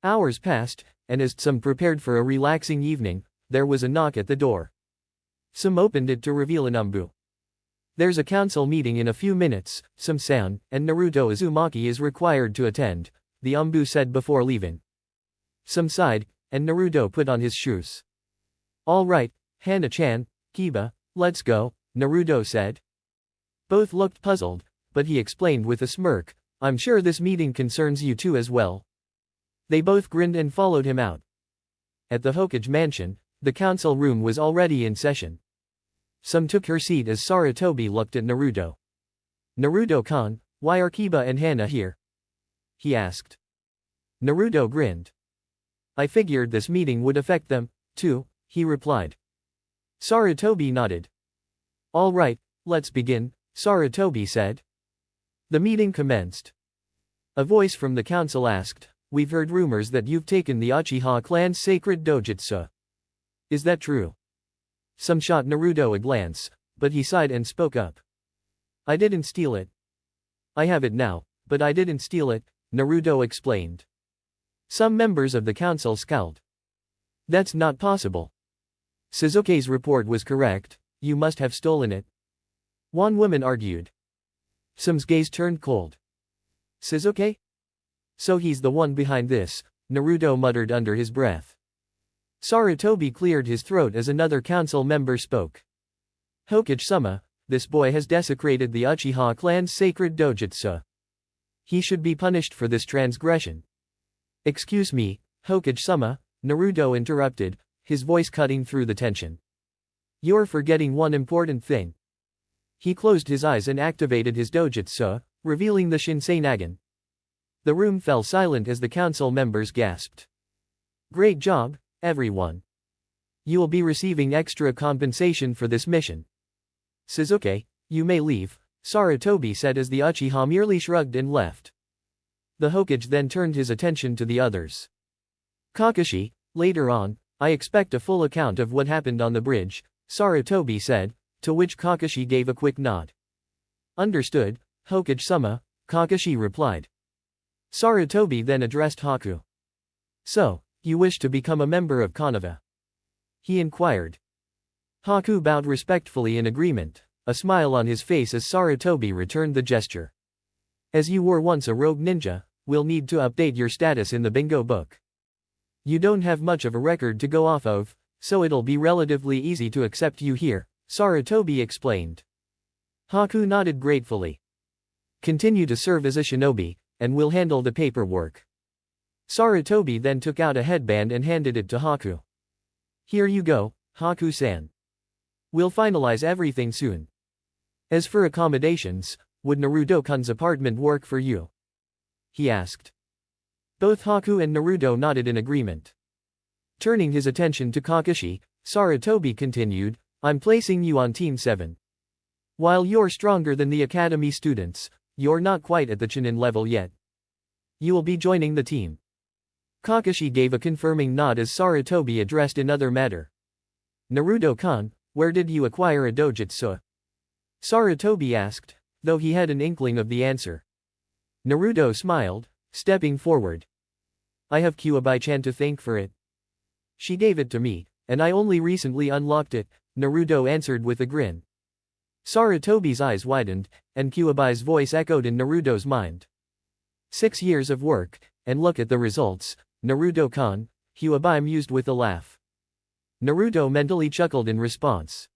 Hours passed, and as Some prepared for a relaxing evening, there was a knock at the door. Some opened it to reveal an Anbu. There's a council meeting in a few minutes, Some-san, and Naruto Uzumaki is required to attend, the Anbu said before leaving. Some sighed, and Naruto put on his shoes. All right, Hana-chan, Kiba, let's go, Naruto said. Both looked puzzled, but he explained with a smirk, I'm sure this meeting concerns you two as well. They both grinned and followed him out. At the Hokage mansion, the council room was already in session. Some took her seat as Sarutobi looked at Naruto. Naruto-kun, why are Kiba and Hana here? He asked. Naruto grinned. I figured this meeting would affect them, too, he replied. Sarutobi nodded. All right, let's begin, Sarutobi said. The meeting commenced. A voice from the council asked, we've heard rumors that you've taken the Uchiha clan's sacred dojutsu. Is that true? Some shot Naruto a glance, but he sighed and spoke up. I didn't steal it. I have it now, but I didn't steal it, Naruto explained. Some members of the council scowled. That's not possible. Sasuke's report was correct, you must have stolen it. One woman argued. Some's gaze turned cold. Sasuke? So he's the one behind this, Naruto muttered under his breath. Sarutobi cleared his throat as another council member spoke. Hokage-sama, this boy has desecrated the Uchiha clan's sacred dojutsu. He should be punished for this transgression. Excuse me, Hokage-sama, Naruto interrupted, his voice cutting through the tension. You're forgetting one important thing. He closed his eyes and activated his dojutsu, revealing the Shinseinagen. The room fell silent as the council members gasped. Great job, everyone. You will be receiving extra compensation for this mission. Suzuki, you may leave, Sarutobi said as the Uchiha merely shrugged and left. The Hokage then turned his attention to the others. Kakashi, later on, I expect a full account of what happened on the bridge, Sarutobi said, to which Kakashi gave a quick nod. Understood, Hokage-sama, Kakashi replied. Sarutobi then addressed Haku. So, you wish to become a member of Konoha? He inquired. Haku bowed respectfully in agreement, a smile on his face as Sarutobi returned the gesture. As you were once a rogue ninja, we'll need to update your status in the bingo book. You don't have much of a record to go off of, so it'll be relatively easy to accept you here, Sarutobi explained. Haku nodded gratefully. Continue to serve as a shinobi, and we'll handle the paperwork. Sarutobi then took out a headband and handed it to Haku. Here you go, Haku-san. We'll finalize everything soon. As for accommodations, would Naruto-kun's apartment work for you? He asked. Both Haku and Naruto nodded in agreement. Turning his attention to Kakashi, Sarutobi continued, I'm placing you on Team 7. While you're stronger than the academy students, you're not quite at the Chunin level yet. You will be joining the team. Kakashi gave a confirming nod as Sarutobi addressed another matter. Naruto-kun, where did you acquire a dojutsu? Sarutobi asked, though he had an inkling of the answer. Naruto smiled, stepping forward. I have Kyuubi-chan to thank for it. She gave it to me, and I only recently unlocked it, Naruto answered with a grin. Sarutobi's eyes widened, and Kyuubi's voice echoed in Naruto's mind. 6 years of work, and look at the results, Naruto-kun, Kyuubi mused with a laugh. Naruto mentally chuckled in response.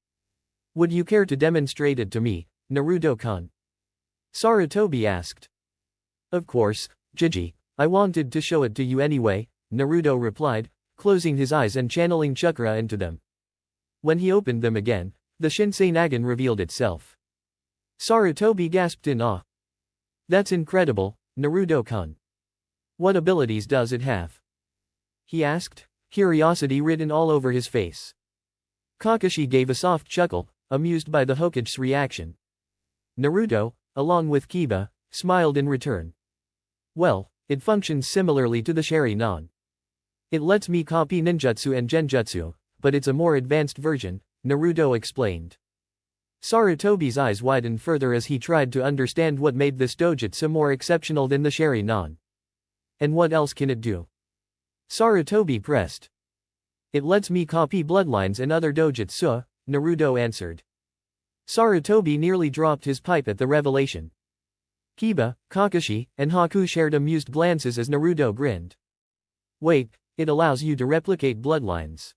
Would you care to demonstrate it to me, Naruto-kun? Sarutobi asked. Of course, Jiji, I wanted to show it to you anyway, Naruto replied, closing his eyes and channeling chakra into them. When he opened them again, the Shinsei Nagan revealed itself. Sarutobi gasped in awe. That's incredible, Naruto-kun. What abilities does it have? He asked, curiosity written all over his face. Kakashi gave a soft chuckle, amused by the Hokage's reaction. Naruto, along with Kiba, smiled in return. Well, it functions similarly to the Sharingan. It lets me copy ninjutsu and genjutsu, but it's a more advanced version, Naruto explained. Sarutobi's eyes widened further as he tried to understand what made this dojutsu more exceptional than the Sharingan. And what else can it do? Sarutobi pressed. It lets me copy bloodlines and other dojutsu, Naruto answered. Sarutobi nearly dropped his pipe at the revelation. Kiba, Kakashi, and Haku shared amused glances as Naruto grinned. Wait, it allows you to replicate bloodlines.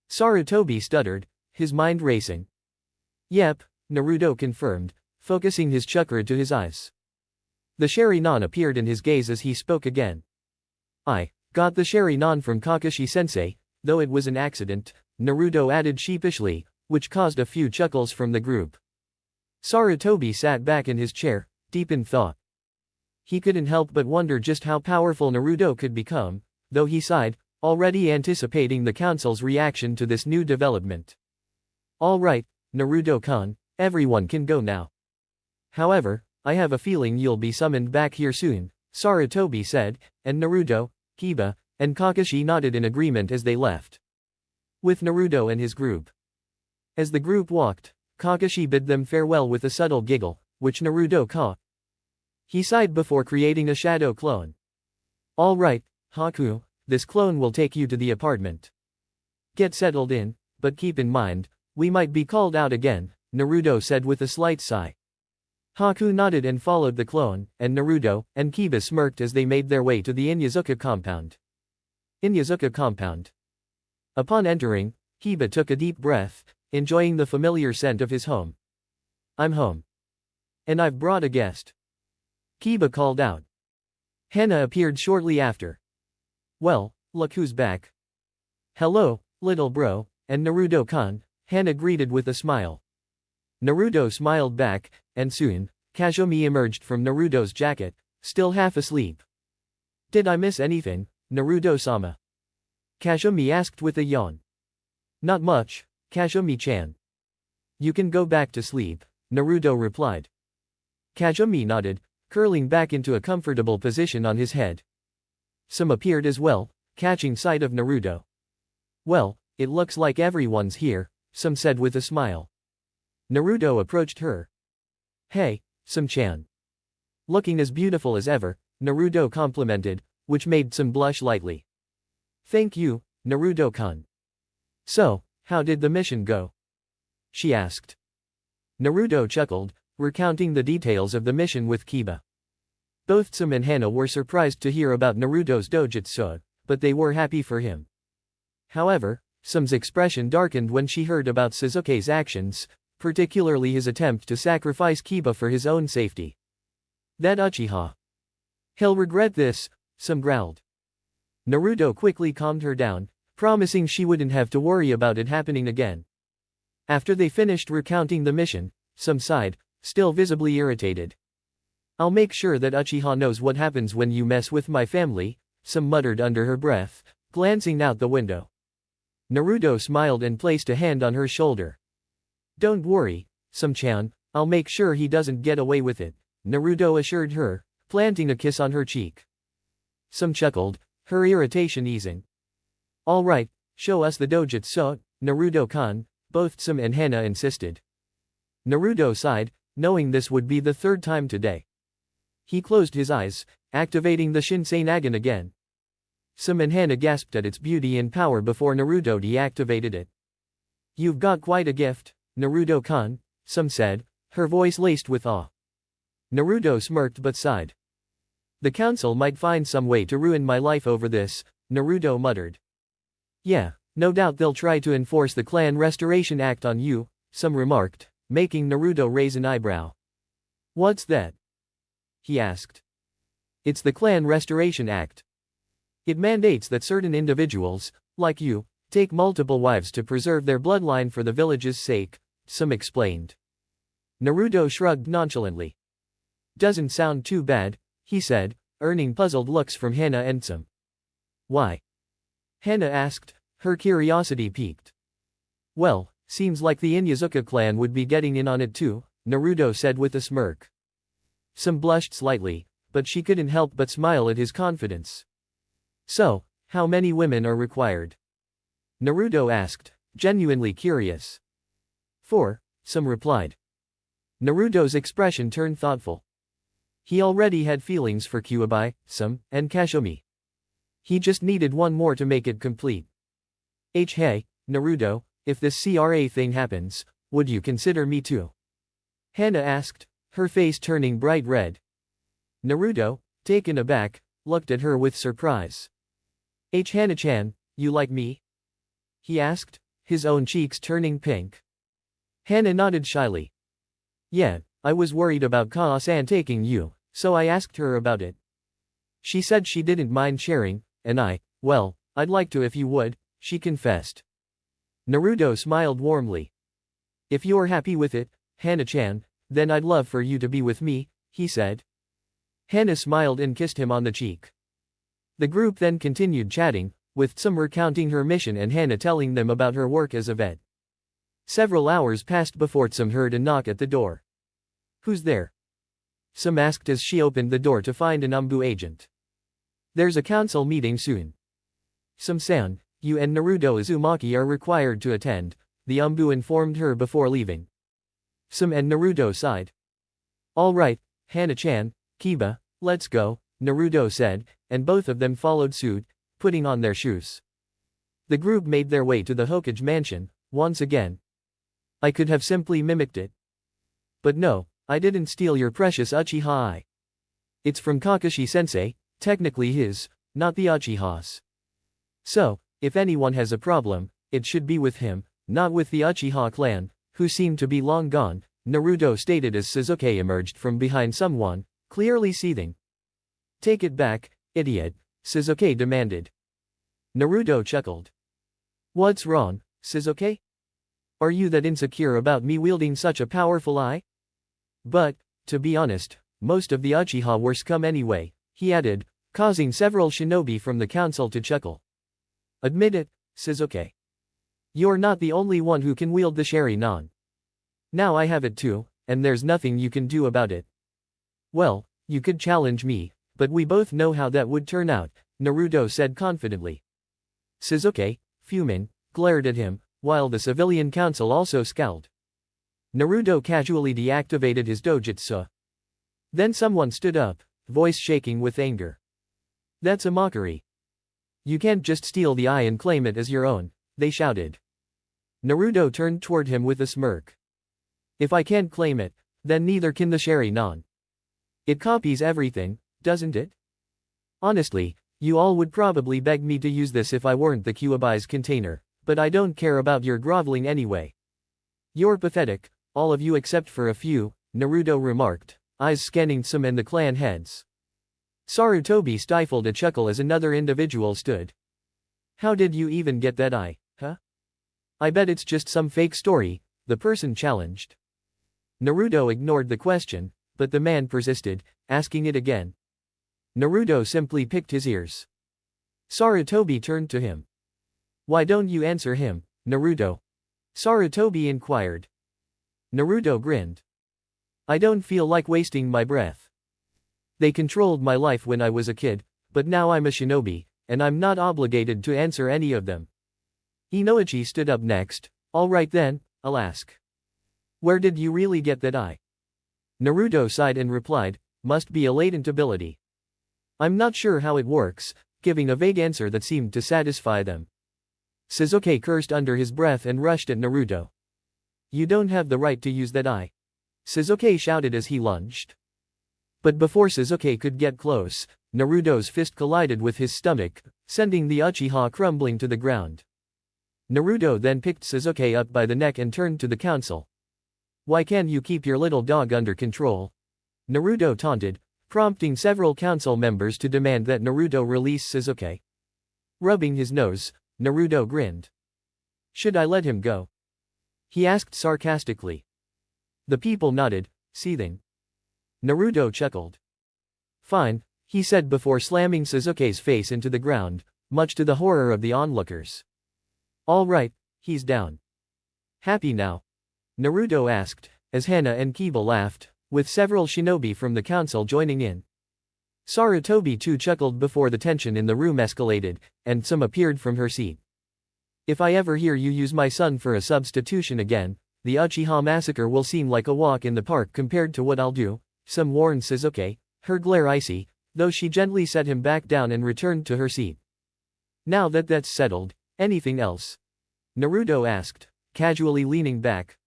Sarutobi stuttered, his mind racing. Yep, Naruto confirmed, focusing his chakra to his eyes. The Sharingan appeared in his gaze as he spoke again. I got the Sharingan from Kakashi-sensei, though it was an accident, Naruto added sheepishly, which caused a few chuckles from the group. Sarutobi sat back in his chair, deep in thought. He couldn't help but wonder just how powerful Naruto could become, though he sighed, already anticipating the council's reaction to this new development. All right, Naruto-kun, everyone can go now. However, I have a feeling you'll be summoned back here soon, Sarutobi said, and Naruto, Kiba, and Kakashi nodded in agreement as they left. With Naruto and his group. As the group walked, Kakashi bid them farewell with a subtle giggle, which Naruto caught. He sighed before creating a shadow clone. All right, Haku, this clone will take you to the apartment. Get settled in, but keep in mind, we might be called out again, Naruto said with a slight sigh. Haku nodded and followed the clone, and Naruto and Kiba smirked as they made their way to the Inyazuka compound. Inyazuka compound. Upon entering, Kiba took a deep breath, enjoying the familiar scent of his home. I'm home. And I've brought a guest. Kiba called out. Hana appeared shortly after. Well, look who's back. Hello, little bro, and Naruto-kun, Hana greeted with a smile. Naruto smiled back, and soon, Kazumi emerged from Naruto's jacket, still half asleep. Did I miss anything, Naruto-sama? Kazumi asked with a yawn. Not much, Kazumi-chan. You can go back to sleep, Naruto replied. Kazumi nodded, curling back into a comfortable position on his head. Some appeared as well, catching sight of Naruto. Well, it looks like everyone's here, Some said with a smile. Naruto approached her. Hey, Some-chan. Looking as beautiful as ever, Naruto complimented, which made Some blush lightly. Thank you, Naruto-kun. So, how did the mission go? She asked. Naruto chuckled, recounting the details of the mission with Kiba. Both Some and Hana were surprised to hear about Naruto's dojutsu, but they were happy for him. However, Some's expression darkened when she heard about Sasuke's actions, particularly his attempt to sacrifice Kiba for his own safety. That Uchiha. He'll regret this, Some growled. Naruto quickly calmed her down, promising she wouldn't have to worry about it happening again. After they finished recounting the mission, Some sighed, still visibly irritated. I'll make sure that Uchiha knows what happens when you mess with my family, Some muttered under her breath, glancing out the window. Naruto smiled and placed a hand on her shoulder. Don't worry, Some-chan, I'll make sure he doesn't get away with it, Naruto assured her, planting a kiss on her cheek. Some chuckled, her irritation easing. Alright, show us the dojutsu, Naruto-kun, both Some and Hana insisted. Naruto sighed, knowing this would be the third time today. He closed his eyes, activating the Shinseinagen again. Some and Hana gasped at its beauty and power before Naruto deactivated it. You've got quite a gift, Naruto-kun, Some said, her voice laced with awe. Naruto smirked but sighed. The council might find some way to ruin my life over this, Naruto muttered. Yeah, no doubt they'll try to enforce the Clan Restoration Act on you, Some remarked, making Naruto raise an eyebrow. What's that? He asked. It's the Clan Restoration Act. It mandates that certain individuals, like you, take multiple wives to preserve their bloodline for the village's sake, Some explained. Naruto shrugged nonchalantly. Doesn't sound too bad, he said, earning puzzled looks from Hana and Some. Why? Hana asked, her curiosity piqued. Well, seems like the Inyazuka clan would be getting in on it too, Naruto said with a smirk. Some blushed slightly, but she couldn't help but smile at his confidence. So, how many women are required? Naruto asked, genuinely curious. 4, Some replied. Naruto's expression turned thoughtful. He already had feelings for Kyuubi, Some, and Kazumi. He just needed one more to make it complete. Hey, Naruto, if this CRA thing happens, would you consider me too? Hana asked, her face turning bright red. Naruto, taken aback, looked at her with surprise. Hana-chan, you like me? He asked, his own cheeks turning pink. Hana nodded shyly. Yeah, I was worried about Kaa-san taking you, so I asked her about it. She said she didn't mind sharing, and well, I'd like to if you would, she confessed. Naruto smiled warmly. If you're happy with it, Hana-chan, then I'd love for you to be with me, he said. Hana smiled and kissed him on the cheek. The group then continued chatting, with Some recounting her mission and Hana telling them about her work as a vet. Several hours passed before Some heard a knock at the door. Who's there? Some asked as she opened the door to find an Umbu agent. There's a council meeting soon. Some-san, you and Naruto Uzumaki are required to attend, the Umbu informed her before leaving. Some and Naruto sighed. Alright, Hana-chan, Kiba, let's go, Naruto said, and both of them followed suit, putting on their shoes. The group made their way to the Hokage mansion, once again. I could have simply mimicked it. But no, I didn't steal your precious Uchiha eye. It's from Kakashi-sensei, technically his, not the Uchiha's. So, if anyone has a problem, it should be with him, not with the Uchiha clan, who seemed to be long gone, Naruto stated as Sasuke emerged from behind someone, clearly seething. Take it back, idiot, Sasuke demanded. Naruto chuckled. What's wrong, Sasuke? Are you that insecure about me wielding such a powerful eye? But, to be honest, most of the Uchiha were scum anyway, he added, causing several shinobi from the council to chuckle. Admit it, Shizuke. You're not the only one who can wield the Sharingan. Now I have it too, and there's nothing you can do about it. Well, you could challenge me, but we both know how that would turn out, Naruto said confidently. Shizuke, fuming, glared at him, while the civilian council also scowled. Naruto casually deactivated his Dojutsu. Then someone stood up, voice shaking with anger. That's a mockery. You can't just steal the eye and claim it as your own, they shouted. Naruto turned toward him with a smirk. If I can't claim it, then neither can the Sharingan. It copies everything, doesn't it? Honestly, you all would probably beg me to use this if I weren't the Kyuubi's container, but I don't care about your groveling anyway. You're pathetic, all of you except for a few, Naruto remarked, eyes scanning some and the clan heads. Sarutobi stifled a chuckle as another individual stood. How did you even get that eye, huh? I bet it's just some fake story, the person challenged. Naruto ignored the question, but the man persisted, asking it again. Naruto simply picked his ears. Sarutobi turned to him. Why don't you answer him, Naruto? Sarutobi inquired. Naruto grinned. I don't feel like wasting my breath. They controlled my life when I was a kid, but now I'm a shinobi, and I'm not obligated to answer any of them. Inoichi stood up next. All right then, I'll ask. Where did you really get that eye? Naruto sighed and replied, must be a latent ability. I'm not sure how it works, giving a vague answer that seemed to satisfy them. Shizuke cursed under his breath and rushed at Naruto. You don't have the right to use that eye. Shizuke shouted as he lunged. But before Shizuke could get close, Naruto's fist collided with his stomach, sending the Uchiha crumbling to the ground. Naruto then picked Shizuke up by the neck and turned to the council. Why can't you keep your little dog under control? Naruto taunted, prompting several council members to demand that Naruto release Shizuke. Rubbing his nose, Naruto grinned. Should I let him go? He asked sarcastically. The people nodded, seething. Naruto chuckled. Fine, he said before slamming Shizuke's face into the ground, much to the horror of the onlookers. All right, he's down. Happy now? Naruto asked, as Hana and Kiba laughed, with several shinobi from the council joining in. Sarutobi too chuckled before the tension in the room escalated, and some appeared from her seat. If I ever hear you use my son for a substitution again, the Uchiha massacre will seem like a walk in the park compared to what I'll do, some warned Shizuke, her glare icy, though she gently set him back down and returned to her seat. Now that that's settled, anything else? Naruto asked, casually leaning back.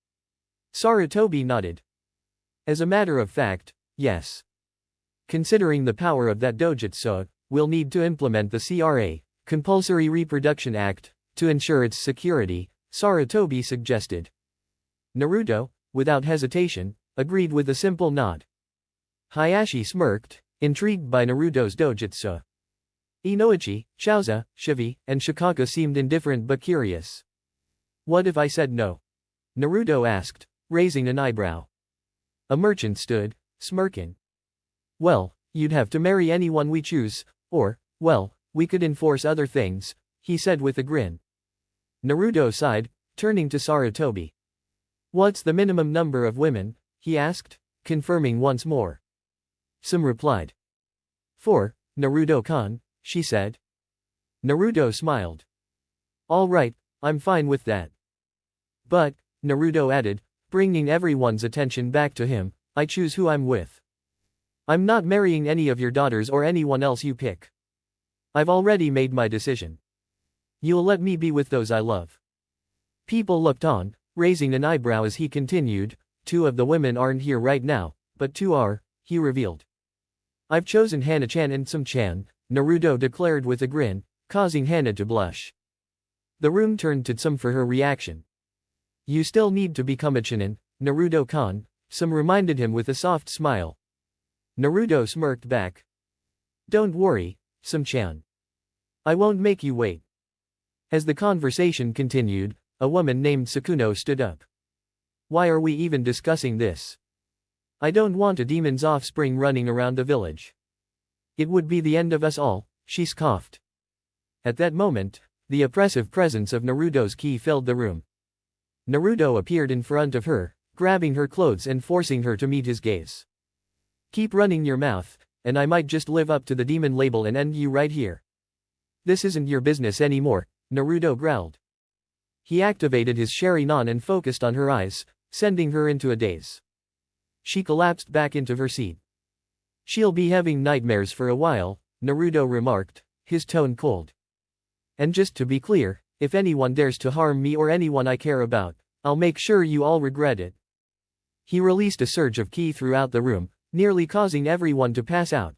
Sarutobi nodded. As a matter of fact, yes. Considering the power of that Dojutsu, we'll need to implement the CRA, Compulsory Reproduction Act, to ensure its security, Sarutobi suggested. Naruto, without hesitation, agreed with a simple nod. Hayashi smirked, intrigued by Naruto's Dojutsu. Inoichi, Chauza, Shivi, and Shikaka seemed indifferent but curious. What if I said no? Naruto asked, raising an eyebrow. A merchant stood, smirking. Well, you'd have to marry anyone we choose, or, well, we could enforce other things, he said with a grin. Naruto sighed, turning to Sarutobi. What's the minimum number of women? He asked, confirming once more. Some replied. 4, Naruto-kun, she said. Naruto smiled. All right, I'm fine with that. But, Naruto added, bringing everyone's attention back to him, I choose who I'm with. I'm not marrying any of your daughters or anyone else you pick. I've already made my decision. You'll let me be with those I love. People looked on, raising an eyebrow as he continued, 2 of the women aren't here right now, but 2 are, he revealed. I've chosen Hana-chan and Some-chan, Naruto declared with a grin, causing Hana to blush. The room turned to Some for her reaction. You still need to become a Chunin, Naruto-kun, Some reminded him with a soft smile. Naruto smirked back. Don't worry, Some-chan. I won't make you wait. As the conversation continued, a woman named Sakuno stood up. Why are we even discussing this? I don't want a demon's offspring running around the village. It would be the end of us all, she scoffed. At that moment, The oppressive presence of Naruto's ki filled the room. Naruto appeared in front of her, grabbing her clothes and forcing her to meet his gaze. Keep running your mouth, and I might just live up to the demon label and end you right here. This isn't your business anymore, Naruto growled. He activated his Sharingan and focused on her eyes, sending her into a daze. She collapsed back into her seat. She'll be having nightmares for a while, Naruto remarked, his tone cold. And just to be clear, if anyone dares to harm me or anyone I care about, I'll make sure you all regret it. He released a surge of ki throughout the room, nearly causing everyone to pass out.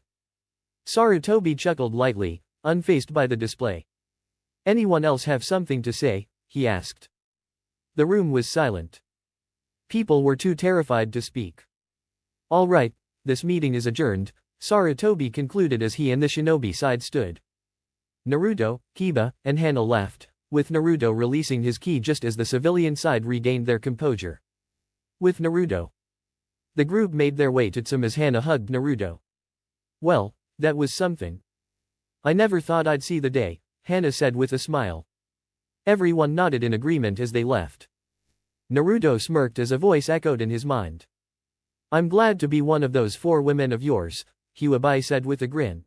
Sarutobi chuckled lightly, unfazed by the display. Anyone else have something to say? He asked. The room was silent. People were too terrified to speak. All right, this meeting is adjourned, Sarutobi concluded as he and the shinobi side stood. Naruto, Kiba, and Hana left, with Naruto releasing his ki just as the civilian side regained their composure. With Naruto. The group made their way to Tsum as Hana hugged Naruto. Well, that was something. I never thought I'd see the day, Hana said with a smile. Everyone nodded in agreement as they left. Naruto smirked as a voice echoed in his mind. I'm glad to be one of those 4 women of yours, Huabai said with a grin.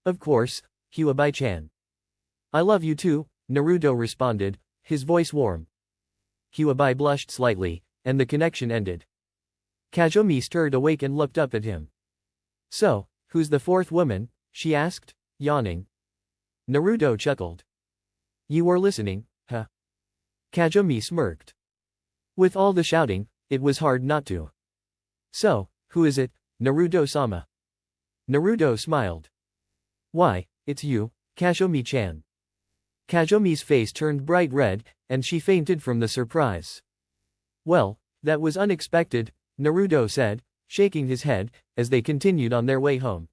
Of course, Huabai-chan. I love you too, Naruto responded, his voice warm. Huabai blushed slightly, and the connection ended. Kazumi stirred awake and looked up at him. So, who's the 4th woman? She asked, yawning. Naruto chuckled. You were listening, huh? Kazumi smirked. With all the shouting, it was hard not to. So, who is it, Naruto-sama? Naruto smiled. Why, it's you, Kazumi-chan. Kazumi's face turned bright red, and she fainted from the surprise. Well, that was unexpected, Naruto said, shaking his head, as they continued on their way home.